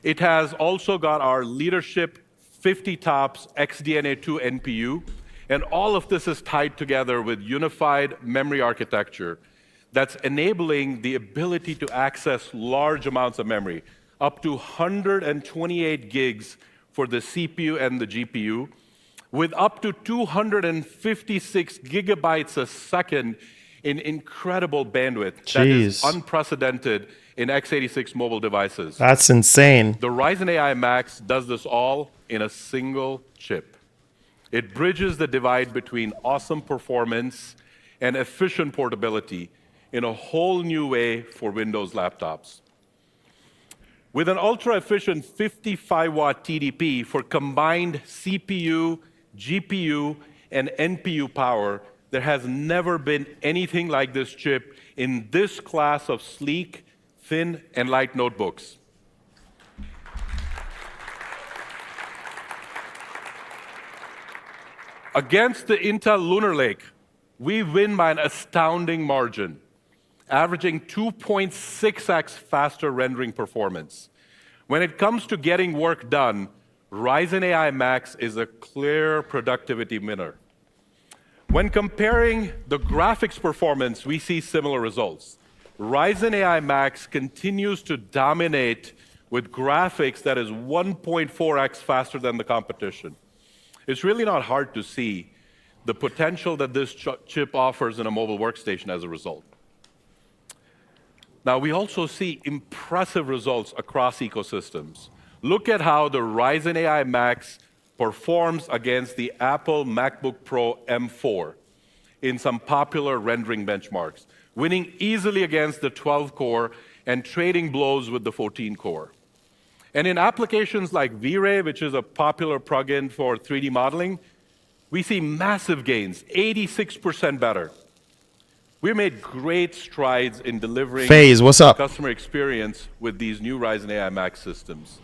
It has also got our leadership 50 TOPS XDNA 2 NPU And all of this is tied together with unified memory architecture that's enabling the ability to access large amounts of memory, up to 128 gigs for the CPU and the GPU, with up to 256 gigabytes a second in incredible bandwidth that is unprecedented in x86 mobile devices. That's insane. The Ryzen AI Max does this all in a single chip. It bridges the divide between awesome performance and efficient portability in a whole new way for Windows laptops. With an ultra-efficient 55-watt TDP for combined CPU, GPU, and NPU power, there has never been anything like this chip in this class of sleek, thin, and light notebooks. Against the Intel Lunar Lake, we win by an astounding margin, averaging 2.6x faster rendering performance. When it comes to getting work done, Ryzen AI Max is a clear productivity winner. When comparing the graphics performance, we see similar results. Ryzen AI Max continues to dominate with graphics that is 1.4x faster than the competition. It's really not hard to see the potential that this chip offers in a mobile workstation as a result. Now, we also see impressive results across ecosystems. Look at how the Ryzen AI Max performs against the Apple MacBook Pro M4 in some popular rendering benchmarks, winning easily against the 12-core and trading blows with the 14-core. And in applications like V-Ray, which is a popular plugin for 3D modeling, we see massive gains, 86% better. We made great strides in delivering what's up? Customer experience with these new Ryzen AI Max systems.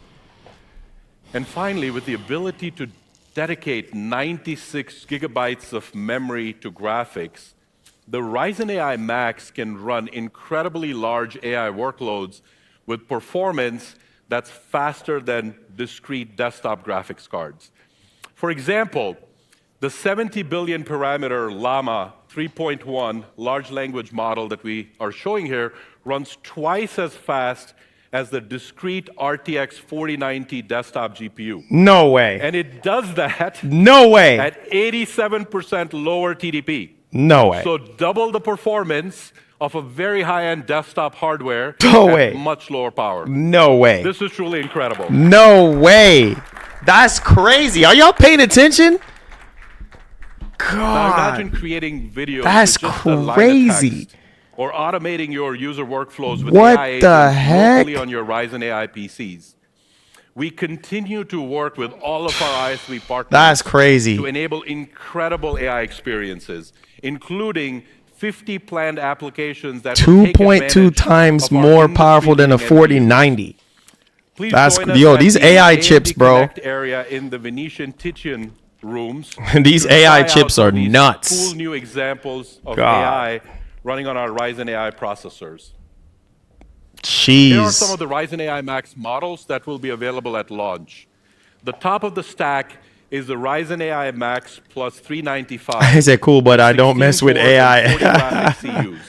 And finally, with the ability to dedicate 96 gigabytes of memory to graphics, the Ryzen AI Max can run incredibly large AI workloads with performance that's faster than discrete desktop graphics cards. For example, the 70 billion parameter Llama 3.1 large language model that we are showing here runs twice as fast as the discrete RTX 4090 desktop GPU. No way. And it does that No way. at 87% lower TDP. No way. So double the performance of a very high-end desktop hardware No at way. much lower power. No way. This is truly incredible. No way. That's crazy. Are y'all paying attention? Now God. imagine creating videos That's with just a line of crazy. text, or automating your user workflows with What AI the agents heck? locally on your Ryzen AI PCs. We continue to work with all of our ISV partners That's crazy. to enable incredible AI experiences, including 50 planned applications that will take 2.2 advantage times of our more powerful than a industry-leading 4090. Please That's join us yo, at these the AI AMD chips, bro. Connect area in the Venetian Titian rooms. These to AI try out chips some are of these nuts. Cool new examples of God. AI running on our Ryzen AI processors. Here are some Jeez. of the Ryzen AI Max models that will be available at launch. The top of the stack is the Ryzen AI Max plus 395. I said cool, but I don't mess with 16 core and 40 AI. graphics CUs.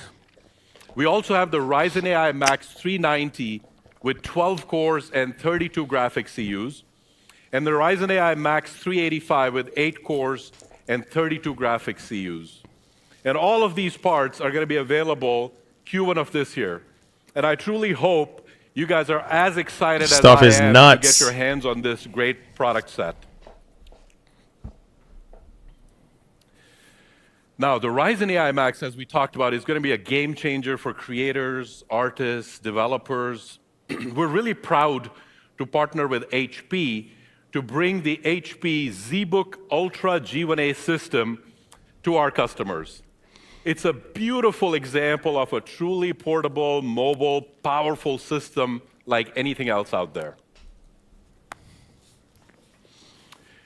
We also have the Ryzen AI Max 390 with 12 cores and 32 graphics CUs, and the Ryzen AI Max 385 with 8 cores and 32 graphics CUs. And all of these parts are going to be available Q1 of this year. And I truly hope you guys are as excited Stuff as is I am nuts. to get your hands on this great product set. Now, the Ryzen AI Max, as we talked about, is going to be a game changer for creators, artists, developers. We're really proud to partner with HP to bring the HP ZBook Ultra G1A system to our customers. It's a beautiful example of a truly portable, mobile, powerful system like anything else out there.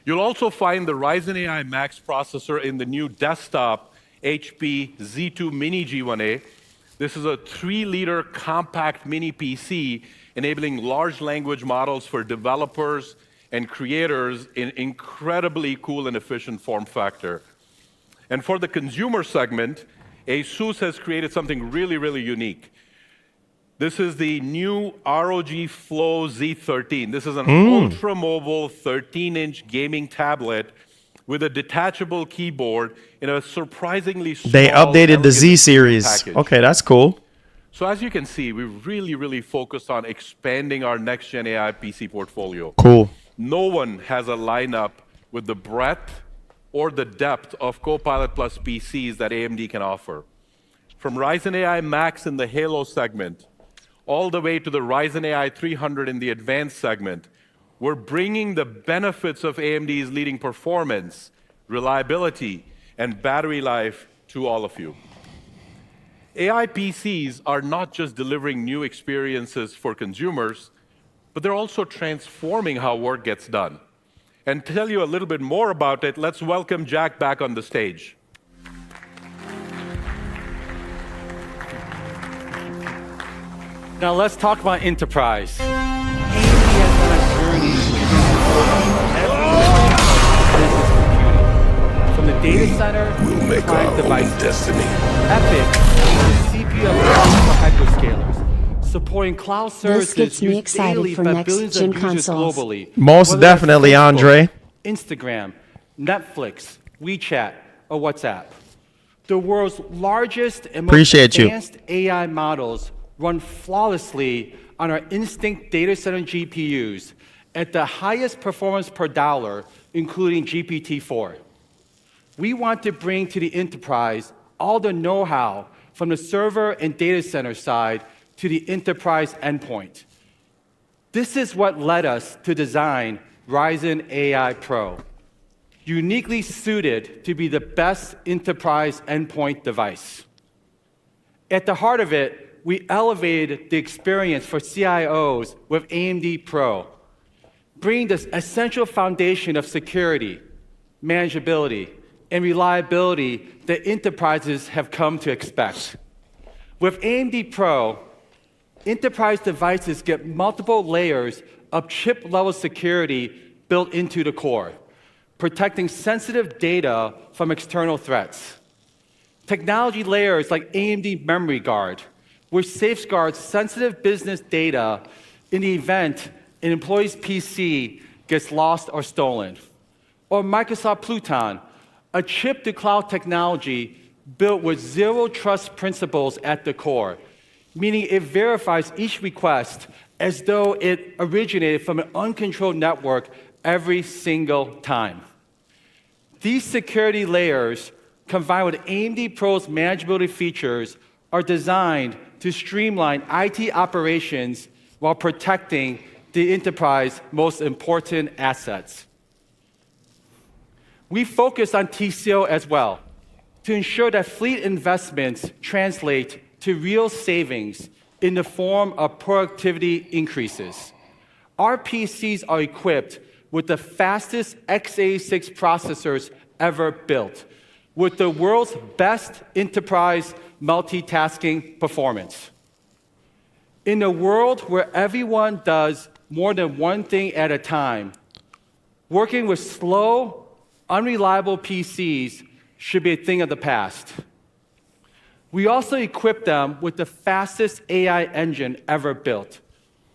You'll also find the Ryzen AI Max processor in the new desktop HP Z2 Mini G1A. This is a 3-liter compact mini PC enabling large language models for developers and creators in incredibly cool and efficient form factor. And for the consumer segment, ASUS has created something really, really unique. This is the new ROG Flow Z13. This is an ultra-mobile 13-inch gaming tablet with a detachable keyboard in a surprisingly small, They updated the Z series. package. Okay, that's cool. So as you can see, we really, really focused on expanding our next-gen AI PC portfolio. Cool. No one has a lineup with the breadth or the depth of Copilot Plus PCs that AMD can offer. From Ryzen AI Max in the Halo segment, all the way to the Ryzen AI 300 in the advanced segment, we're bringing the benefits of AMD's leading performance, reliability, and battery life to all of you. AI PCs are not just delivering new experiences for consumers, but they're also transforming how work gets done. And to tell you a little bit more about it, let's welcome Jack back on the stage. Now let's talk about enterprise. AMD has been on a journey to from the data center We'll to make our client own devices. destiny. Epic is the CPU for hyperscalers, supporting cloud services gets me used excited daily for by next billions gen of users consoles. globally. Most Whether that's definitely, Facebook, Andre. Instagram, Netflix, WeChat, or WhatsApp. The world's largest and most Appreciate you. advanced AI models run flawlessly on our Instinct data center GPUs at the highest performance per dollar, including GPT-4. We want to bring to the enterprise all the know-how from the server and data center side to the enterprise endpoint. This is what led us to design Ryzen AI Pro, uniquely suited to be the best enterprise endpoint device. At the heart of it, we elevated the experience for CIOs with AMD Pro, bringing this essential foundation of security, manageability, and reliability that enterprises have come to expect. With AMD Pro, enterprise devices get multiple layers of chip-level security built into the core, protecting sensitive data from external threats. Technology layers like AMD Memory Guard, which safeguards sensitive business data in the event an employee's PC gets lost or stolen. Or Microsoft Pluton, a chip-to-cloud technology built with zero trust principles at the core, meaning it verifies each request as though it originated from an uncontrolled network every single time. These security layers, combined with AMD Pro's manageability features, are designed to streamline IT operations while protecting the enterprise's most important assets. We focus on TCO as well to ensure that fleet investments translate to real savings in the form of productivity increases. Our PCs are equipped with the fastest x86 processors ever built, with the world's best enterprise multitasking performance. In a world where everyone does more than one thing at a time, working with slow, unreliable PCs should be a thing of the past. We also equip them with the fastest AI engine ever built,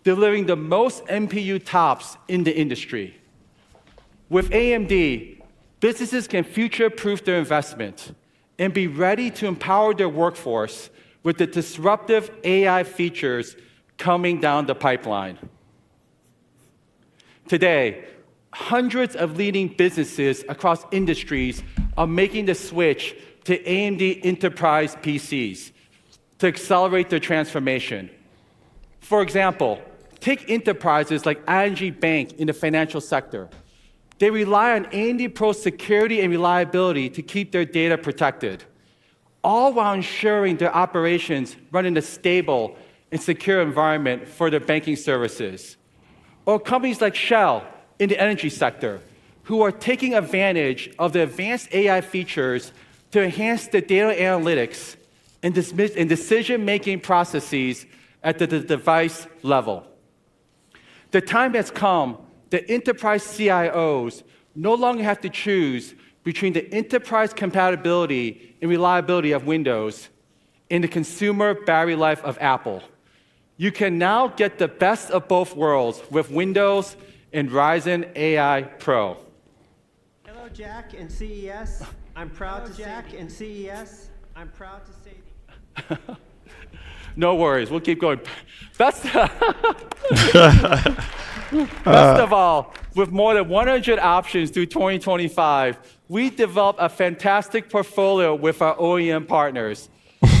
delivering the most NPU tops in the industry. With AMD, businesses can future-proof their investment and be ready to empower their workforce with the disruptive AI features coming down the pipeline. Today, hundreds of leading businesses across industries are making the switch to AMD enterprise PCs to accelerate their transformation. For example, take enterprises like ING Bank in the financial sector. They rely on AMD Pro security and reliability to keep their data protected, all while ensuring their operations run in a stable and secure environment for their banking services. Or companies like Shell in the energy sector, who are taking advantage of the advanced AI features to enhance the data analytics and decision-making processes at the device level. The time has come that enterprise CIOs no longer have to choose between the enterprise compatibility and reliability of Windows and the consumer battery life of Apple. You can now get the best of both worlds with Windows and Ryzen AI Pro. Hello, Jack and CES. I'm proud to say. No worries, we'll keep going. Best of all, with more than 100 options through 2025, we developed a fantastic portfolio with our OEM partners,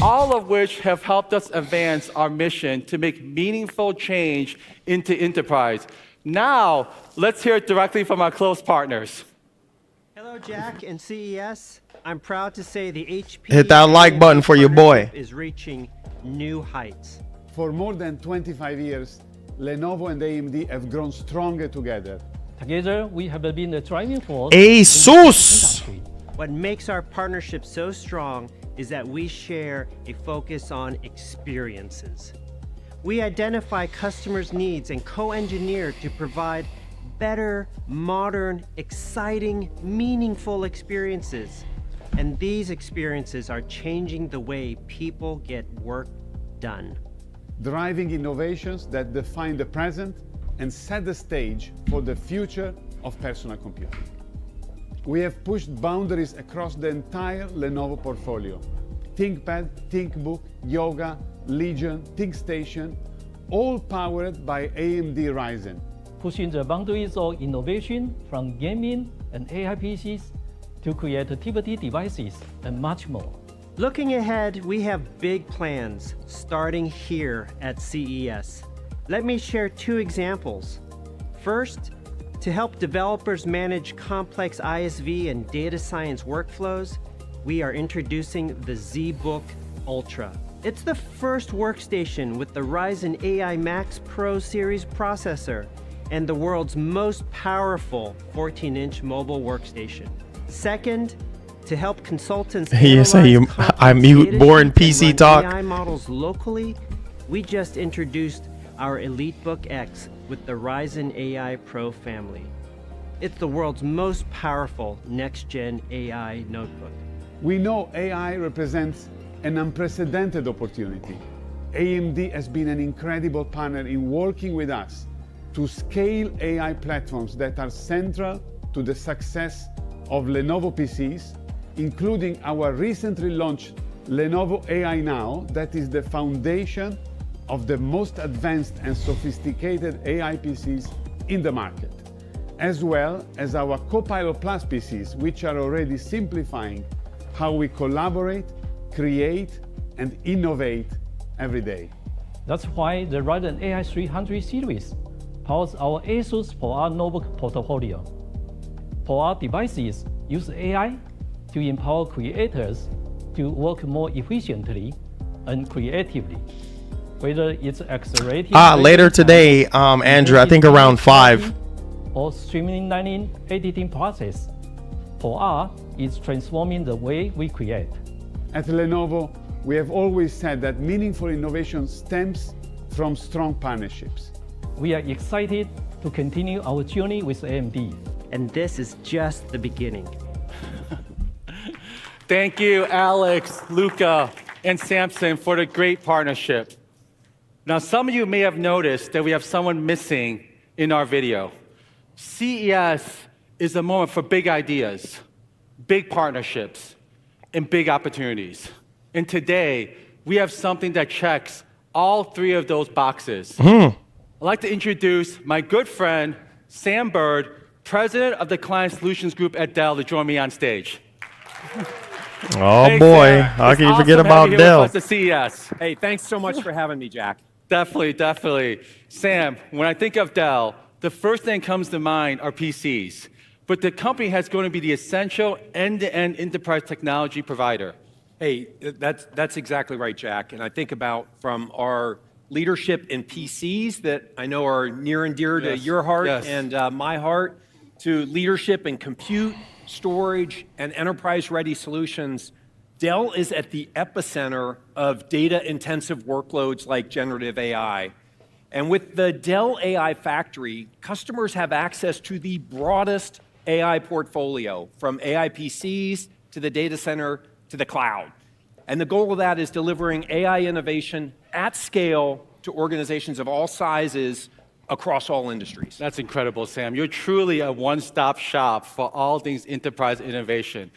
all of which have helped us advance our mission to make meaningful change into enterprise. Now, let's hear it directly from our close partners. Hello, Jack and CES. I'm proud to say the HP Hit that like button for your boy. is reaching new heights. For more than 25 years, Lenovo and AMD have grown stronger together. Together, we have been the driving force. Asus! What makes our partnership so strong is that we share a focus on experiences. We identify customers' needs and co-engineer to provide better, modern, exciting, meaningful experiences. And these experiences are changing the way people get work done. Driving innovations that define the present and set the stage for the future of personal computing. We have pushed boundaries across the entire Lenovo portfolio. ThinkPad, ThinkBook, Yoga, Legion, ThinkStation, all powered by AMD Ryzen. Pushing the boundaries of innovation from gaming and AI PCs to creativity devices and much more. Looking ahead, we have big plans starting here at CES. Let me share two examples. First, to help developers manage complex ISV and data science workflows, we are introducing the ZBook Ultra. It's the first workstation with the Ryzen AI Max Pro series processor and the world's most powerful 14-inch mobile workstation. Second, to help consultants I mute boring PC talk. AI models locally, we just introduced our EliteBook X with the Ryzen AI Pro family. It's the world's most powerful next-gen AI notebook. We know AI represents an unprecedented opportunity. AMD has been an incredible partner in working with us to scale AI platforms that are central to the success of Lenovo PCs, including our recently launched Lenovo AI Now, that is the foundation of the most advanced and sophisticated AI PCs in the market, as well as our Copilot Plus PCs, which are already simplifying how we collaborate, create, and innovate every day. That's why the Ryzen AI 300 series powers our Asus ProArt notebook portfolio. ProArt devices use AI to empower creators to work more efficiently and creatively. Whether it's accelerating later today, Andrew, I think around 5. Or streamlining editing process, ProArt is transforming the way we create. At Lenovo, we have always said that meaningful innovation stems from strong partnerships. We are excited to continue our journey with AMD. And this is just the beginning. Thank you, Alex, Luca, and Samson for the great partnership. Now, some of you may have noticed that we have someone missing in our video. CES is a moment for big ideas, big partnerships, and big opportunities. And today, we have something that checks all three of those boxes. I'd like to introduce my good friend, Sam Bird, President of the Client Solutions Group at Dell, to join me on stage. Oh Hey, boy, Sam. how It's can you awesome forget about having you Dell? with us at CES. Hey, thanks so much for having me, Jack. Definitely, definitely. Sam, when I think of Dell, the first thing that comes to mind are PCs. But the company has going to be the essential end-to-end enterprise technology provider. Hey, that's exactly right, Jack. And I think about from our leadership in PCs that I know are near and dear to your heart and my heart, to leadership in compute, storage, and enterprise-ready solutions. Dell is at the epicenter of data-intensive workloads like generative AI. And with the Dell AI Factory, customers have access to the broadest AI portfolio, from AI PCs to the data center to the cloud. And the goal of that is delivering AI innovation at scale to organizations of all sizes across all industries. That's incredible, Sam. You're truly a one-stop shop for all things enterprise innovation.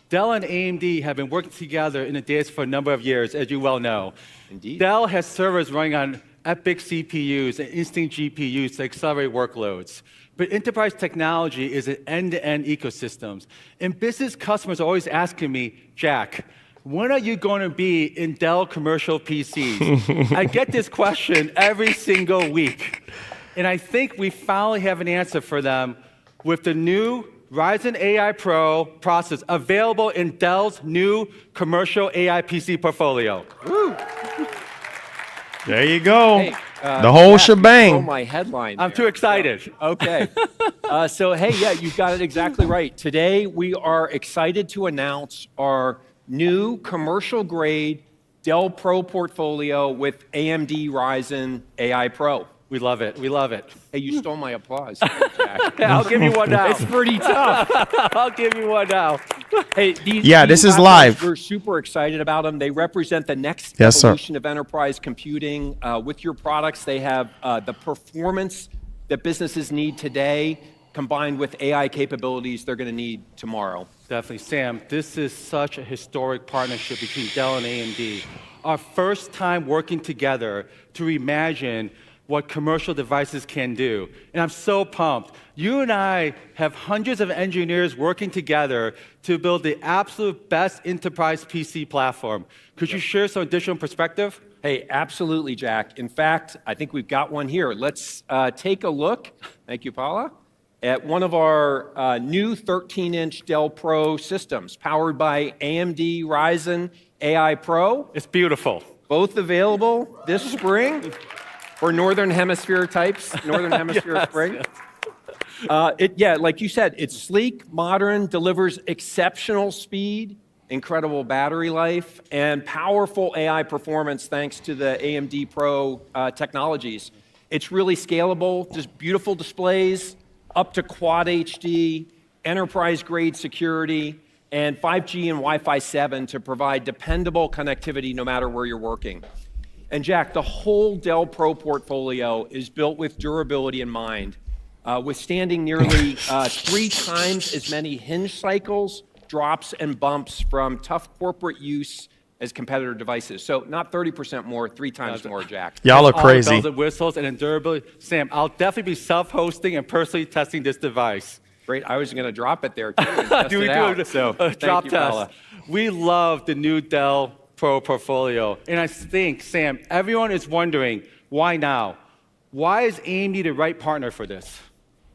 Dell and AMD have been working together in the data for a number of years, as you well know. Indeed. Dell has servers running on EPYC CPUs and Instinct GPUs to accelerate workloads. But enterprise technology is an end-to-end ecosystem. And business customers are always asking me, Jack, when are you going to be in Dell commercial PCs? I get this question every single week. And I think we finally have an answer for them with the new Ryzen AI Pro processor available in Dell's new commercial AI PC portfolio. Woo. There you go. Hey, the whole You shebang. stole my headline. I'm too excited. So, okay. So, hey, yeah, you've got it exactly right. Today, we are excited to announce our new commercial-grade Dell Pro portfolio with AMD Ryzen AI Pro. We love it. We love it. Hey, you stole my applause. Jack. I'll give you one now. It's pretty tough. I'll give you one now. Hey, this is laptops, live. We're super excited about them. They represent the next Yes, sir. evolution of enterprise computing. With your products, they have the performance that businesses need today, combined with AI capabilities they're going to need tomorrow. Definitely. Sam, this is such a historic partnership between Dell and AMD. Our first time working together to reimagine what commercial devices can do. And I'm so pumped. You and I have hundreds of engineers working together to build the absolute best enterprise PC platform. Could you share some additional perspective? Hey, absolutely, Jack. In fact, I think we've got one here. Let's take a look, thank you, Paula, at one of our new 13-inch Dell Pro systems powered by AMD Ryzen AI Pro. It's beautiful. Both available this spring for Northern Hemisphere types, Northern Hemisphere spring. Like you said, it's sleek, modern, delivers exceptional speed, incredible battery life, and powerful AI performance thanks to the AMD Pro technologies. It's really scalable, just beautiful displays, up to Quad HD, enterprise-grade security, and 5G and Wi-Fi 7 to provide dependable connectivity no matter where you're working. And Jack, the whole Dell Pro portfolio is built with durability in mind, withstanding nearly 3 times as many hinge cycles, drops, and bumps from tough corporate use as competitor devices. So not 30% more, 3 times more, Jack. Y'all are crazy. All bells and whistles and durability. Sam, I'll definitely be self-hosting and personally testing this device. Great. I was going to drop it there, too, and test Do we it do out. a So drop thank you, test? Paula. We love the new Dell Pro portfolio. And I think, Sam, everyone is wondering, why now? Why is AMD the right partner for this?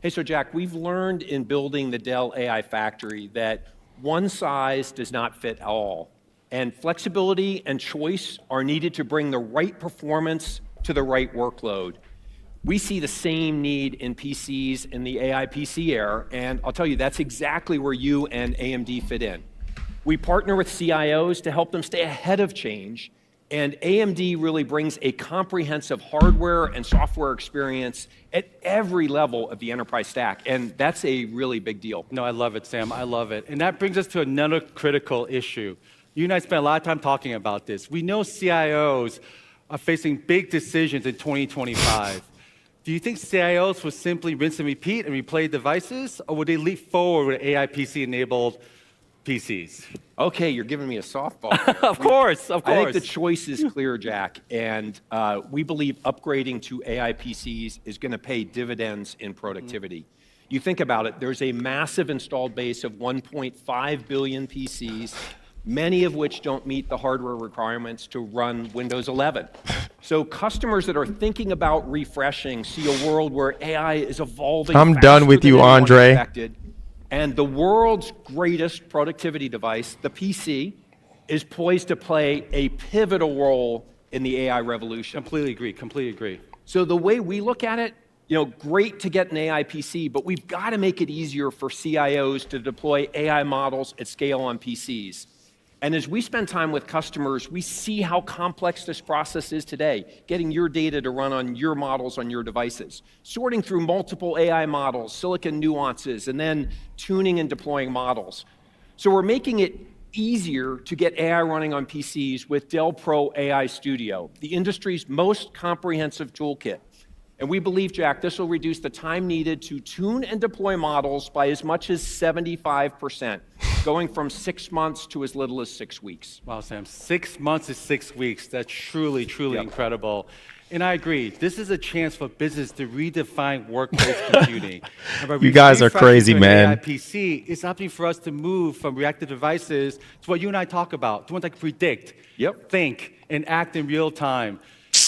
Hey, so Jack, we've learned in building the Dell AI Factory that one size does not fit all. And flexibility and choice are needed to bring the right performance to the right workload. We see the same need in PCs in the AI PC era, and I'll tell you, that's exactly where you and AMD fit in. We partner with CIOs to help them stay ahead of change, and AMD really brings a comprehensive hardware and software experience at every level of the enterprise stack, and that's a really big deal. No, I love it, Sam. I love it. And that brings us to another critical issue. You and I spent a lot of time talking about this. We know CIOs are facing big decisions in 2025. Do you think CIOs will simply rinse and repeat and replay devices, or would they leap forward with AI PC-enabled PCs? Okay, you're giving me a softball. Of course. I think the choice is clear, Jack, and we believe upgrading to AI PCs is going to pay dividends in productivity. You think about it, there's a massive installed base of 1.5 billion PCs, many of which don't meet the hardware requirements to run Windows 11. So customers that are thinking about refreshing see a world where AI is evolving. I'm done with you, Andre. And the world's greatest productivity device, the PC, is poised to play a pivotal role in the AI revolution. Completely agree, completely agree. So the way we look at it, great to get an AI PC, but we've got to make it easier for CIOs to deploy AI models at scale on PCs. And as we spend time with customers, we see how complex this process is today, getting your data to run on your models on your devices, sorting through multiple AI models, silicon nuances, and then tuning and deploying models. So we're making it easier to get AI running on PCs with Dell Pro AI Studio, the industry's most comprehensive toolkit. And we believe, Jack, this will reduce the time needed to tune and deploy models by as much as 75%, going from 6 months to as little as 6 weeks. Wow, Sam, 6 months to 6 weeks. That's truly, truly incredible. And I agree, this is a chance for business to redefine workplace computing. You guys are crazy, man. AI PC, it's opting for us to move from reactive devices to what you and I talk about, to ones that can predict, think, and act in real time.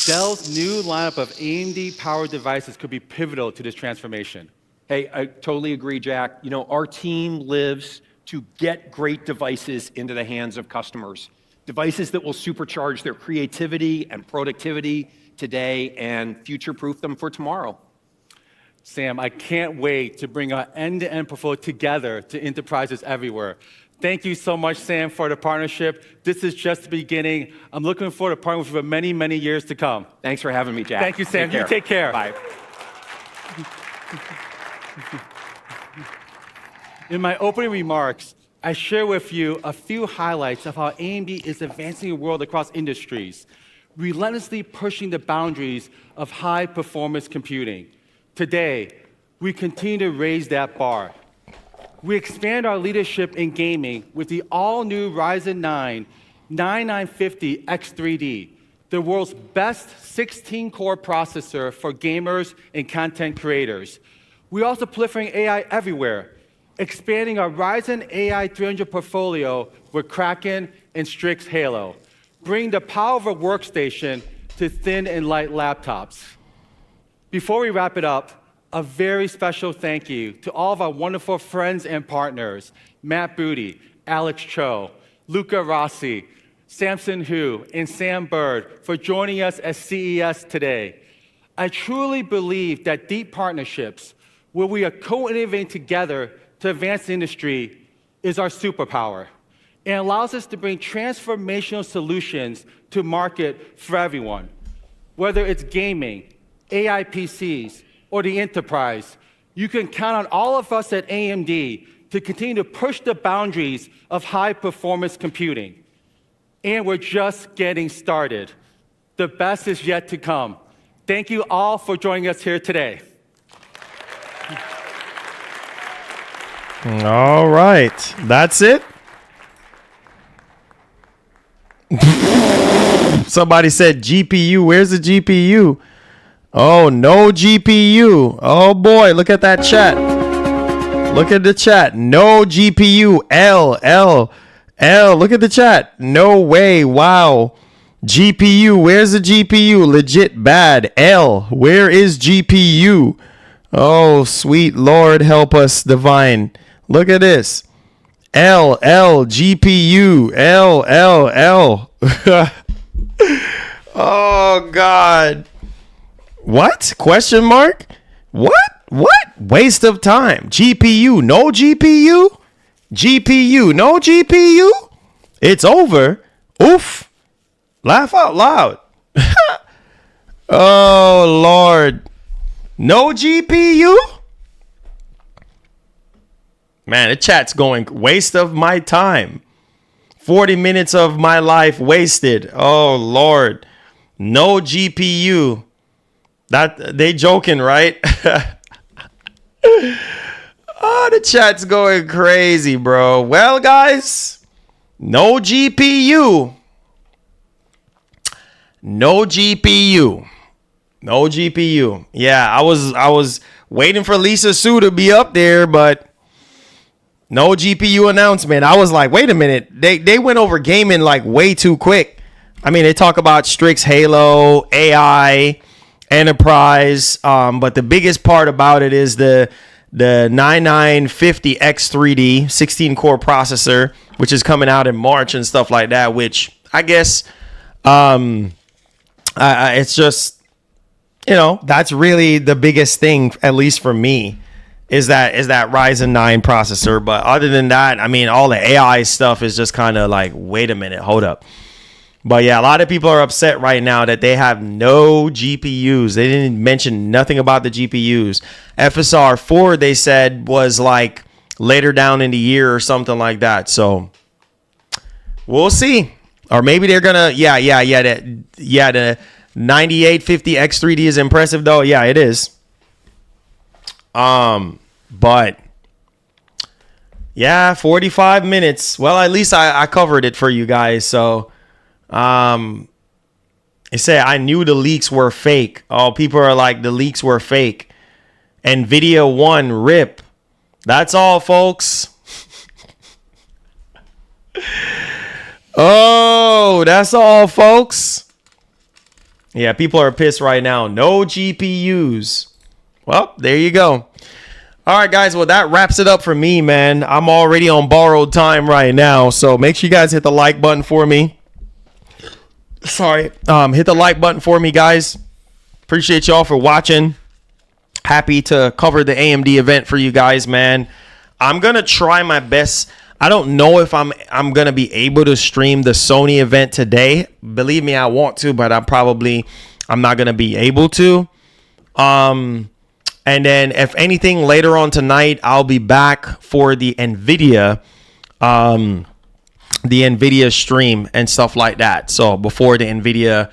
Dell's new lineup of AMD-powered devices could be pivotal to this transformation. Hey, I totally agree, Jack. You know, our team lives to get great devices into the hands of customers. Devices that will supercharge their creativity and productivity today and future-proof them for tomorrow. Sam, I can't wait to bring our end-to-end portfolio together to enterprises everywhere. Thank you so much, Sam, for the partnership. This is just the beginning. I'm looking forward to partnering with you for many, many years to come. Thanks for having me, Jack. Thank you, Sam. You take care. Bye. In my opening remarks, I share with you a few highlights of how AMD is advancing the world across industries, relentlessly pushing the boundaries of high-performance computing. Today, we continue to raise that bar. We expand our leadership in gaming with the all-new Ryzen 9 9950X3D, the world's best 16-core processor for gamers and content creators. We're also proliferating AI everywhere, expanding our Ryzen AI 300 portfolio with Kraken and Strix Halo, bringing the power of a workstation to thin and light laptops. Before we wrap it up, a very special thank you to all of our wonderful friends and partners, Matt Booty, Alex Cho, Luca Rossi, Samson Hu, and Sam Bird for joining us at CES today. I truly believe that deep partnerships, where we are co-innovating together to advance the industry, is our superpower and allows us to bring transformational solutions to market for everyone. Whether it's gaming, AI PCs, or the enterprise, you can count on all of us at AMD to continue to push the boundaries of high-performance computing. And we're just getting started. The best is yet to come. Thank you all for joining us here today. All right, that's it. Somebody said GPU. Where's the GPU? Oh, no GPU. Oh boy, look at that chat. Look at the chat. No GPU. L. Look at the chat. No way. Wow. GPU. Where's the GPU? Legit bad. L. Where is GPU? Oh, sweet Lord, help us, divine. Look at this. L, GPU. L. Oh, God. What? Question mark? What? Waste of time. GPU. No GPU? GPU. No GPU? It's over. Oof. Laugh out loud. Oh, Lord. No GPU? Man, the chat's going waste of my time. 40 minutes of my life wasted. Oh, Lord. No GPU. That they joking, right? Oh, the chat's going crazy, bro. Well, guys, no GPU. No GPU. No GPU. Yeah, I was waiting for Lisa Su to be up there, but no GPU announcement. I was like, wait a minute. They went over gaming like way too quick. I mean, they talk about Strix Halo, AI, enterprise, but the biggest part about it is the 9950X3D 16-core processor, which is coming out in March and stuff like that, which I guess it's just, you know, that's really the biggest thing, at least for me. is that Ryzen 9 processor. But other than that, I mean, all the AI stuff is just kind of like, wait a minute, hold up. But yeah, a lot of people are upset right now that they have no GPUs. They didn't mention nothing about the GPUs. FSR 4, they said, was like later down in the year or something like that. So we'll see. Or maybe they're gonna, the 9850 X3D is impressive though. Yeah, it is. But yeah, 45 minutes. Well, at least I covered it for you guys. So it said I knew the leaks were fake. Oh, people are like, the leaks were fake. NVIDIA 1 rip. That's all, folks. Oh, that's all, folks. Yeah, people are pissed right now. No GPUs. Well, there you go. All right, guys. Well, that wraps it up for me, man. I'm already on borrowed time right now. So make sure you guys hit the like button for me. Sorry. Hit the like button for me, guys. Appreciate y'all for watching. Happy to cover the AMD event for you guys, man. I'm going to try my best. I don't know if I'm going to be able to stream the Sony event today. Believe me, I want to, but I'm not going to be able to. And then if anything later on tonight, I'll be back for the NVIDIA stream and stuff like that. So before the NVIDIA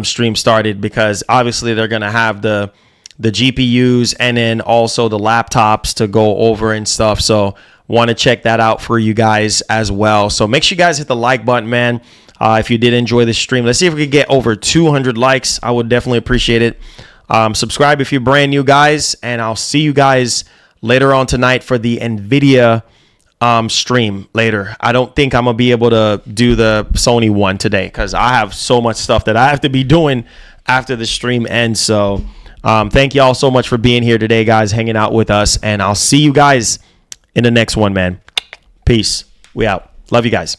stream started, because obviously they're going to have the GPUs and then also the laptops to go over and stuff. So want to check that out for you guys as well. So make sure you guys hit the like button, man. If you did enjoy this stream, let's see if we can get over 200 likes. I would definitely appreciate it. Subscribe if you're brand new, guys, and I'll see you guys later on tonight for the NVIDIA stream later. I don't think I'm gonna be able to do the Sony one today because I have so much stuff that I have to be doing after the stream ends. So thank you all so much for being here today, guys, hanging out with us, and I'll see you guys in the next one, man. Peace. We out. Love you guys.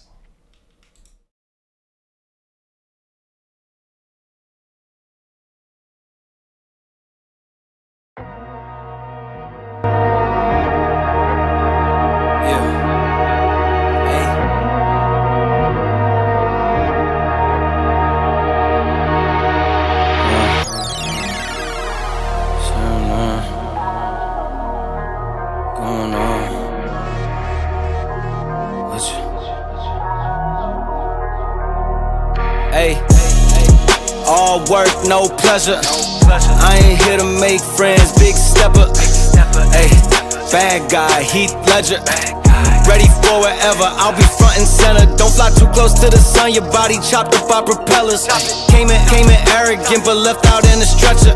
All work, no pleasure. I ain't here to make friends, big stepper. Hey, bad guy, Heath Ledger. Ready for wherever, I'll be front and center. Don't fly too close to the sun, your body chopped up by propellers. Came in arrogant, but left out in the stretcher.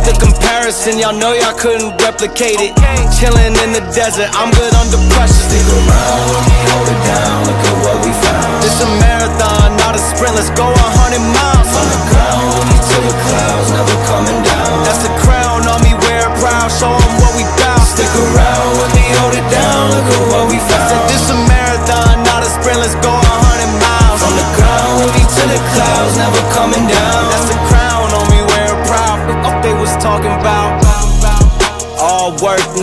The comparison, y'all know y'all couldn't replicate it. Chilling in the desert, I'm good under pressure. Stick around when we hold it down, look at what we found. It's a marathon, not a sprint, let's go 100 miles. From the ground, only to the clouds, never coming down. That's the crown on me, wear it proud, show 'em what we bout. Stick around when we hold it down, look at what we found. Said this a marathon, not a sprint, let's go 100 miles. From the ground, only to the clouds, never coming down. That's the crown on me, wear it proud. What they was talking about? All work, no